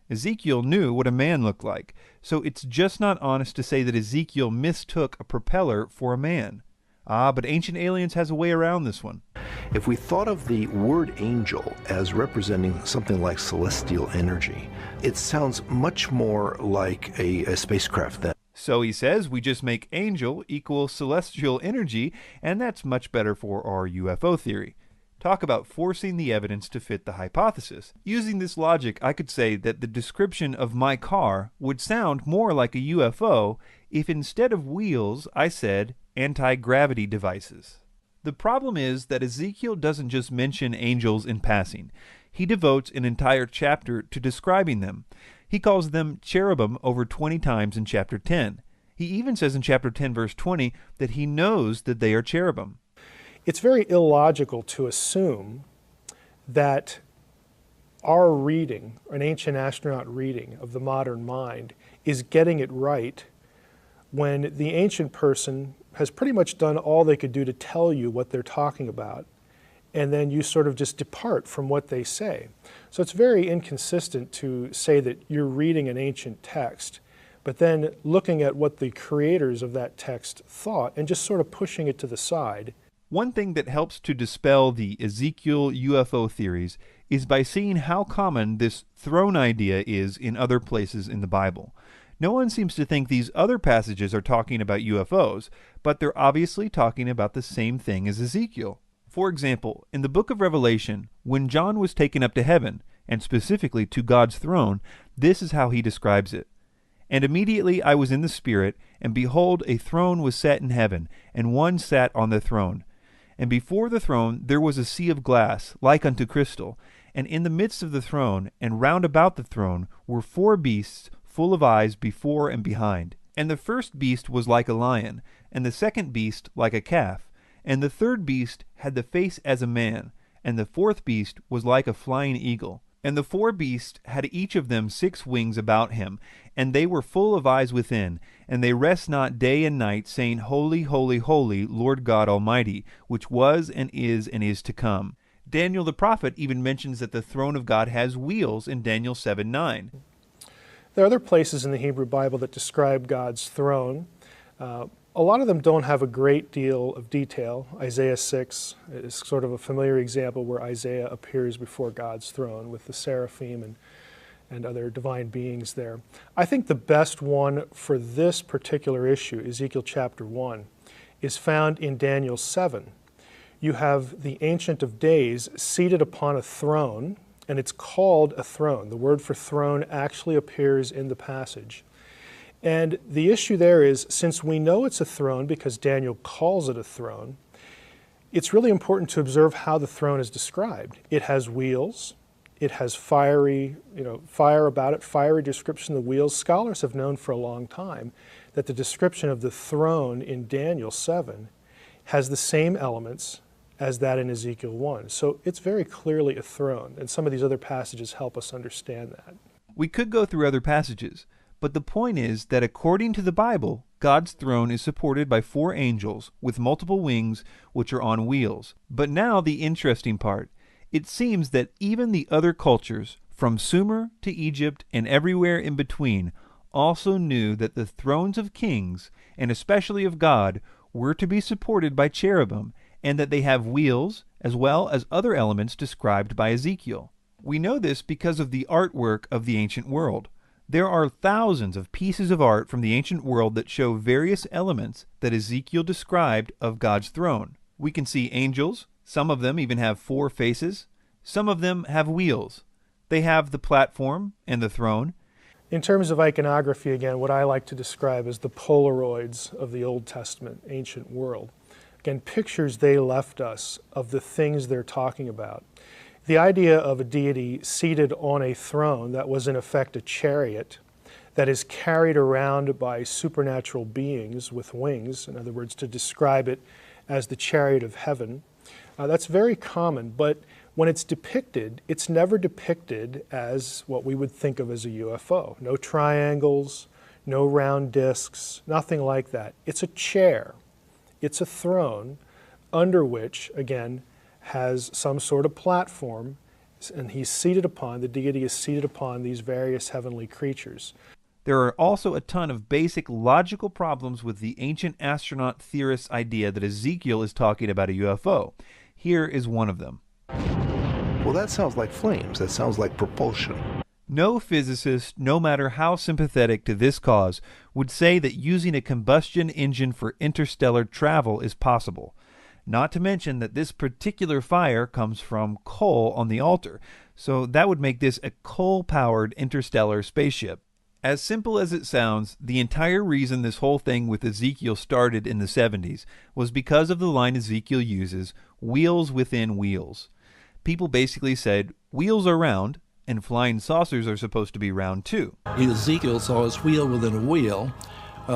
Speaker 1: Ezekiel knew what a man looked like, so it's just not honest to say that Ezekiel mistook a propeller for a man. But Ancient Aliens has a way around this one.
Speaker 16: If we thought of the word angel as representing something like celestial energy, it sounds much more like a spacecraft then.
Speaker 1: So he says we just make angel equal celestial energy, and that's much better for our UFO theory. Talk about forcing the evidence to fit the hypothesis. Using this logic, I could say that the description of my car would sound more like a UFO if instead of wheels I said anti-gravity devices. The problem is that Ezekiel doesn't just mention angels in passing. He devotes an entire chapter to describing them. He calls them cherubim over 20 times in chapter 10. He even says in chapter 10 verse 20 that he knows that they are cherubim.
Speaker 8: It's very illogical to assume that our reading, an ancient astronaut reading of the modern mind, is getting it right when the ancient person has pretty much done all they could do to tell you what they're talking about, and then you sort of just depart from what they say. So it's very inconsistent to say that you're reading an ancient text, but then looking at what the creators of that text thought and just sort of pushing it to the side.
Speaker 1: One thing that helps to dispel the Ezekiel UFO theories is by seeing how common this throne idea is in other places in the Bible. No one seems to think these other passages are talking about UFOs, but they're obviously talking about the same thing as Ezekiel. For example, in the book of Revelation, when John was taken up to heaven, and specifically to God's throne, this is how he describes it. And immediately I was in the Spirit, and behold, a throne was set in heaven, and one sat on the throne. And before the throne there was a sea of glass, like unto crystal, and in the midst of the throne, and round about the throne, were 4 beasts, full of eyes before and behind. And the first beast was like a lion, and the second beast like a calf, and the third beast had the face as a man, and the fourth beast was like a flying eagle. And the 4 beasts had each of them 6 wings about him, and they were full of eyes within, and they rest not day and night, saying, Holy, holy, holy, Lord God Almighty, which was and is to come. Daniel the prophet even mentions that the throne of God has wheels in Daniel 7:9.
Speaker 8: There are other places in the Hebrew Bible that describe God's throne. A lot of them don't have a great deal of detail. Isaiah 6 is sort of a familiar example where Isaiah appears before God's throne with the seraphim and other divine beings there. I think the best one for this particular issue, Ezekiel chapter 1, is found in Daniel 7. You have the Ancient of Days seated upon a throne, and it's called a throne. The word for throne actually appears in the passage. And the issue there is, since we know it's a throne because Daniel calls it a throne, it's really important to observe how the throne is described. It has wheels. It has fire about it, fiery description of the wheels. Scholars have known for a long time that the description of the throne in Daniel 7 has the same elements as that in Ezekiel 1. So it's very clearly a throne, and some of these other passages help us understand that.
Speaker 1: We could go through other passages, but the point is that according to the Bible, God's throne is supported by 4 angels with multiple wings which are on wheels. But now the interesting part. It seems that even the other cultures, from Sumer to Egypt and everywhere in between, also knew that the thrones of kings, and especially of God, were to be supported by cherubim, and that they have wheels as well as other elements described by Ezekiel. We know this because of the artwork of the ancient world. There are thousands of pieces of art from the ancient world that show various elements that Ezekiel described of God's throne. We can see angels. Some of them even have 4 faces. Some of them have wheels. They have the platform and the throne.
Speaker 8: In terms of iconography, again, what I like to describe as the Polaroids of the Old Testament ancient world. Again, pictures they left us of the things they're talking about. The idea of a deity seated on a throne that was in effect a chariot that is carried around by supernatural beings with wings, in other words, to describe it as the chariot of heaven, that's very common, but when it's depicted, it's never depicted as what we would think of as a UFO. No triangles, no round discs, nothing like that. It's a chair. It's a throne under which, again, has some sort of platform, and he's seated upon, the deity is seated upon these various heavenly creatures.
Speaker 1: There are also a ton of basic logical problems with the ancient astronaut theorists' idea that Ezekiel is talking about a UFO. Here is one of them.
Speaker 16: Well, that sounds like flames. That sounds like propulsion.
Speaker 1: No physicist, no matter how sympathetic to this cause, would say that using a combustion engine for interstellar travel is possible. Not to mention that this particular fire comes from coal on the altar, so that would make this a coal-powered interstellar spaceship. As simple as it sounds, the entire reason this whole thing with Ezekiel started in the 70s was because of the line Ezekiel uses, wheels within wheels. People basically said, wheels are round, and flying saucers are supposed to be round too.
Speaker 20: Ezekiel saw his wheel within a wheel.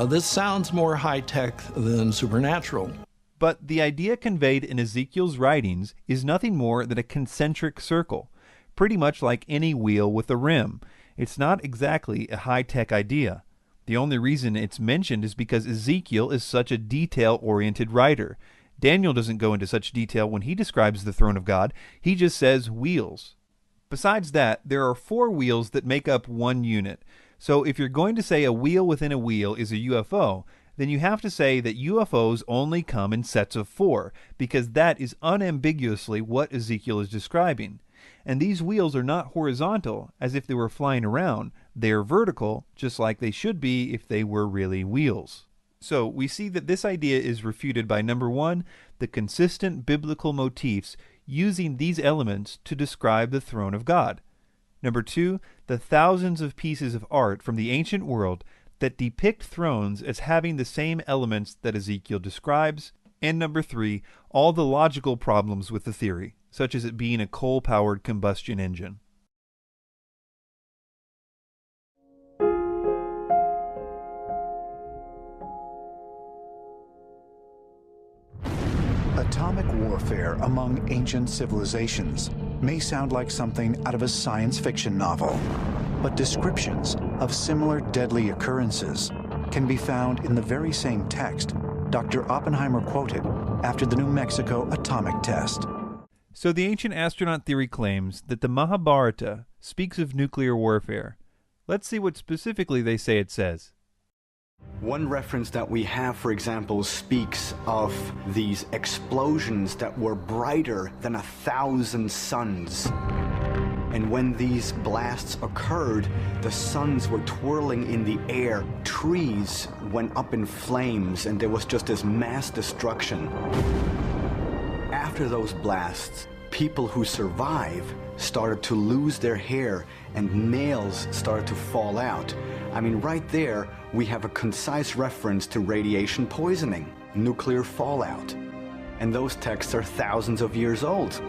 Speaker 20: This sounds more high-tech than supernatural.
Speaker 1: But the idea conveyed in Ezekiel's writings is nothing more than a concentric circle. pretty much like any wheel with a rim. It's not exactly a high-tech idea. The only reason it's mentioned is because Ezekiel is such a detail-oriented writer. Daniel doesn't go into such detail when he describes the throne of God. He just says wheels. Besides that, there are 4 wheels that make up one unit. So if you're going to say a wheel within a wheel is a UFO, then you have to say that UFOs only come in sets of 4, because that is unambiguously what Ezekiel is describing. And these wheels are not horizontal, as if they were flying around. They are vertical, just like they should be if they were really wheels. So we see that this idea is refuted by number 1, the consistent biblical motifs using these elements to describe the throne of God. Number 2, the thousands of pieces of art from the ancient world that depict thrones as having the same elements that Ezekiel describes. And number 3, all the logical problems with the theory, such as it being a coal-powered combustion engine.
Speaker 7: Atomic warfare among ancient civilizations may sound like something out of a science fiction novel, but descriptions of similar deadly occurrences can be found in the very same text Dr. Oppenheimer quoted after the New Mexico atomic test.
Speaker 1: So the ancient astronaut theory claims that the Mahabharata speaks of nuclear warfare. Let's see what specifically they say it says.
Speaker 22: One reference that we have, for example, speaks of these explosions that were brighter than 1,000 suns. And when these blasts occurred, the suns were twirling in the air. Trees went up in flames, and there was just this mass destruction. After those blasts, people who survive started to lose their hair, and nails started to fall out. I mean, right there, we have a concise reference to radiation poisoning, nuclear fallout. And those texts are thousands of years old.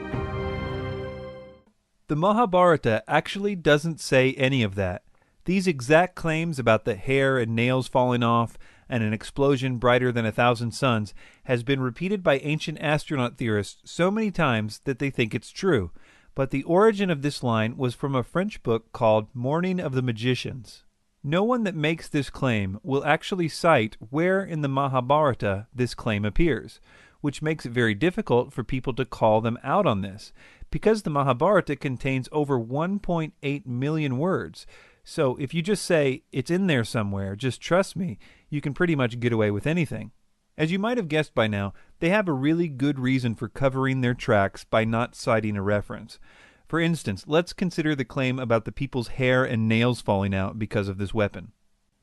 Speaker 1: The Mahabharata actually doesn't say any of that. These exact claims about the hair and nails falling off and an explosion brighter than 1,000 suns has been repeated by ancient astronaut theorists so many times that they think it's true. But the origin of this line was from a French book called Morning of the Magicians. No one that makes this claim will actually cite where in the Mahabharata this claim appears, which makes it very difficult for people to call them out on this, because the Mahabharata contains over 1.8 million words. So if you just say, it's in there somewhere, just trust me, you can pretty much get away with anything. As you might have guessed by now, they have a really good reason for covering their tracks by not citing a reference. For instance, let's consider the claim about the people's hair and nails falling out because of this weapon.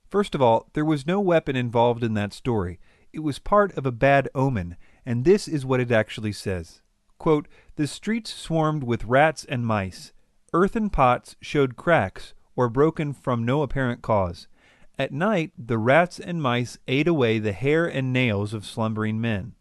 Speaker 1: First of all, there was no weapon involved in that story. It was part of a bad omen, and this is what it actually says. Quote, "The streets swarmed with rats and mice. Earthen pots showed cracks or broken from no apparent cause. At night, the rats and mice ate away the hair and nails of slumbering men."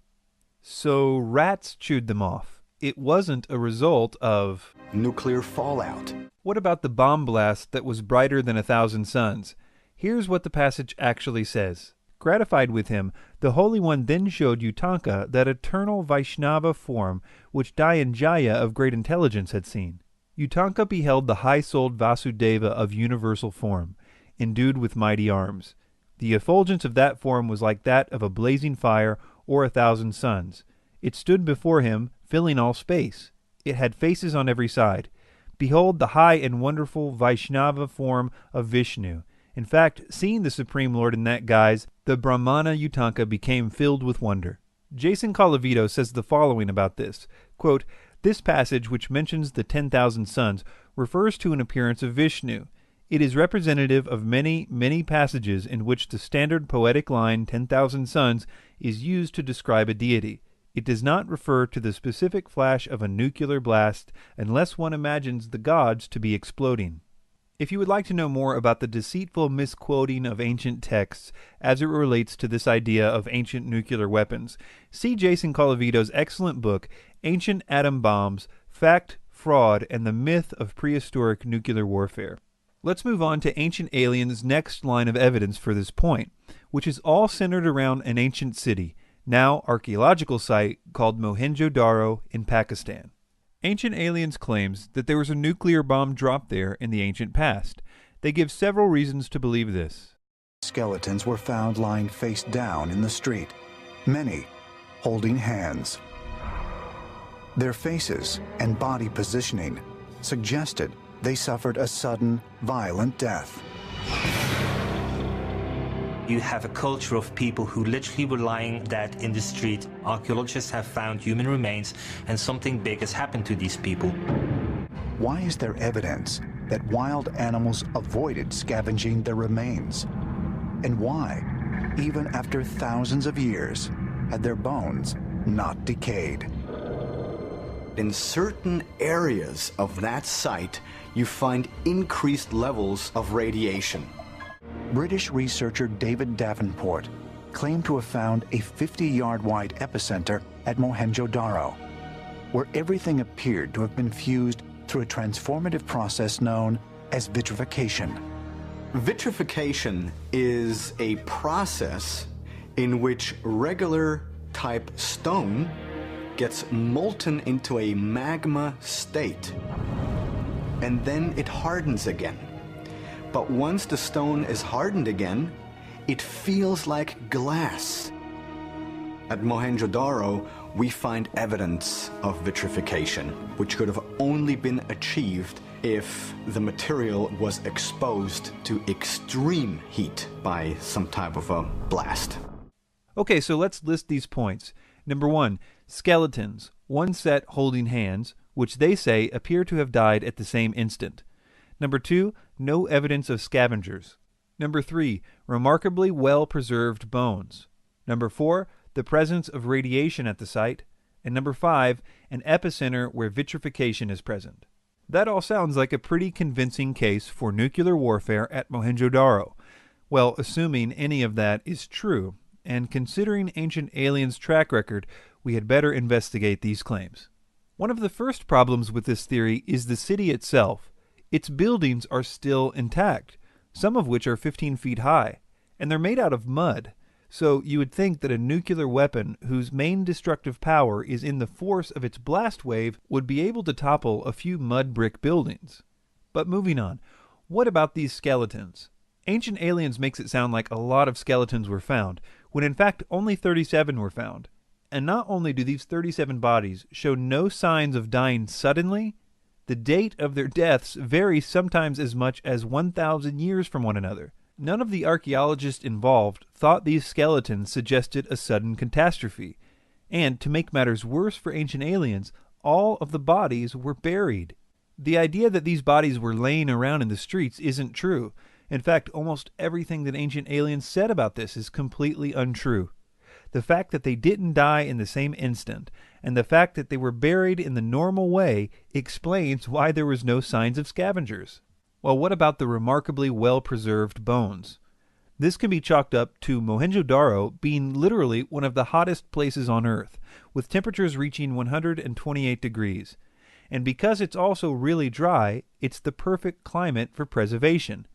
Speaker 1: So rats chewed them off. It wasn't a result of
Speaker 22: nuclear fallout.
Speaker 1: What about the bomb blast that was brighter than 1,000 suns? Here's what the passage actually says. Gratified with him, the Holy One then showed Utanka that eternal Vaishnava form which Dyanjaya of great intelligence had seen. Utanka beheld the high-souled Vasudeva of universal form, endued with mighty arms. The effulgence of that form was like that of a blazing fire or 1,000 suns. It stood before him, filling all space. It had faces on every side. Behold the high and wonderful Vaishnava form of Vishnu. In fact, seeing the Supreme Lord in that guise, the Brahmana Utanka became filled with wonder. Jason Colavito says the following about this. Quote, "This passage, which mentions the 10,000 suns, refers to an appearance of Vishnu. It is representative of many, many passages in which the standard poetic line 10,000 suns is used to describe a deity. It does not refer to the specific flash of a nuclear blast unless one imagines the gods to be exploding." If you would like to know more about the deceitful misquoting of ancient texts as it relates to this idea of ancient nuclear weapons, see Jason Colavito's excellent book, Ancient Atom Bombs, Fact, Fraud, and the Myth of Prehistoric Nuclear Warfare. Let's move on to Ancient Aliens' next line of evidence for this point, which is all centered around an ancient city, now archaeological site called Mohenjo-Daro in Pakistan. Ancient Aliens claims that there was a nuclear bomb dropped there in the ancient past. They give several reasons to believe this.
Speaker 7: Skeletons were found lying face down in the street, many holding hands. Their faces and body positioning suggested they suffered a sudden, violent death.
Speaker 9: You have a culture of people who literally were lying dead in the street. Archaeologists have found human remains, and something big has happened to these people.
Speaker 7: Why is there evidence that wild animals avoided scavenging their remains? And why, even after thousands of years, had their bones not decayed?
Speaker 22: In certain areas of that site, you find increased levels of radiation.
Speaker 7: British researcher David Davenport claimed to have found a 50-yard-wide epicenter at Mohenjo-Daro, where everything appeared to have been fused through a transformative process known as vitrification.
Speaker 22: Vitrification is a process in which regular type stone gets molten into a magma state, and then it hardens again. But once the stone is hardened again, it feels like glass. At Mohenjo-Daro, we find evidence of vitrification, which could have only been achieved if the material was exposed to extreme heat by some type of a blast.
Speaker 1: Okay, so let's list these points. Number 1, skeletons, one set holding hands, which they say appear to have died at the same instant. Number 2, no evidence of scavengers. Number 3, remarkably well-preserved bones. Number 4, the presence of radiation at the site. And number 5, an epicenter where vitrification is present. That all sounds like a pretty convincing case for nuclear warfare at Mohenjo-Daro. Well, assuming any of that is true, and considering Ancient Aliens' track record, we had better investigate these claims. One of the first problems with this theory is the city itself. Its buildings are still intact, some of which are 15 feet high, and they're made out of mud. So you would think that a nuclear weapon whose main destructive power is in the force of its blast wave would be able to topple a few mud brick buildings. But moving on, what about these skeletons? Ancient Aliens makes it sound like a lot of skeletons were found, when in fact only 37 were found. And not only do these 37 bodies show no signs of dying suddenly, the date of their deaths varies sometimes as much as 1,000 years from one another. None of the archaeologists involved thought these skeletons suggested a sudden catastrophe. And, to make matters worse for Ancient Aliens, all of the bodies were buried. The idea that these bodies were laying around in the streets isn't true. In fact, almost everything that Ancient Aliens said about this is completely untrue. The fact that they didn't die in the same instant, and the fact that they were buried in the normal way, explains why there was no signs of scavengers. Well, what about the remarkably well-preserved bones? This can be chalked up to Mohenjo-Daro being literally one of the hottest places on Earth, with temperatures reaching 128 degrees. And because it's also really dry, it's the perfect climate for preservation.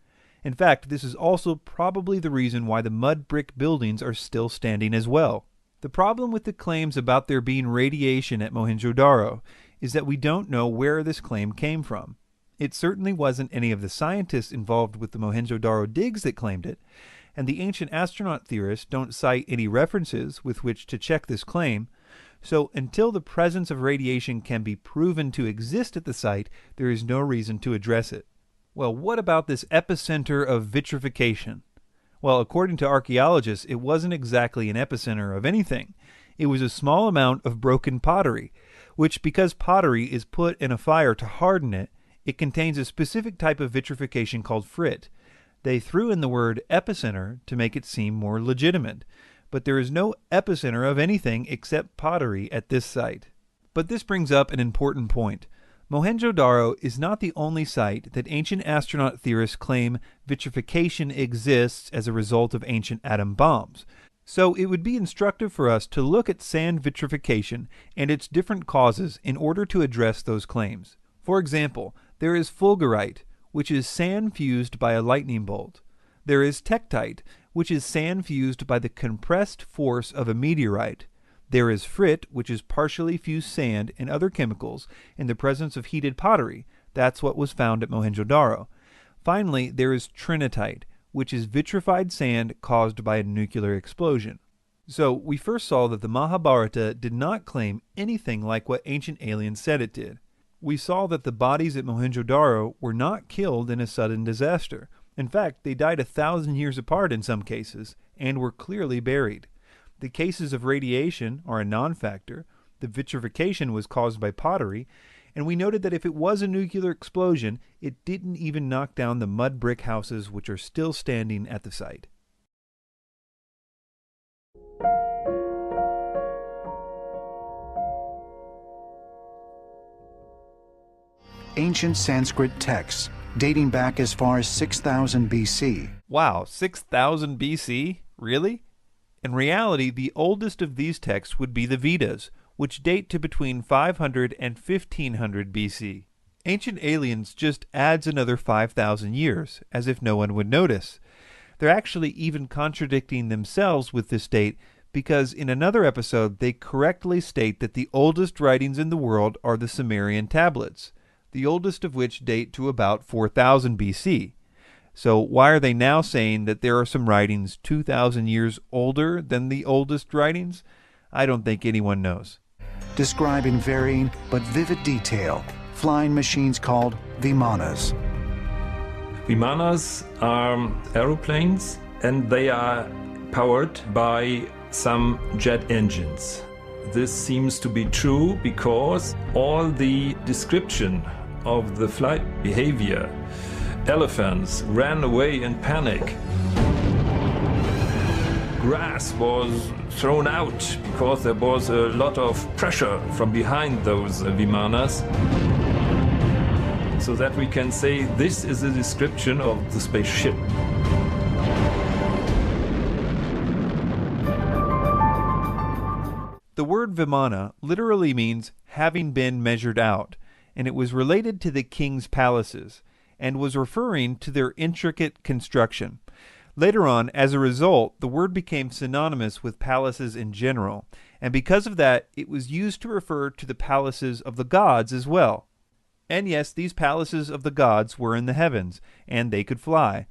Speaker 1: In fact, this is also probably the reason why the mud brick buildings are still standing as well. The problem with the claims about there being radiation at Mohenjo-Daro is that we don't know where this claim came from. It certainly wasn't any of the scientists involved with the Mohenjo-Daro digs that claimed it, and the ancient astronaut theorists don't cite any references with which to check this claim, so until the presence of radiation can be proven to exist at the site, there is no reason to address it. Well, what about this epicenter of vitrification? Well, according to archaeologists, it wasn't exactly an epicenter of anything. It was a small amount of broken pottery, which, because pottery is put in a fire to harden it, it contains a specific type of vitrification called frit. They threw in the word epicenter to make it seem more legitimate, but there is no epicenter of anything except pottery at this site. But this brings up an important point. Mohenjo-Daro is not the only site that ancient astronaut theorists claim vitrification exists as a result of ancient atom bombs. So it would be instructive for us to look at sand vitrification and its different causes in order to address those claims. For example, there is fulgurite, which is sand fused by a lightning bolt. There is tektite, which is sand fused by the compressed force of a meteorite. There is frit, which is partially fused sand and other chemicals in the presence of heated pottery. That's what was found at Mohenjo-Daro. Finally, there is trinitite, which is vitrified sand caused by a nuclear explosion. So we first saw that the Mahabharata did not claim anything like what ancient aliens said it did. We saw that the bodies at Mohenjo-Daro were not killed in a sudden disaster. In fact, they died 1,000 years apart in some cases, and were clearly buried. The cases of radiation are a non-factor, the vitrification was caused by pottery, and we noted that if it was a nuclear explosion, it didn't even knock down the mud brick houses which are still standing at the site.
Speaker 7: Ancient Sanskrit texts dating back as far as 6000 BC.
Speaker 1: Wow, 6000 BC? Really? In reality, the oldest of these texts would be the Vedas, which date to between 500 and 1500 BC. Ancient Aliens just adds another 5,000 years, as if no one would notice. They're actually even contradicting themselves with this date, because in another episode they correctly state that the oldest writings in the world are the Sumerian tablets, the oldest of which date to about 4000 BC. So why are they now saying that there are some writings 2,000 years older than the oldest writings? I don't think anyone knows.
Speaker 7: Describe in varying but vivid detail flying machines called vimanas.
Speaker 11: Vimanas are aeroplanes, and they are powered by some jet engines. This seems to be true because all the description of the flight behavior, elephants ran away in panic. Grass was thrown out because there was a lot of pressure from behind those vimanas, so that we can say this is a description of the spaceship.
Speaker 1: The word vimana literally means having been measured out, and it was related to the king's palaces, and was referring to their intricate construction. Later on, as a result, the word became synonymous with palaces in general, and because of that, it was used to refer to the palaces of the gods as well. And yes, these palaces of the gods were in the heavens, and they could fly.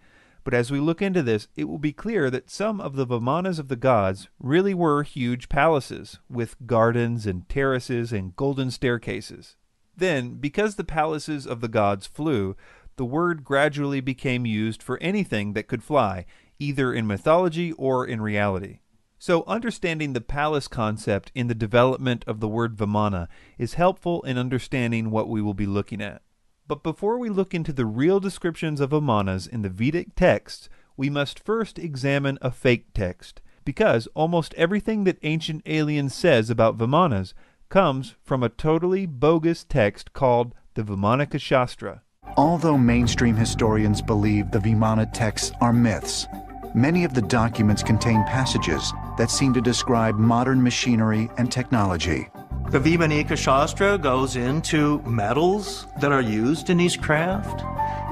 Speaker 1: But as we look into this, it will be clear that some of the vimanas of the gods really were huge palaces, with gardens and terraces and golden staircases. Then, because the palaces of the gods flew, the word gradually became used for anything that could fly, either in mythology or in reality. So understanding the palace concept in the development of the word vimana is helpful in understanding what we will be looking at. But before we look into the real descriptions of vimanas in the Vedic texts, we must first examine a fake text, because almost everything that Ancient Aliens says about vimanas comes from a totally bogus text called the Vimanaka Shastra.
Speaker 7: Although mainstream historians believe the Vimana texts are myths, many of the documents contain passages that seem to describe modern machinery and technology.
Speaker 12: The Vimanika Shastra goes into metals that are used in these craft.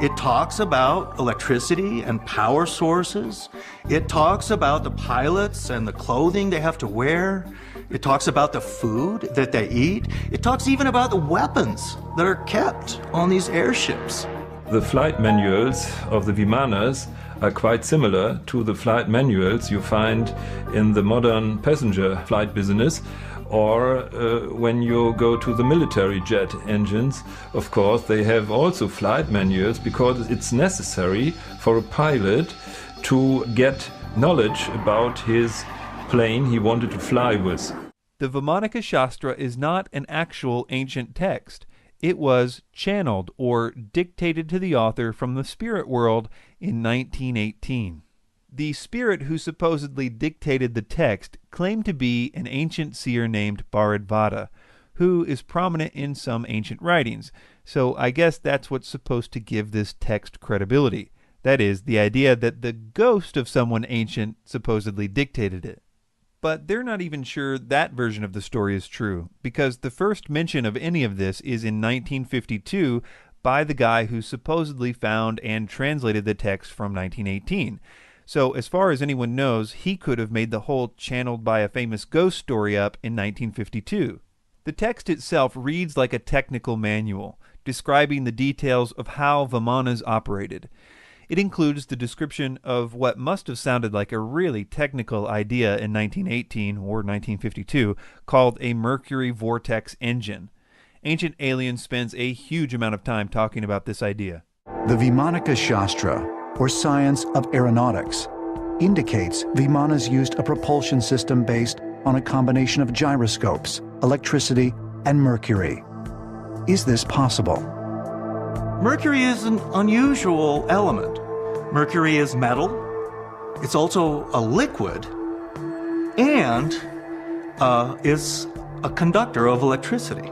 Speaker 12: It talks about electricity and power sources. It talks about the pilots and the clothing they have to wear. It talks about the food that they eat. It talks even about the weapons that are kept on these airships.
Speaker 11: The flight manuals of the Vimanas are quite similar to the flight manuals you find in the modern passenger flight business, or when you go to the military jet engines. Of course, they have also flight manuals because it's necessary for a pilot to get knowledge about his plane he wanted to fly with.
Speaker 1: The Vimanaka Shastra is not an actual ancient text. It was channeled or dictated to the author from the spirit world in 1918. The spirit who supposedly dictated the text claimed to be an ancient seer named Bharadvata, who is prominent in some ancient writings, so I guess that's what's supposed to give this text credibility. That is, the idea that the ghost of someone ancient supposedly dictated it. But they're not even sure that version of the story is true, because the first mention of any of this is in 1952 by the guy who supposedly found and translated the text from 1918. So as far as anyone knows, he could have made the whole channeled by a famous ghost story up in 1952. The text itself reads like a technical manual, describing the details of how Vimanas operated. It includes the description of what must have sounded like a really technical idea in 1918 or 1952 called a mercury vortex engine. Ancient Aliens spends a huge amount of time talking about this idea.
Speaker 7: The Vimanika Shastra, or science of aeronautics, indicates Vimanas used a propulsion system based on a combination of gyroscopes, electricity, and mercury. Is this possible?
Speaker 12: Mercury is an unusual element. Mercury is metal, it's also a liquid, and is a conductor of electricity.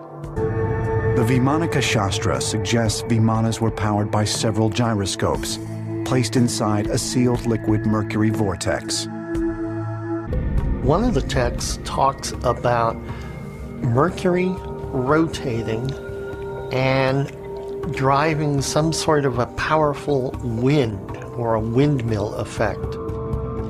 Speaker 7: The Vimanika Shastra suggests Vimanas were powered by several gyroscopes, placed inside a sealed liquid mercury vortex.
Speaker 17: One of the texts talks about Mercury rotating and driving some sort of a powerful wind or a windmill effect.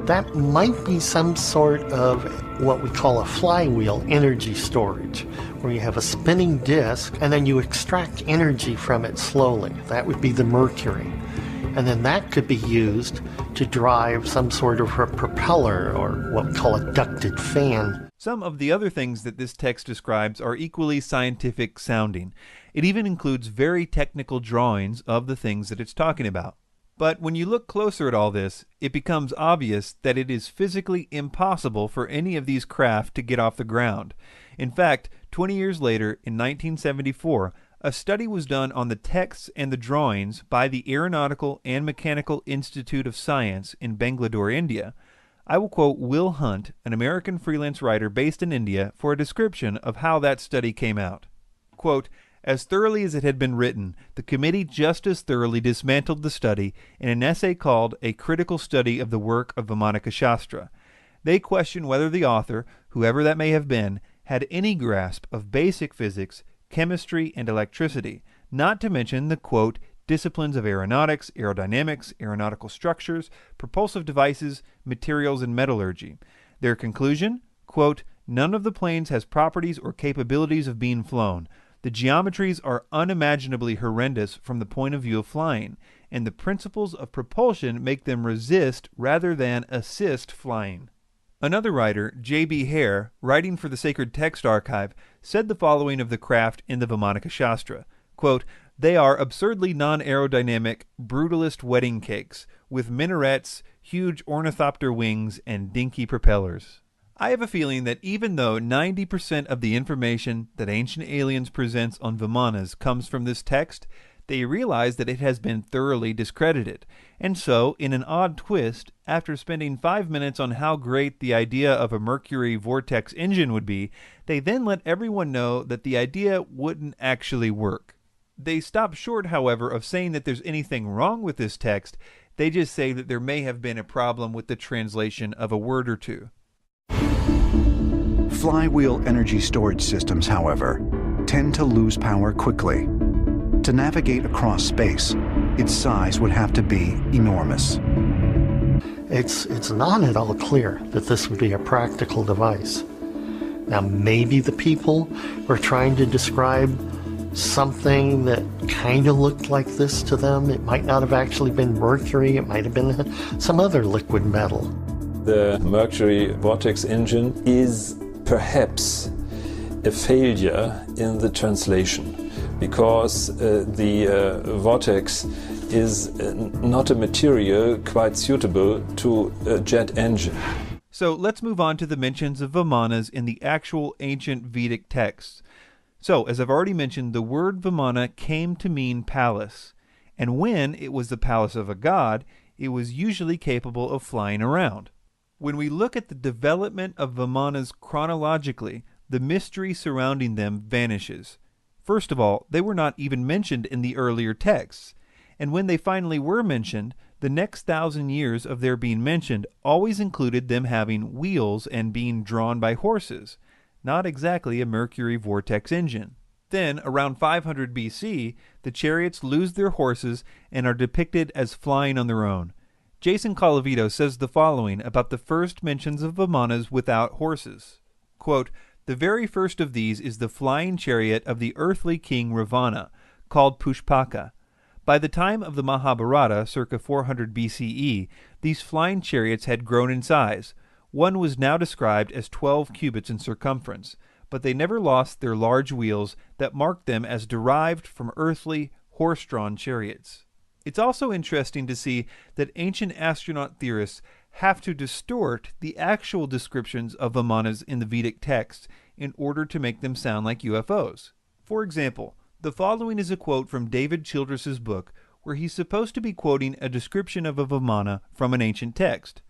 Speaker 17: That might be some sort of what we call a flywheel energy storage, where you have a spinning disk and then you extract energy from it slowly. That would be the mercury. And then that could be used to drive some sort of a propeller or what we call a ducted fan.
Speaker 1: Some of the other things that this text describes are equally scientific sounding. It even includes very technical drawings of the things that it's talking about. But when you look closer at all this, it becomes obvious that it is physically impossible for any of these craft to get off the ground. In fact, 20 years later, in 1974, a study was done on the texts and the drawings by the Aeronautical and Mechanical Institute of Science in Bangalore, India. I will quote Will Hunt, an American freelance writer based in India, for a description of how that study came out. Quote, "As thoroughly as it had been written, the committee just as thoroughly dismantled the study in an essay called A Critical Study of the Work of Vimanika Shastra. They question whether the author, whoever that may have been, had any grasp of basic physics, chemistry, and electricity, not to mention the, quote, disciplines of aeronautics, aerodynamics, aeronautical structures, propulsive devices, materials, and metallurgy. Their conclusion, quote, none of the planes has properties or capabilities of being flown. The geometries are unimaginably horrendous from the point of view of flying, and the principles of propulsion make them resist rather than assist flying." Another writer, J.B. Hare, writing for the Sacred Text Archive, said the following of the craft in the Vimanika Shastra, quote, "They are absurdly non-aerodynamic, brutalist wedding cakes, with minarets, huge ornithopter wings, and dinky propellers." I have a feeling that even though 90% of the information that Ancient Aliens presents on Vimanas comes from this text, they realize that it has been thoroughly discredited. And so, in an odd twist, after spending 5 minutes on how great the idea of a mercury vortex engine would be, they then let everyone know that the idea wouldn't actually work. They stop short, however, of saying that there's anything wrong with this text. They just say that there may have been a problem with the translation of a word or two.
Speaker 7: Flywheel energy storage systems, however, tend to lose power quickly. To navigate across space, its size would have to be enormous.
Speaker 17: It's not at all clear that this would be a practical device. Now, maybe the people were trying to describe something that kind of looked like this to them. It might not have actually been mercury. It might have been some other liquid metal.
Speaker 11: The mercury vortex engine is perhaps a failure in the translation, because the vortex is not a material quite suitable to a jet engine.
Speaker 1: So let's move on to the mentions of Vimanas in the actual ancient Vedic texts. So, as I've already mentioned, the word Vimana came to mean palace, and when it was the palace of a god, it was usually capable of flying around. When we look at the development of Vimanas chronologically, the mystery surrounding them vanishes. First of all, they were not even mentioned in the earlier texts, and when they finally were mentioned, the next 1,000 years of their being mentioned always included them having wheels and being drawn by horses, not exactly a mercury vortex engine. Then, around 500 BC, the chariots lose their horses and are depicted as flying on their own. Jason Colavito says the following about the first mentions of vimanas without horses. Quote, "The very first of these is the flying chariot of the earthly king Ravana, called Pushpaka. By the time of the Mahabharata, circa 400 BCE, these flying chariots had grown in size. One was now described as 12 cubits in circumference, but they never lost their large wheels that marked them as derived from earthly, horse-drawn chariots." It's also interesting to see that ancient astronaut theorists have to distort the actual descriptions of vimanas in the Vedic texts in order to make them sound like UFOs. For example, the following is a quote from David Childress's book where he's supposed to be quoting a description of a vimana from an ancient text.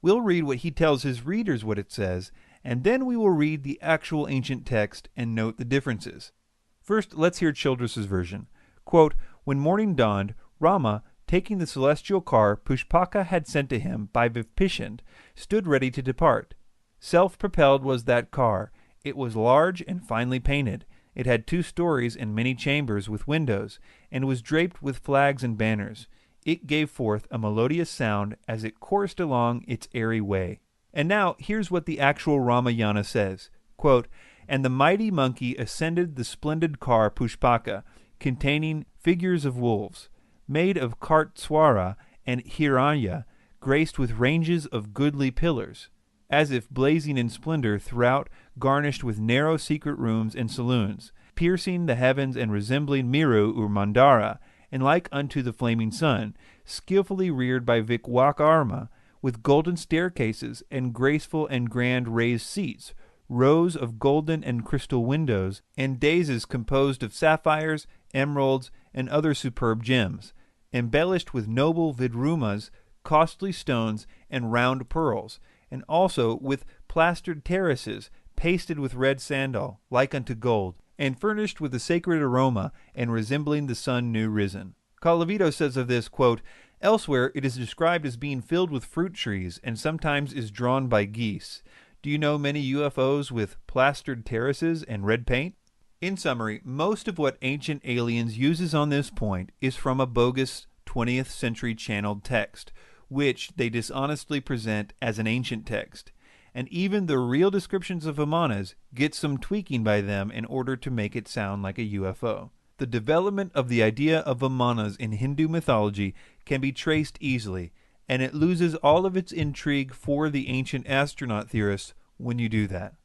Speaker 1: We'll read what he tells his readers what it says, and then we will read the actual ancient text and note the differences. First, let's hear Childress's version. Quote, "When morning dawned, Rama, taking the celestial car Pushpaka had sent to him by Vipishand, stood ready to depart. Self-propelled was that car. It was large and finely painted. It had 2 stories and many chambers with windows, and was draped with flags and banners. It gave forth a melodious sound as it coursed along its airy way." And now, here's what the actual Ramayana says. Quote, "And the mighty monkey ascended the splendid car Pushpaka, containing figures of wolves, made of Kartswara and Hiranya, graced with ranges of goodly pillars, as if blazing in splendor throughout, garnished with narrow secret rooms and saloons, piercing the heavens and resembling Miru or Mandara, and like unto the flaming sun, skillfully reared by Vikwakarma, with golden staircases and graceful and grand raised seats, rows of golden and crystal windows, and daises composed of sapphires, emeralds, and other superb gems, embellished with noble vidrumas, costly stones, and round pearls, and also with plastered terraces, pasted with red sandal, like unto gold, and furnished with a sacred aroma, and resembling the sun new risen." Colavito says of this, quote, "Elsewhere it is described as being filled with fruit trees, and sometimes is drawn by geese. Do you know many UFOs with plastered terraces and red paint?" In summary, most of what Ancient Aliens uses on this point is from a bogus 20th century channeled text, which they dishonestly present as an ancient text. And even the real descriptions of vimanas get some tweaking by them in order to make it sound like a UFO. The development of the idea of vimanas in Hindu mythology can be traced easily, and it loses all of its intrigue for the ancient astronaut theorists when you do that.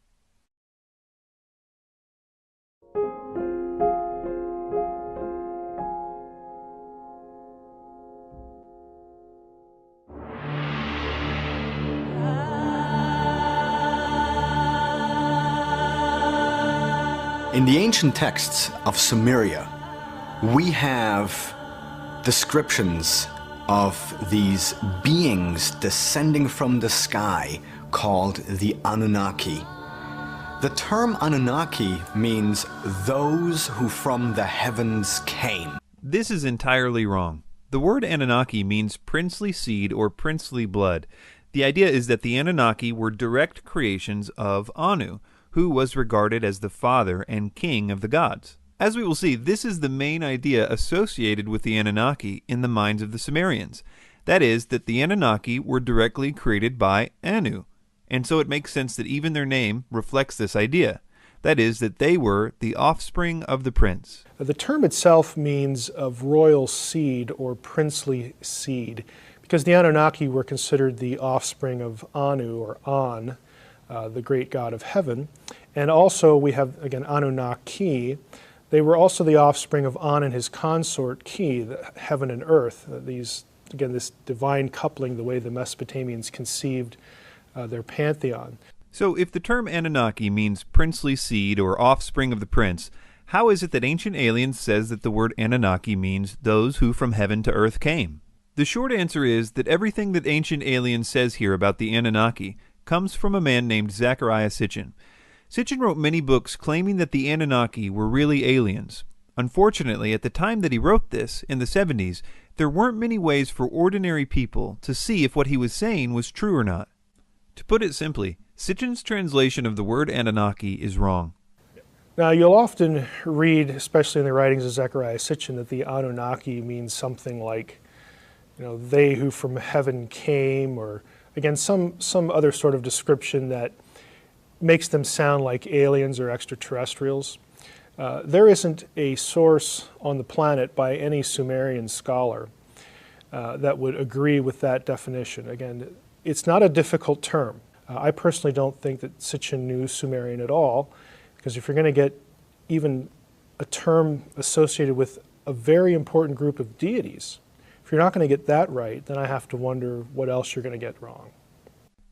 Speaker 22: In the ancient texts of Sumeria, we have descriptions of these beings descending from the sky called the Anunnaki. The term Anunnaki means those who from the heavens came.
Speaker 1: This is entirely wrong. The word Anunnaki means princely seed or princely blood. The idea is that the Anunnaki were direct creations of Anu, who was regarded as the father and king of the gods. As we will see, this is the main idea associated with the Anunnaki in the minds of the Sumerians. That is, that the Anunnaki were directly created by Anu, and so it makes sense that even their name reflects this idea. That is, that they were the offspring of the prince.
Speaker 8: The term itself means of royal seed or princely seed, because the Anunnaki were considered the offspring of Anu or An, the great god of heaven. And also we have, again, Anunnaki. They were also the offspring of An and his consort Ki, the heaven and earth. These, again, this divine coupling, the way the Mesopotamians conceived their pantheon.
Speaker 1: So if the term Anunnaki means princely seed or offspring of the prince, how is it that Ancient Aliens says that the word Anunnaki means those who from heaven to earth came? The short answer is that everything that Ancient Aliens says here about the Anunnaki comes from a man named Zecharia Sitchin. Sitchin wrote many books claiming that the Anunnaki were really aliens. Unfortunately, at the time that he wrote this, in the 70s, there weren't many ways for ordinary people to see if what he was saying was true or not. To put it simply, Sitchin's translation of the word Anunnaki is wrong.
Speaker 8: Now, you'll often read, especially in the writings of Zecharia Sitchin, that the Anunnaki means something like, they who from heaven came, or again, some other sort of description that makes them sound like aliens or extraterrestrials. There isn't a source on the planet by any Sumerian scholar that would agree with that definition. Again, it's not a difficult term. I personally don't think that Sitchin knew Sumerian at all, because if you're going to get even a term associated with a very important group of deities, if you're not going to get that right, then I have to wonder what else you're going to get wrong.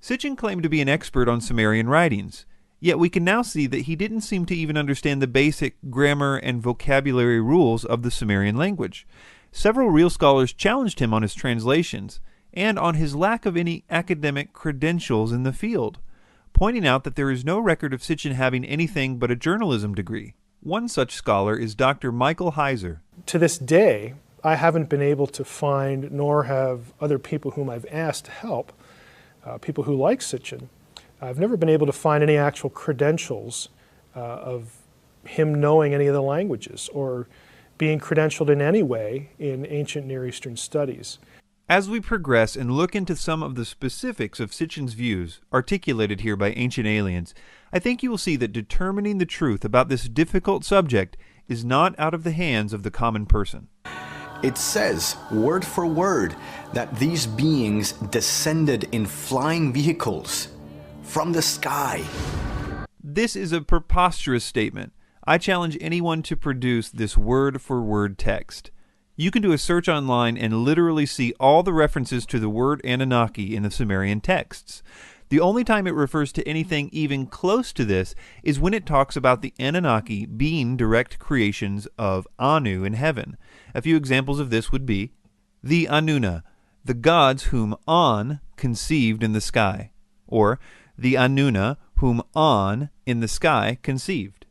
Speaker 1: Sitchin claimed to be an expert on Sumerian writings, yet we can now see that he didn't seem to even understand the basic grammar and vocabulary rules of the Sumerian language. Several real scholars challenged him on his translations and on his lack of any academic credentials in the field, pointing out that there is no record of Sitchin having anything but a journalism degree. One such scholar is Dr. Michael Heiser.
Speaker 8: To this day, I haven't been able to find, nor have other people whom I've asked to help, people who like Sitchin, I've never been able to find any actual credentials of him knowing any of the languages or being credentialed in any way in ancient Near Eastern studies.
Speaker 1: As we progress and look into some of the specifics of Sitchin's views, articulated here by Ancient Aliens, I think you will see that determining the truth about this difficult subject is not out of the hands of the common person.
Speaker 22: It says, word for word, that these beings descended in flying vehicles from the sky.
Speaker 1: This is a preposterous statement. I challenge anyone to produce this word-for-word text. You can do a search online and literally see all the references to the word Anunnaki in the Sumerian texts. The only time it refers to anything even close to this is when it talks about the Anunnaki being direct creations of Anu in heaven. A few examples of this would be the Anuna, the gods whom An conceived in the sky, or the Anuna whom An in the sky conceived.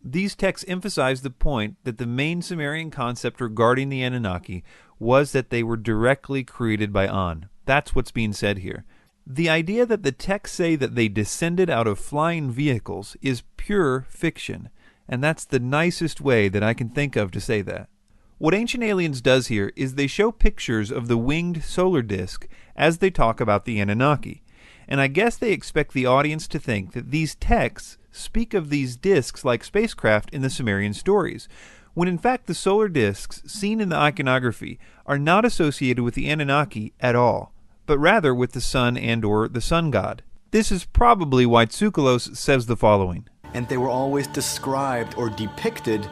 Speaker 1: These texts emphasize the point that the main Sumerian concept regarding the Anunnaki was that they were directly created by An. That's what's being said here. The idea that the texts say that they descended out of flying vehicles is pure fiction, and that's the nicest way that I can think of to say that. What Ancient Aliens does here is they show pictures of the winged solar disk as they talk about the Anunnaki, and I guess they expect the audience to think that these texts speak of these disks like spacecraft in the Sumerian stories, when in fact the solar disks seen in the iconography are not associated with the Anunnaki at all, but rather with the sun and/or the sun god. This is probably why Tsoukalos says the following.
Speaker 22: And they were always described or depicted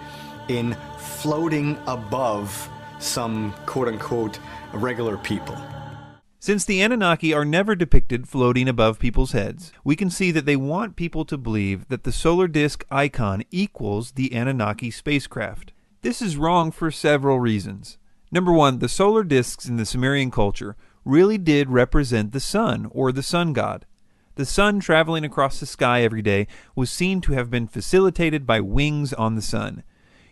Speaker 22: in floating above some quote-unquote regular people.
Speaker 1: Since the Anunnaki are never depicted floating above people's heads, we can see that they want people to believe that the solar disk icon equals the Anunnaki spacecraft. This is wrong for several reasons. Number one, the solar disks in the Sumerian culture really did represent the sun, or the sun god. The sun traveling across the sky every day was seen to have been facilitated by wings on the sun.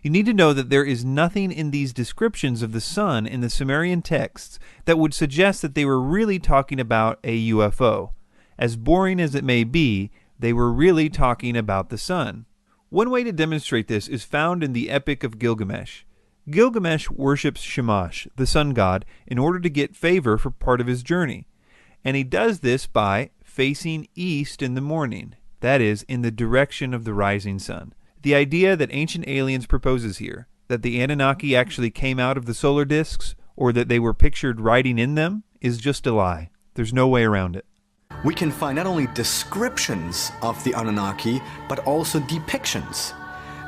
Speaker 1: You need to know that there is nothing in these descriptions of the sun in the Sumerian texts that would suggest that they were really talking about a UFO. As boring as it may be, they were really talking about the sun. One way to demonstrate this is found in the Epic of Gilgamesh. Gilgamesh worships Shamash, the sun god, in order to get favor for part of his journey. And he does this by facing east in the morning, that is, in the direction of the rising sun. The idea that Ancient Aliens proposes here, that the Anunnaki actually came out of the solar disks, or that they were pictured riding in them, is just a lie. There's no way around it.
Speaker 22: We can find not only descriptions of the Anunnaki, but also depictions.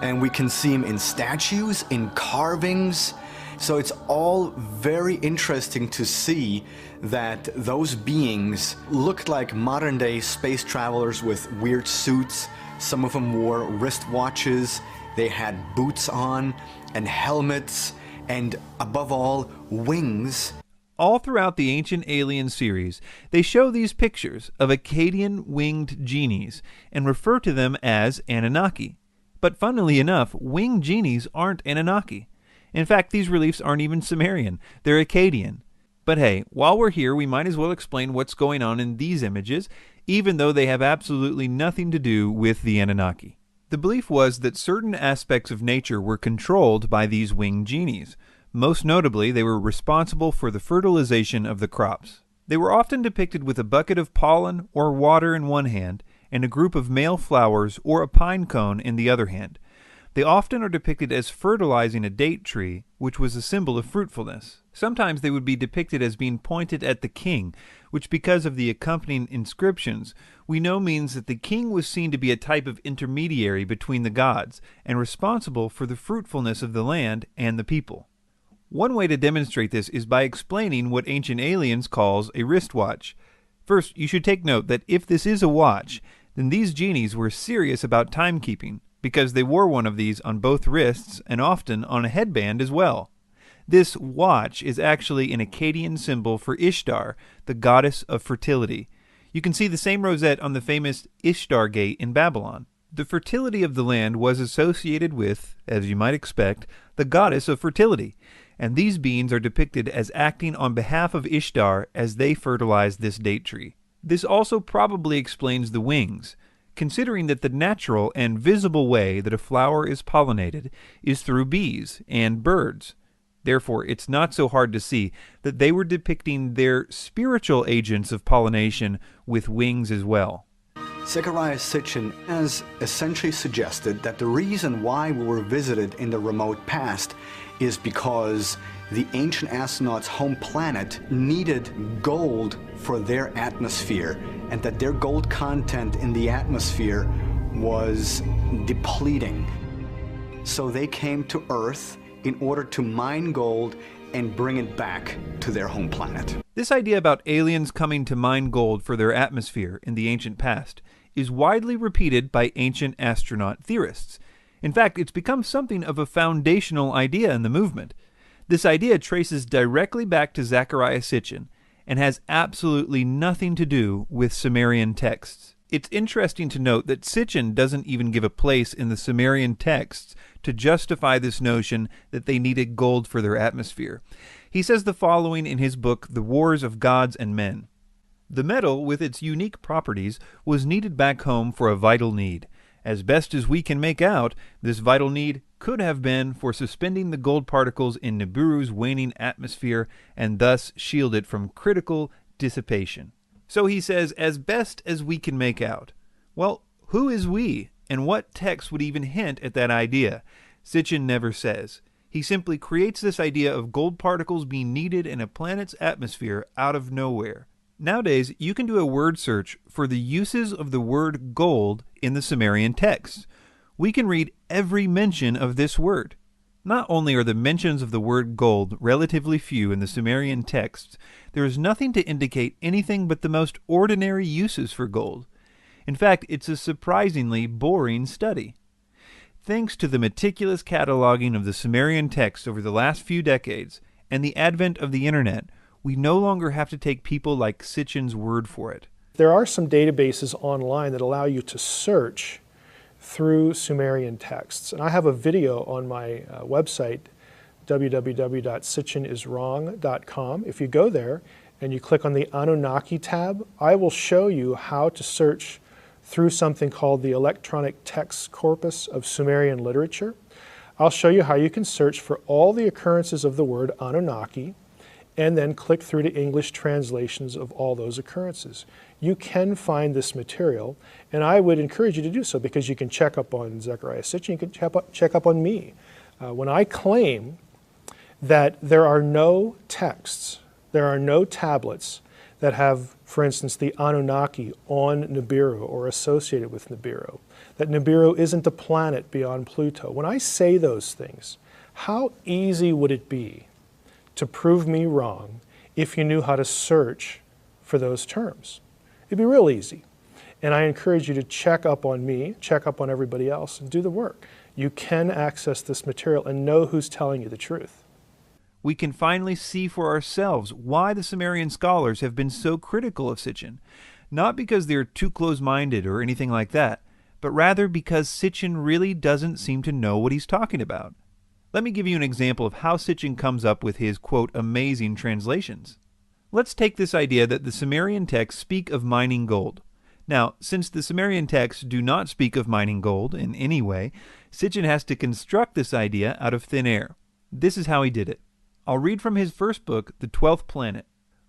Speaker 22: And we can see them in statues, in carvings. So it's all very interesting to see that those beings looked like modern-day space travelers with weird suits. Some of them wore wristwatches, they had boots on, and helmets, and above all, wings.
Speaker 1: All throughout the Ancient Alien series, they show these pictures of Akkadian winged genies and refer to them as Anunnaki. But funnily enough, winged genies aren't Anunnaki. In fact, these reliefs aren't even Sumerian, they're Akkadian. But hey, while we're here, we might as well explain what's going on in these images, even though they have absolutely nothing to do with the Anunnaki. The belief was that certain aspects of nature were controlled by these winged genies, Most notably, they were responsible for the fertilization of the crops. They were often depicted with a bucket of pollen or water in one hand and a group of male flowers or a pine cone in the other hand. They often are depicted as fertilizing a date tree, which was a symbol of fruitfulness. Sometimes they would be depicted as being pointed at the king, which, because of the accompanying inscriptions, we know means that the king was seen to be a type of intermediary between the gods and responsible for the fruitfulness of the land and the people. One way to demonstrate this is by explaining what Ancient Aliens calls a wristwatch. First, you should take note that if this is a watch, then these genies were serious about timekeeping, because they wore one of these on both wrists and often on a headband as well. This watch is actually an Akkadian symbol for Ishtar, the goddess of fertility. You can see the same rosette on the famous Ishtar Gate in Babylon. The fertility of the land was associated with, as you might expect, the goddess of fertility, and these beings are depicted as acting on behalf of Ishtar as they fertilize this date tree. This also probably explains the wings, considering that the natural and visible way that a flower is pollinated is through bees and birds. Therefore, it's not so hard to see that they were depicting their spiritual agents of pollination with wings as well.
Speaker 3: Zecharia Sitchin has essentially suggested that the reason why we were visited in the remote past is because the ancient astronauts' home planet needed gold for their atmosphere, and that their gold content in the atmosphere was depleting. So they came to Earth in order to mine gold and bring it back to their home planet.
Speaker 1: This idea about aliens coming to mine gold for their atmosphere in the ancient past is widely repeated by ancient astronaut theorists. In fact, it's become something of a foundational idea in the movement. This idea traces directly back to Zecharia Sitchin and has absolutely nothing to do with Sumerian texts. It's interesting to note that Sitchin doesn't even give a place in the Sumerian texts to justify this notion that they needed gold for their atmosphere. He says the following in his book, The Wars of Gods and Men. The metal, with its unique properties, was needed back home for a vital need. As best as we can make out, this vital need could have been for suspending the gold particles in Nibiru's waning atmosphere and thus shield it from critical dissipation. So he says, as best as we can make out. Well, who is we, and what text would even hint at that idea? Sitchin never says. He simply creates this idea of gold particles being needed in a planet's atmosphere out of nowhere. Nowadays, you can do a word search for the uses of the word gold in the Sumerian texts. We can read every mention of this word. Not only are the mentions of the word gold relatively few in the Sumerian texts, there is nothing to indicate anything but the most ordinary uses for gold. In fact, it's a surprisingly boring study. Thanks to the meticulous cataloging of the Sumerian texts over the last few decades and the advent of the internet, we no longer have to take people like Sitchin's word for it.
Speaker 8: There are some databases online that allow you to search through Sumerian texts. And I have a video on my website, www.sitchiniswrong.com. If you go there and you click on the Anunnaki tab, I will show you how to search through something called the Electronic Text Corpus of Sumerian Literature. I'll show you how you can search for all the occurrences of the word Anunnaki and then click through to English translations of all those occurrences. You can find this material, and I would encourage you to do so because you can check up on Zecharia Sitchin, you can check up on me. When I claim that there are no texts, there are no tablets that have, for instance, the Anunnaki on Nibiru or associated with Nibiru, that Nibiru isn't a planet beyond Pluto. When I say those things, how easy would it be to prove me wrong if you knew how to search for those terms? It'd be real easy. And I encourage you to check up on me, check up on everybody else, and do the work. You can access this material and know who's telling you the truth.
Speaker 1: We can finally see for ourselves why the Sumerian scholars have been so critical of Sitchin, not because they're too close-minded or anything like that, but rather because Sitchin really doesn't seem to know what he's talking about. Let me give you an example of how Sitchin comes up with his, quote, amazing translations. Let's take this idea that the Sumerian texts speak of mining gold. Now, since the Sumerian texts do not speak of mining gold in any way, Sitchin has to construct this idea out of thin air. This is how he did it. I'll read from his first book, The 12th Planet.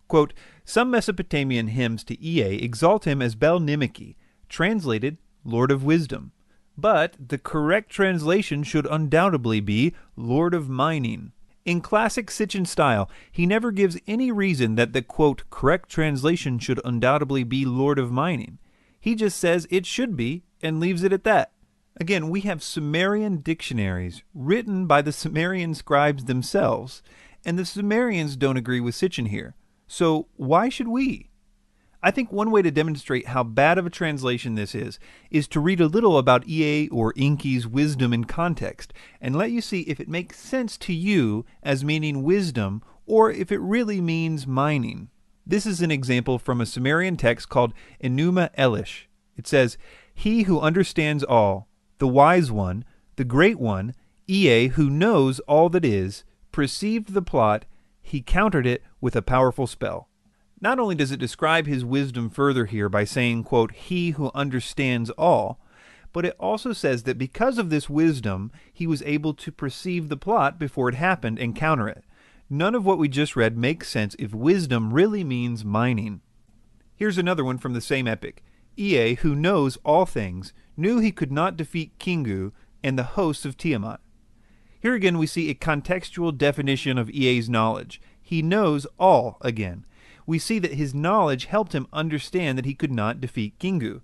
Speaker 1: Quote, some Mesopotamian hymns to Ea exalt him as Bel-Nimeki, translated Lord of Wisdom. But the correct translation should undoubtedly be Lord of Mining. In classic Sitchin style, he never gives any reason that the, quote, correct translation should undoubtedly be Lord of Mining. He just says it should be and leaves it at that. Again, we have Sumerian dictionaries written by the Sumerian scribes themselves, and the Sumerians don't agree with Sitchin here. So why should we? I think one way to demonstrate how bad of a translation this is to read a little about Ea or Enki's wisdom in context, and let you see if it makes sense to you as meaning wisdom, or if it really means mining. This is an example from a Sumerian text called Enuma Elish. It says, he who understands all, the wise one, the great one, Ea who knows all that is, perceived the plot, he countered it with a powerful spell. Not only does it describe his wisdom further here by saying, quote, he who understands all, but it also says that because of this wisdom, he was able to perceive the plot before it happened and counter it. None of what we just read makes sense if wisdom really means mining. Here's another one from the same epic. Ea, who knows all things, knew he could not defeat Kingu and the hosts of Tiamat. Here again we see a contextual definition of Ea's knowledge. He knows all again. We see that his knowledge helped him understand that he could not defeat Kingu.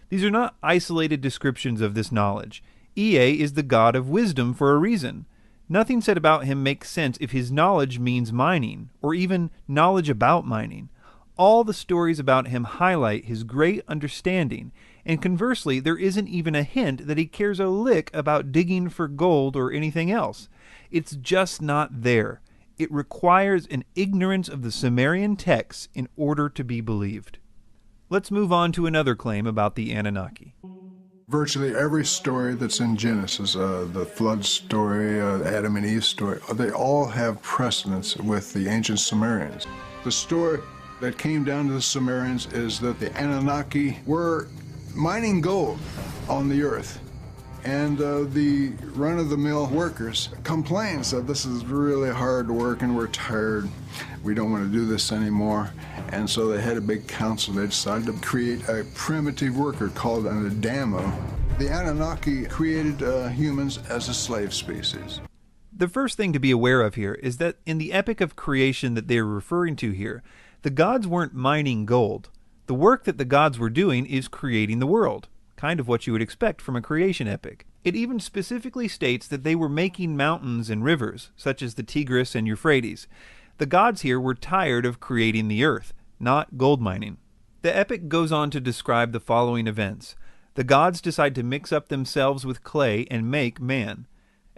Speaker 1: These are not isolated descriptions of this knowledge. Ea is the god of wisdom for a reason. Nothing said about him makes sense if his knowledge means mining, or even knowledge about mining. All the stories about him highlight his great understanding, and conversely, there isn't even a hint that he cares a lick about digging for gold or anything else. It's just not there. It requires an ignorance of the Sumerian texts in order to be believed. Let's move on to another claim about the Anunnaki.
Speaker 18: Virtually every story that's in Genesis, the flood story, Adam and Eve story, they all have precedence with the ancient Sumerians. The story that came down to the Sumerians is that the Anunnaki were mining gold on the earth. And the run-of-the-mill workers complained, said this is really hard work and we're tired. We don't want to do this anymore. And so they had a big council. They decided to create a primitive worker called an Adamo. The Anunnaki created humans as a slave species.
Speaker 1: The first thing to be aware of here is that in the epic of creation that they are referring to here, the gods weren't mining gold. The work that the gods were doing is creating the world. Kind of what you would expect from a creation epic. It even specifically states that they were making mountains and rivers, such as the Tigris and Euphrates. The gods here were tired of creating the earth, not gold mining. The epic goes on to describe the following events. The gods decide to mix up themselves with clay and make man.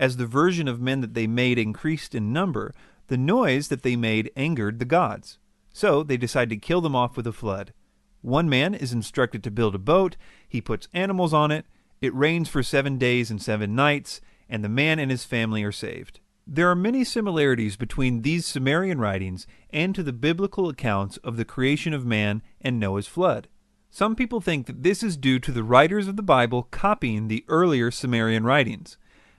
Speaker 1: As the version of men that they made increased in number, the noise that they made angered the gods. So they decide to kill them off with a flood. One man is instructed to build a boat, he puts animals on it, it rains for 7 days and 7 nights, and the man and his family are saved. There are many similarities between these Sumerian writings and to the biblical accounts of the creation of man and Noah's flood. Some people think that this is due to the writers of the Bible copying the earlier Sumerian writings.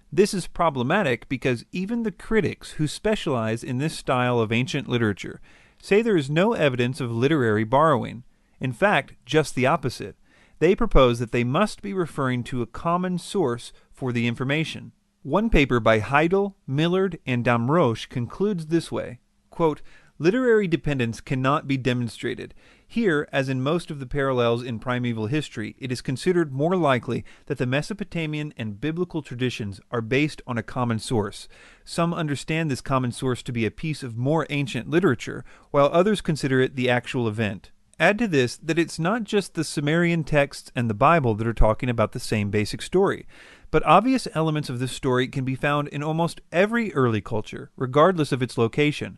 Speaker 1: This is problematic because even the critics who specialize in this style of ancient literature say there is no evidence of literary borrowing. In fact, just the opposite. They propose that they must be referring to a common source for the information. One paper by Heidel, Millard, and Damrosch concludes this way, quote, literary dependence cannot be demonstrated. Here, as in most of the parallels in primeval history, it is considered more likely that the Mesopotamian and biblical traditions are based on a common source. Some understand this common source to be a piece of more ancient literature, while others consider it the actual event. Add to this that it's not just the Sumerian texts and the Bible that are talking about the same basic story, but obvious elements of this story can be found in almost every early culture, regardless of its location.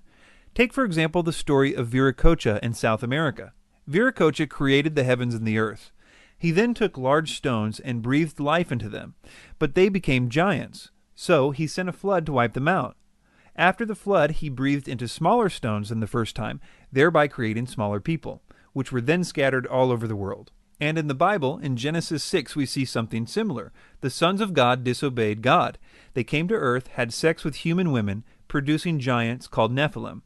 Speaker 1: Take, for example, the story of Viracocha in South America. Viracocha created the heavens and the earth. He then took large stones and breathed life into them, but they became giants. So he sent a flood to wipe them out. After the flood, he breathed into smaller stones than the first time, thereby creating smaller people, which were then scattered all over the world. And in the Bible, in Genesis 6, we see something similar. The sons of God disobeyed God. They came to earth, had sex with human women, producing giants called Nephilim.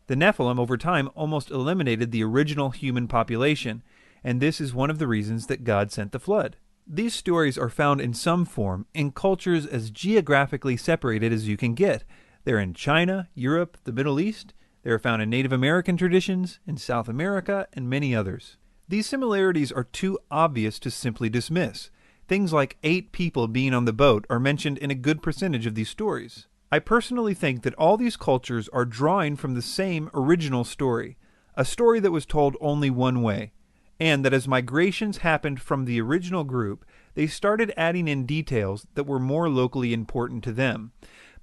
Speaker 1: The Nephilim, over time, almost eliminated the original human population, and this is one of the reasons that God sent the flood. These stories are found in some form in cultures as geographically separated as you can get. They're in China, Europe, the Middle East. They are found in Native American traditions, in South America, and many others. These similarities are too obvious to simply dismiss. Things like 8 people being on the boat are mentioned in a good percentage of these stories. I personally think that all these cultures are drawing from the same original story, a story that was told only one way, and that as migrations happened from the original group, they started adding in details that were more locally important to them,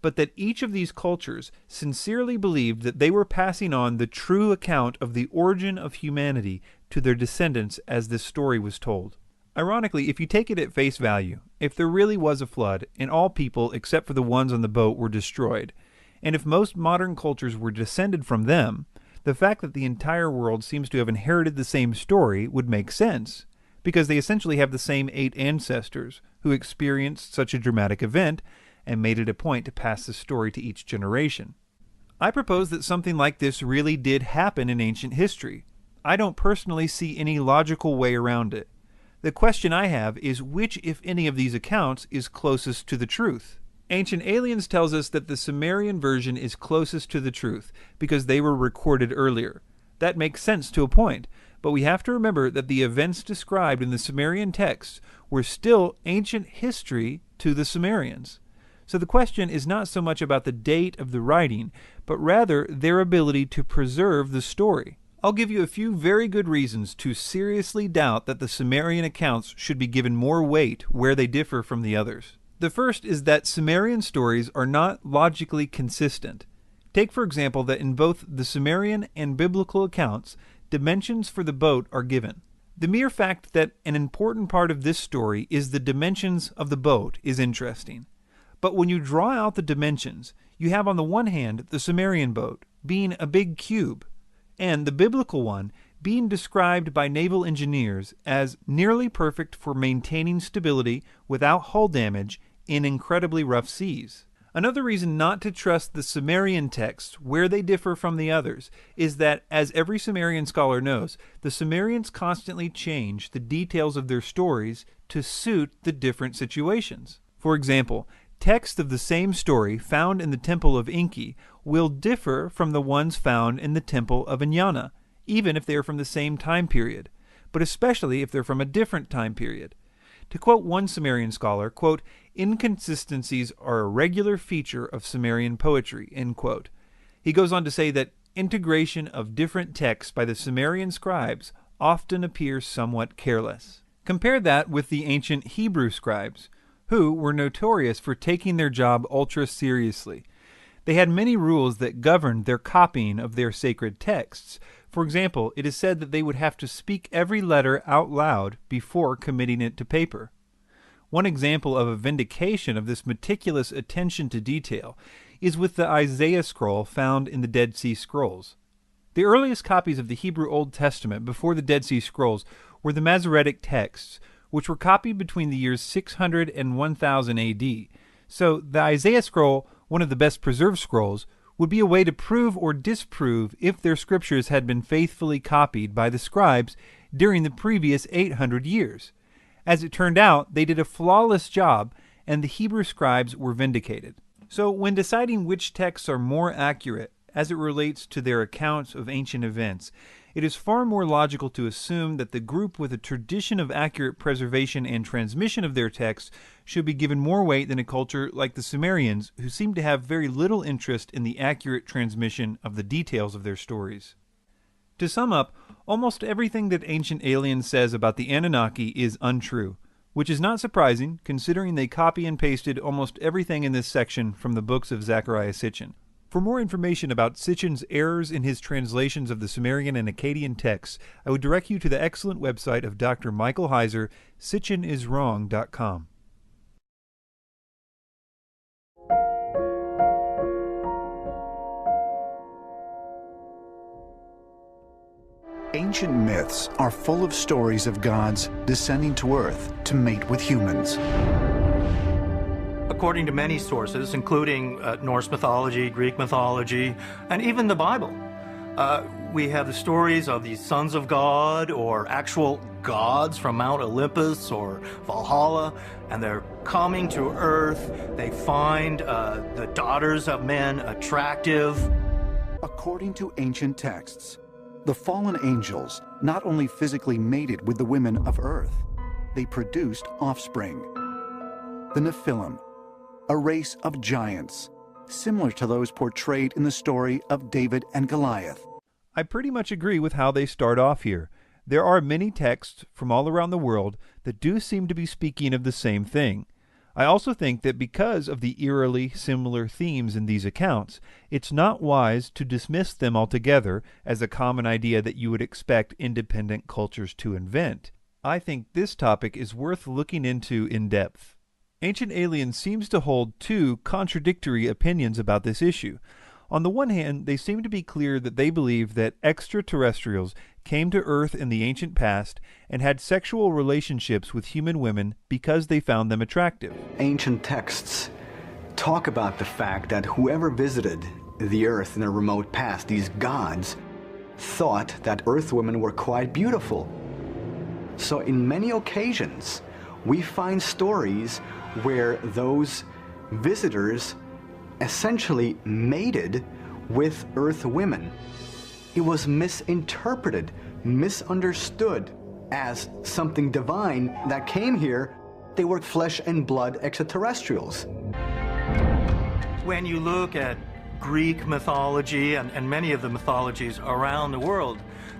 Speaker 1: but that each of these cultures sincerely believed that they were passing on the true account of the origin of humanity to their descendants as this story was told. Ironically, if you take it at face value, if there really was a flood and all people except for the ones on the boat were destroyed, and if most modern cultures were descended from them, the fact that the entire world seems to have inherited the same story would make sense, because they essentially have the same 8 ancestors who experienced such a dramatic event and made it a point to pass the story to each generation. I propose that something like this really did happen in ancient history. I don't personally see any logical way around it. The question I have is which, if any, of these accounts is closest to the truth? Ancient Aliens tells us that the Sumerian version is closest to the truth because they were recorded earlier. That makes sense to a point, but we have to remember that the events described in the Sumerian texts were still ancient history to the Sumerians. So the question is not so much about the date of the writing, but rather their ability to preserve the story. I'll give you a few very good reasons to seriously doubt that the Sumerian accounts should be given more weight where they differ from the others. The first is that Sumerian stories are not logically consistent. Take, for example, that in both the Sumerian and biblical accounts, dimensions for the boat are given. The mere fact that an important part of this story is the dimensions of the boat is interesting. But when you draw out the dimensions, you have on the one hand the Sumerian boat being a big cube, and the biblical one being described by naval engineers as nearly perfect for maintaining stability without hull damage in incredibly rough seas. Another reason not to trust the Sumerian texts where they differ from the others is that, as every Sumerian scholar knows, the Sumerians constantly change the details of their stories to suit the different situations. For example, texts of the same story found in the Temple of Enki will differ from the ones found in the Temple of Enyana, even if they are from the same time period, but especially if they're from a different time period. To quote one Sumerian scholar, quote, "Inconsistencies are a regular feature of Sumerian poetry," end quote. He goes on to say that integration of different texts by the Sumerian scribes often appears somewhat careless. Compare that with the ancient Hebrew scribes, who were notorious for taking their job ultra seriously. They had many rules that governed their copying of their sacred texts. For example, it is said that they would have to speak every letter out loud before committing it to paper. One example of a vindication of this meticulous attention to detail is with the Isaiah scroll found in the Dead Sea Scrolls. The earliest copies of the Hebrew Old Testament before the Dead Sea Scrolls were the Masoretic texts, which were copied between the years 600 and 1000 AD. So the Isaiah scroll, one of the best preserved scrolls, would be a way to prove or disprove if their scriptures had been faithfully copied by the scribes during the previous 800 years. As it turned out, they did a flawless job, and the Hebrew scribes were vindicated. So when deciding which texts are more accurate as it relates to their accounts of ancient events, it is far more logical to assume that the group with a tradition of accurate preservation and transmission of their texts should be given more weight than a culture like the Sumerians, who seem to have very little interest in the accurate transmission of the details of their stories. To sum up, almost everything that Ancient Aliens says about the Anunnaki is untrue, which is not surprising considering they copy and pasted almost everything in this section from the books of Zecharia Sitchin. For more information about Sitchin's errors in his translations of the Sumerian and Akkadian texts, I would direct you to the excellent website of Dr. Michael Heiser, sitchiniswrong.com.
Speaker 7: Ancient myths are full of stories of gods descending to Earth to mate with humans.
Speaker 12: According to many sources, including Norse mythology, Greek mythology, and even the Bible, we have the stories of these sons of God or actual gods from Mount Olympus or Valhalla, and they're coming to Earth. They find the daughters of men attractive.
Speaker 7: According to ancient texts, the fallen angels not only physically mated with the women of Earth, they produced offspring. The Nephilim, a race of giants, similar to those portrayed in the story of David and Goliath.
Speaker 1: I pretty much agree with how they start off here. There are many texts from all around the world that do seem to be speaking of the same thing. I also think that because of the eerily similar themes in these accounts, it's not wise to dismiss them altogether as a common idea that you would expect independent cultures to invent. I think this topic is worth looking into in depth. Ancient Aliens seems to hold two contradictory opinions about this issue. On the one hand, they seem to be clear that they believe that extraterrestrials came to Earth in the ancient past and had sexual relationships with human women because they found them attractive.
Speaker 22: Ancient texts talk about the fact that whoever visited the Earth in a remote past, these gods, thought that Earth women were quite beautiful. So in many occasions, we find stories where those visitors essentially mated with Earth women. It was misinterpreted, misunderstood as something divine that came here. They were flesh and blood extraterrestrials.
Speaker 12: When you look at Greek mythology and many of the mythologies around the world,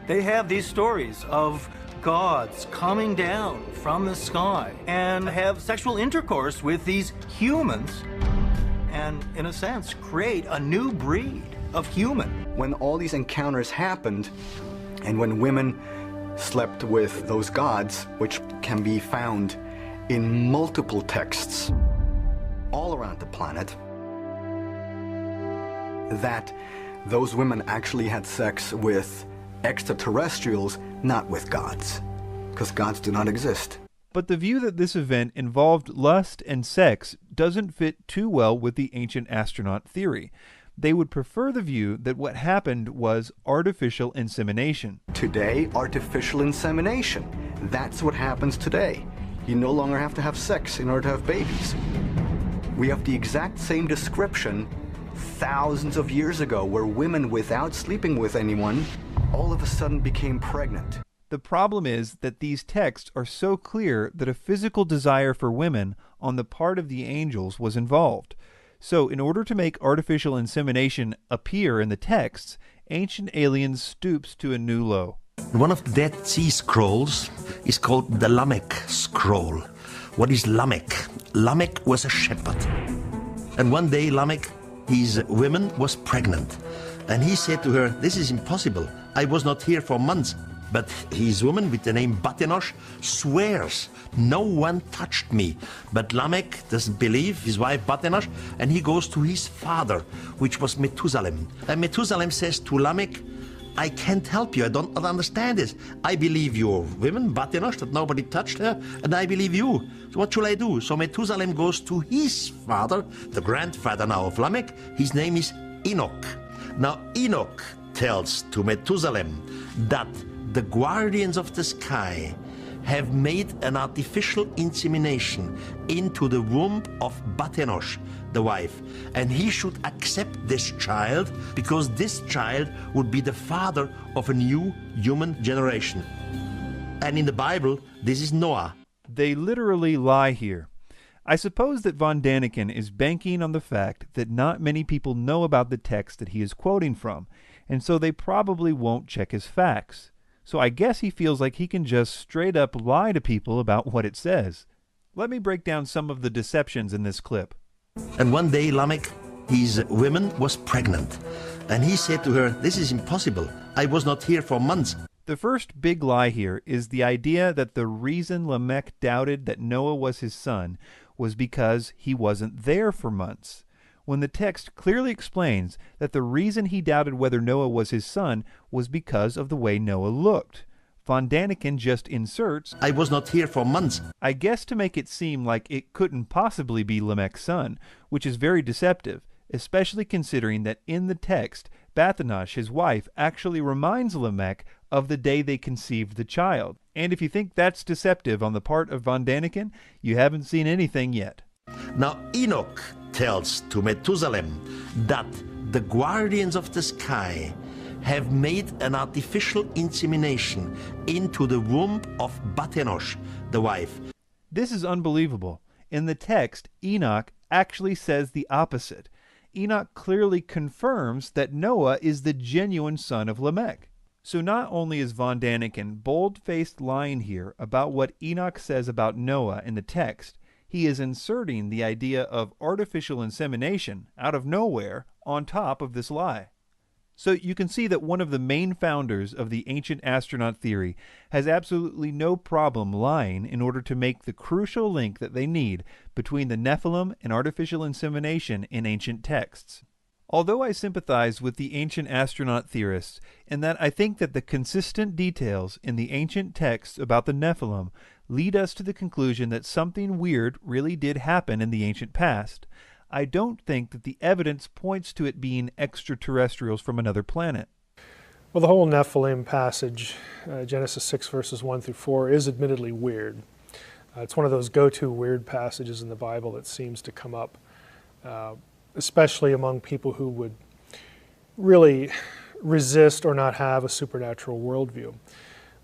Speaker 12: they have these stories of gods coming down from the sky and have sexual intercourse with these humans and, in a sense, create a new breed of human.
Speaker 22: When all these encounters happened, and when women slept with those gods, which can be found in multiple texts all around the planet, that those women actually had sex with extraterrestrials, not with gods, because gods do not exist.
Speaker 1: But the view that this event involved lust and sex doesn't fit too well with the ancient astronaut theory. They would prefer the view that what happened was artificial insemination.
Speaker 22: Today, artificial insemination. That's what happens today. You no longer have to have sex in order to have babies. We have the exact same description thousands of years ago, where women, without sleeping with anyone, all of a sudden became pregnant.
Speaker 1: The problem is that these texts are so clear that a physical desire for women on the part of the angels was involved. So in order to make artificial insemination appear in the texts, Ancient Aliens stoops to a new low.
Speaker 4: One of the Dead Sea Scrolls is called the Lamech Scroll. What is Lamech? Lamech was a shepherd. And one day Lamech, his woman, was pregnant. And he said to her, "This is impossible. I was not here for months." But his woman with the name Batenosh swears, "No one touched me." But Lamech doesn't believe his wife Batenosh, and he goes to his father, which was Methusalem. And Methusalem says to Lamech, "I can't help you. I don't understand this. I believe your women, Batenosh, that nobody touched her, and I believe you. So what should I do?" So Methusalem goes to his father, the grandfather now of Lamech. His name is Enoch. Now Enoch tells to Methusalem that the guardians of the sky have made an artificial insemination into the womb of Batenosh, the wife, and he should accept this child because this child would be the father of a new human generation. And in the Bible, this is Noah.
Speaker 1: They literally lie here. I suppose that von Daniken is banking on the fact that not many people know about the text that he is quoting from, and so they probably won't check his facts. So I guess he feels like he can just straight up lie to people about what it says. Let me break down some of the deceptions in this clip.
Speaker 4: And one day Lamech, his woman, was pregnant. And he said to her, "This is impossible. I was not here for months."
Speaker 1: The first big lie here is the idea that the reason Lamech doubted that Noah was his son was because he wasn't there for months, when the text clearly explains that the reason he doubted whether Noah was his son was because of the way Noah looked. Von Daniken just inserts,
Speaker 4: I was not here for months.
Speaker 1: I guess to make it seem like it couldn't possibly be Lamech's son, which is very deceptive, especially considering that in the text, Bathanash, his wife, actually reminds Lamech of the day they conceived the child. And if you think that's deceptive on the part of Von Daniken, you haven't seen anything yet.
Speaker 4: Now Enoch tells to Methuselah that the guardians of the sky have made an artificial insemination into the womb of Bathanosh, the wife.
Speaker 1: This is unbelievable. In the text, Enoch actually says the opposite. Enoch clearly confirms that Noah is the genuine son of Lamech. So not only is Von Daniken bold-faced lying here about what Enoch says about Noah in the text, he is inserting the idea of artificial insemination out of nowhere on top of this lie. So you can see that one of the main founders of the ancient astronaut theory has absolutely no problem lying in order to make the crucial link that they need between the Nephilim and artificial insemination in ancient texts. Although I sympathize with the ancient astronaut theorists in that I think that the consistent details in the ancient texts about the Nephilim lead us to the conclusion that something weird really did happen in the ancient past, I don't think that the evidence points to it being extraterrestrials from another planet.
Speaker 8: Well, the whole Nephilim passage, Genesis 6 verses 1 through 4, is admittedly weird. It's one of those go-to weird passages in the Bible that seems to come up, especially among people who would really resist or not have a supernatural worldview.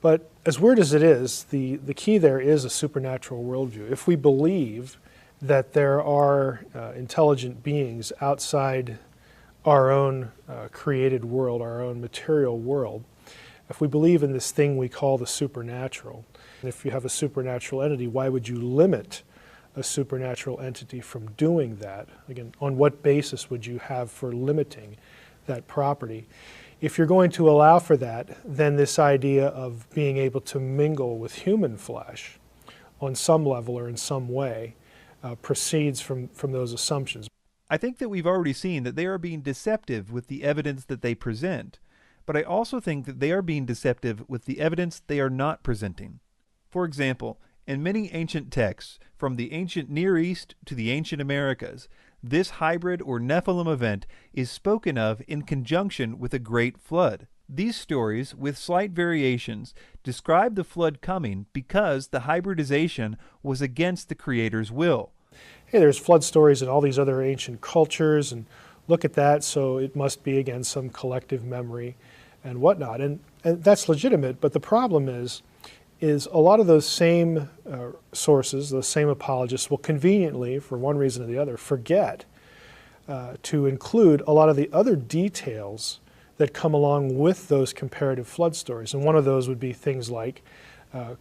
Speaker 8: But as weird as it is, the key there is a supernatural worldview. If we believe that there are intelligent beings outside our own created world, our own material world, if we believe in this thing we call the supernatural, and if you have a supernatural entity, why would you limit a supernatural entity from doing that? Again, on what basis would you have for limiting that property? If you're going to allow for that, then this idea of being able to mingle with human flesh on some level or in some way proceeds from those assumptions.
Speaker 1: I think that we've already seen that they are being deceptive with the evidence that they present, but I also think that they are being deceptive with the evidence they are not presenting. For example, in many ancient texts, from the ancient Near East to the ancient Americas, this hybrid or Nephilim event is spoken of in conjunction with a great flood. These stories, with slight variations, describe the flood coming because the hybridization was against the Creator's will.
Speaker 8: Hey, there's flood stories in all these other ancient cultures, and look at that, so it must be, again, some collective memory and whatnot. And that's legitimate, but the problem is a lot of those same sources, those same apologists will conveniently, for one reason or the other, forget to include a lot of the other details that come along with those comparative flood stories. And one of those would be things like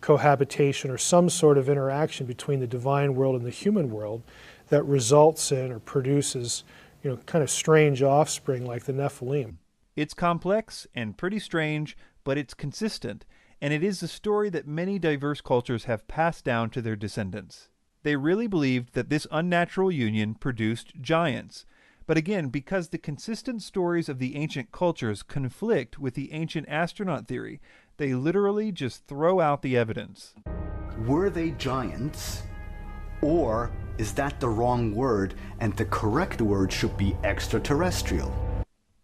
Speaker 8: cohabitation or some sort of interaction between the divine world and the human world that results in or produces, kind of strange offspring like the Nephilim.
Speaker 1: It's complex and pretty strange, but it's consistent, and it is a story that many diverse cultures have passed down to their descendants. They really believed that this unnatural union produced giants. But again, because the consistent stories of the ancient cultures conflict with the ancient astronaut theory, they literally just throw out the evidence.
Speaker 3: Were they giants? Or is that the wrong word and the correct word should be extraterrestrial?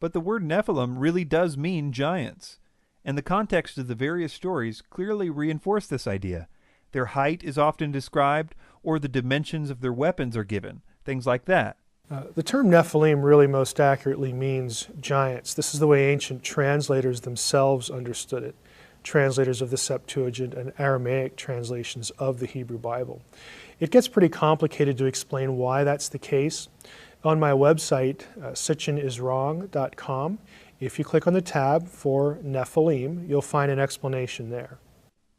Speaker 1: But the word Nephilim really does mean giants. And the context of the various stories clearly reinforce this idea. Their height is often described, or the dimensions of their weapons are given, things like that.
Speaker 8: The term Nephilim really most accurately means giants. This is the way ancient translators themselves understood it, translators of the Septuagint and Aramaic translations of the Hebrew Bible. It gets pretty complicated to explain why that's the case. On my website, sitchiniswrong.com, if you click on the tab for Nephilim, you'll find an explanation there.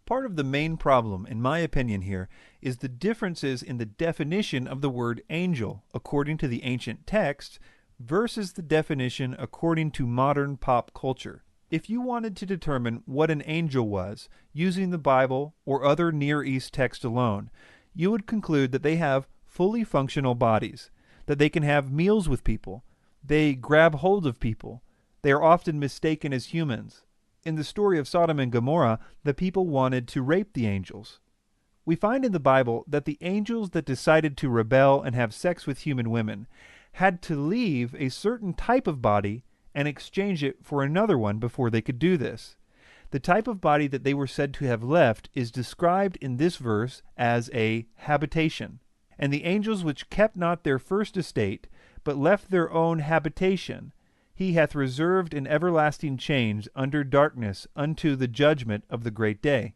Speaker 1: Part of the main problem, in my opinion here, is the differences in the definition of the word angel according to the ancient texts versus the definition according to modern pop culture. If you wanted to determine what an angel was using the Bible or other Near East text alone, you would conclude that they have fully functional bodies, that they can have meals with people, they grab hold of people, they are often mistaken as humans, In the story of Sodom and Gomorrah, the people wanted to rape the angels. We find in the Bible that the angels that decided to rebel and have sex with human women had to leave a certain type of body and exchange it for another one before they could do this. The type of body that they were said to have left is described in this verse as a habitation. And the angels which kept not their first estate, but left their own habitation, he hath reserved in everlasting chains under darkness unto the judgment of the great day.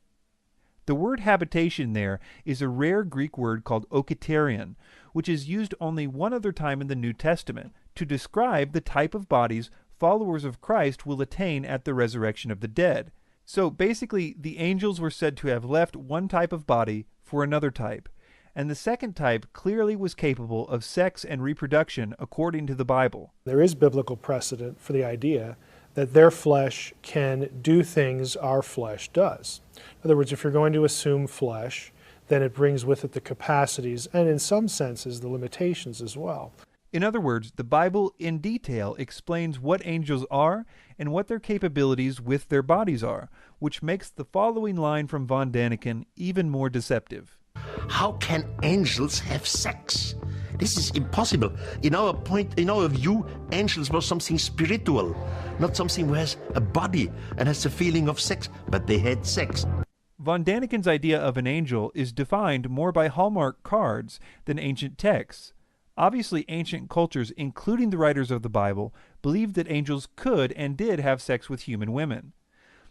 Speaker 1: The word habitation there is a rare Greek word called okaterion, which is used only one other time in the New Testament to describe the type of bodies followers of Christ will attain at the resurrection of the dead. So basically, the angels were said to have left one type of body for another type, and the second type clearly was capable of sex and reproduction according to the Bible.
Speaker 8: There is biblical precedent for the idea that their flesh can do things our flesh does. In other words, if you're going to assume flesh, then it brings with it the capacities and in some senses the limitations as well.
Speaker 1: In other words, the Bible in detail explains what angels are and what their capabilities with their bodies are, which makes the following line from von Daniken even more deceptive.
Speaker 4: How can angels have sex? This is impossible. In our view, angels were something spiritual, not something who has a body and has the feeling of sex, but they had sex.
Speaker 1: Von Daniken's idea of an angel is defined more by Hallmark cards than ancient texts. Obviously, ancient cultures, including the writers of the Bible, believed that angels could and did have sex with human women.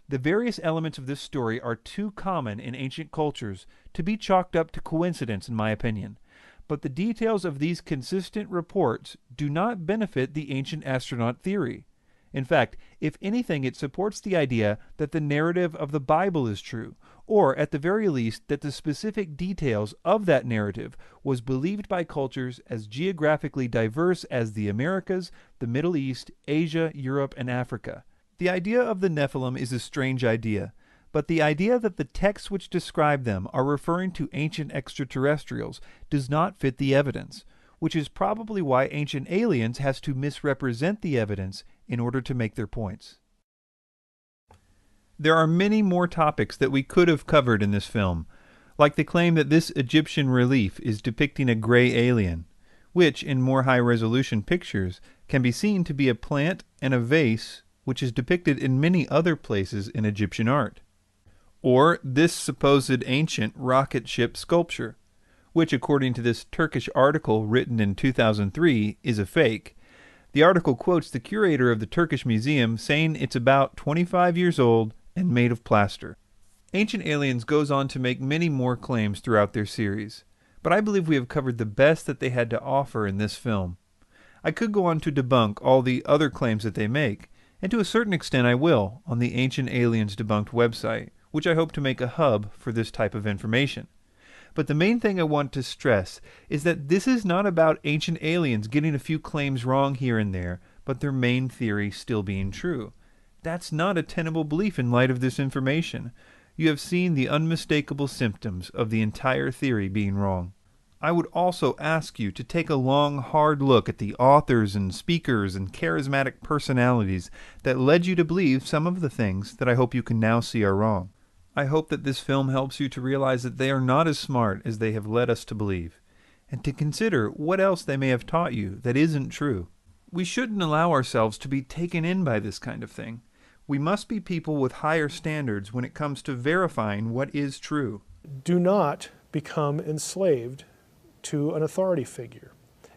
Speaker 1: The various elements of this story are too common in ancient cultures to be chalked up to coincidence, in my opinion. But the details of these consistent reports do not benefit the ancient astronaut theory. In fact, if anything, it supports the idea that the narrative of the Bible is true, or at the very least that the specific details of that narrative was believed by cultures as geographically diverse as the Americas, the Middle East, Asia, Europe, and Africa. The idea of the Nephilim is a strange idea, but the idea that the texts which describe them are referring to ancient extraterrestrials does not fit the evidence, which is probably why Ancient Aliens has to misrepresent the evidence in order to make their points. There are many more topics that we could have covered in this film, like the claim that this Egyptian relief is depicting a gray alien, which, in more high-resolution pictures, can be seen to be a plant and a vase which is depicted in many other places in Egyptian art. Or this supposed ancient rocket ship sculpture, which, according to this Turkish article written in 2003, is a fake. The article quotes the curator of the Turkish Museum saying it's about 25 years old and made of plaster. Ancient Aliens goes on to make many more claims throughout their series, but I believe we have covered the best that they had to offer in this film. I could go on to debunk all the other claims that they make, and to a certain extent I will on the Ancient Aliens Debunked website, which I hope to make a hub for this type of information. But the main thing I want to stress is that this is not about ancient aliens getting a few claims wrong here and there, but their main theory still being true. That's not a tenable belief in light of this information. You have seen the unmistakable symptoms of the entire theory being wrong. I would also ask you to take a long, hard look at the authors and speakers and charismatic personalities that led you to believe some of the things that I hope you can now see are wrong. I hope that this film helps you to realize that they are not as smart as they have led us to believe, and to consider what else they may have taught you that isn't true. We shouldn't allow ourselves to be taken in by this kind of thing. We must be people with higher standards when it comes to verifying what is true.
Speaker 8: Do not become enslaved to an authority figure.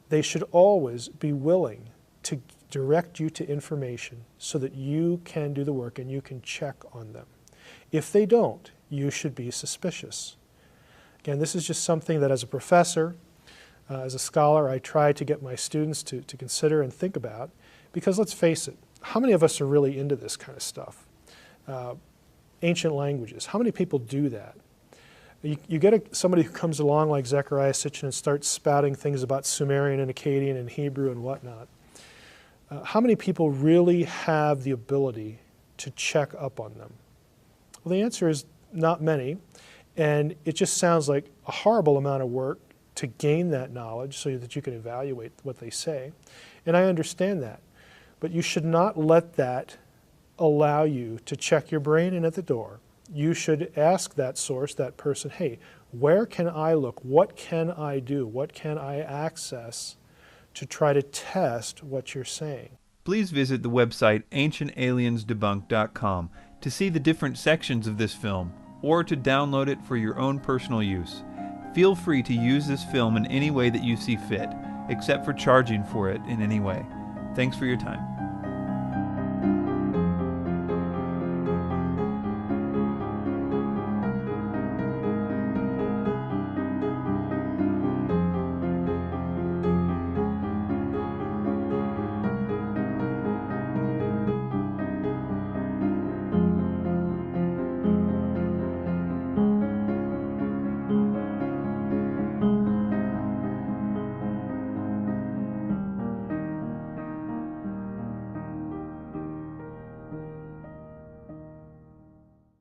Speaker 8: They should always be willing to direct you to information so that you can do the work and you can check on them. If they don't, you should be suspicious. Again, this is just something that as a professor, as a scholar, I try to get my students to consider and think about, because let's face it, how many of us are really into this kind of stuff? Ancient languages, how many people do that? You get somebody who comes along like Zecharia Sitchin and starts spouting things about Sumerian and Akkadian and Hebrew and whatnot. How many people really have the ability to check up on them? Well, the answer is not many, and it just sounds like a horrible amount of work to gain that knowledge so that you can evaluate what they say, and I understand that. But you should not let that allow you to check your brain in at the door. You should ask that source, that person, hey, where can I look? What can I do? What can I access to try to test what you're saying?
Speaker 1: Please visit the website ancientaliensdebunked.com to see the different sections of this film or to download it for your own personal use. Feel free to use this film in any way that you see fit, except for charging for it in any way. Thanks for your time.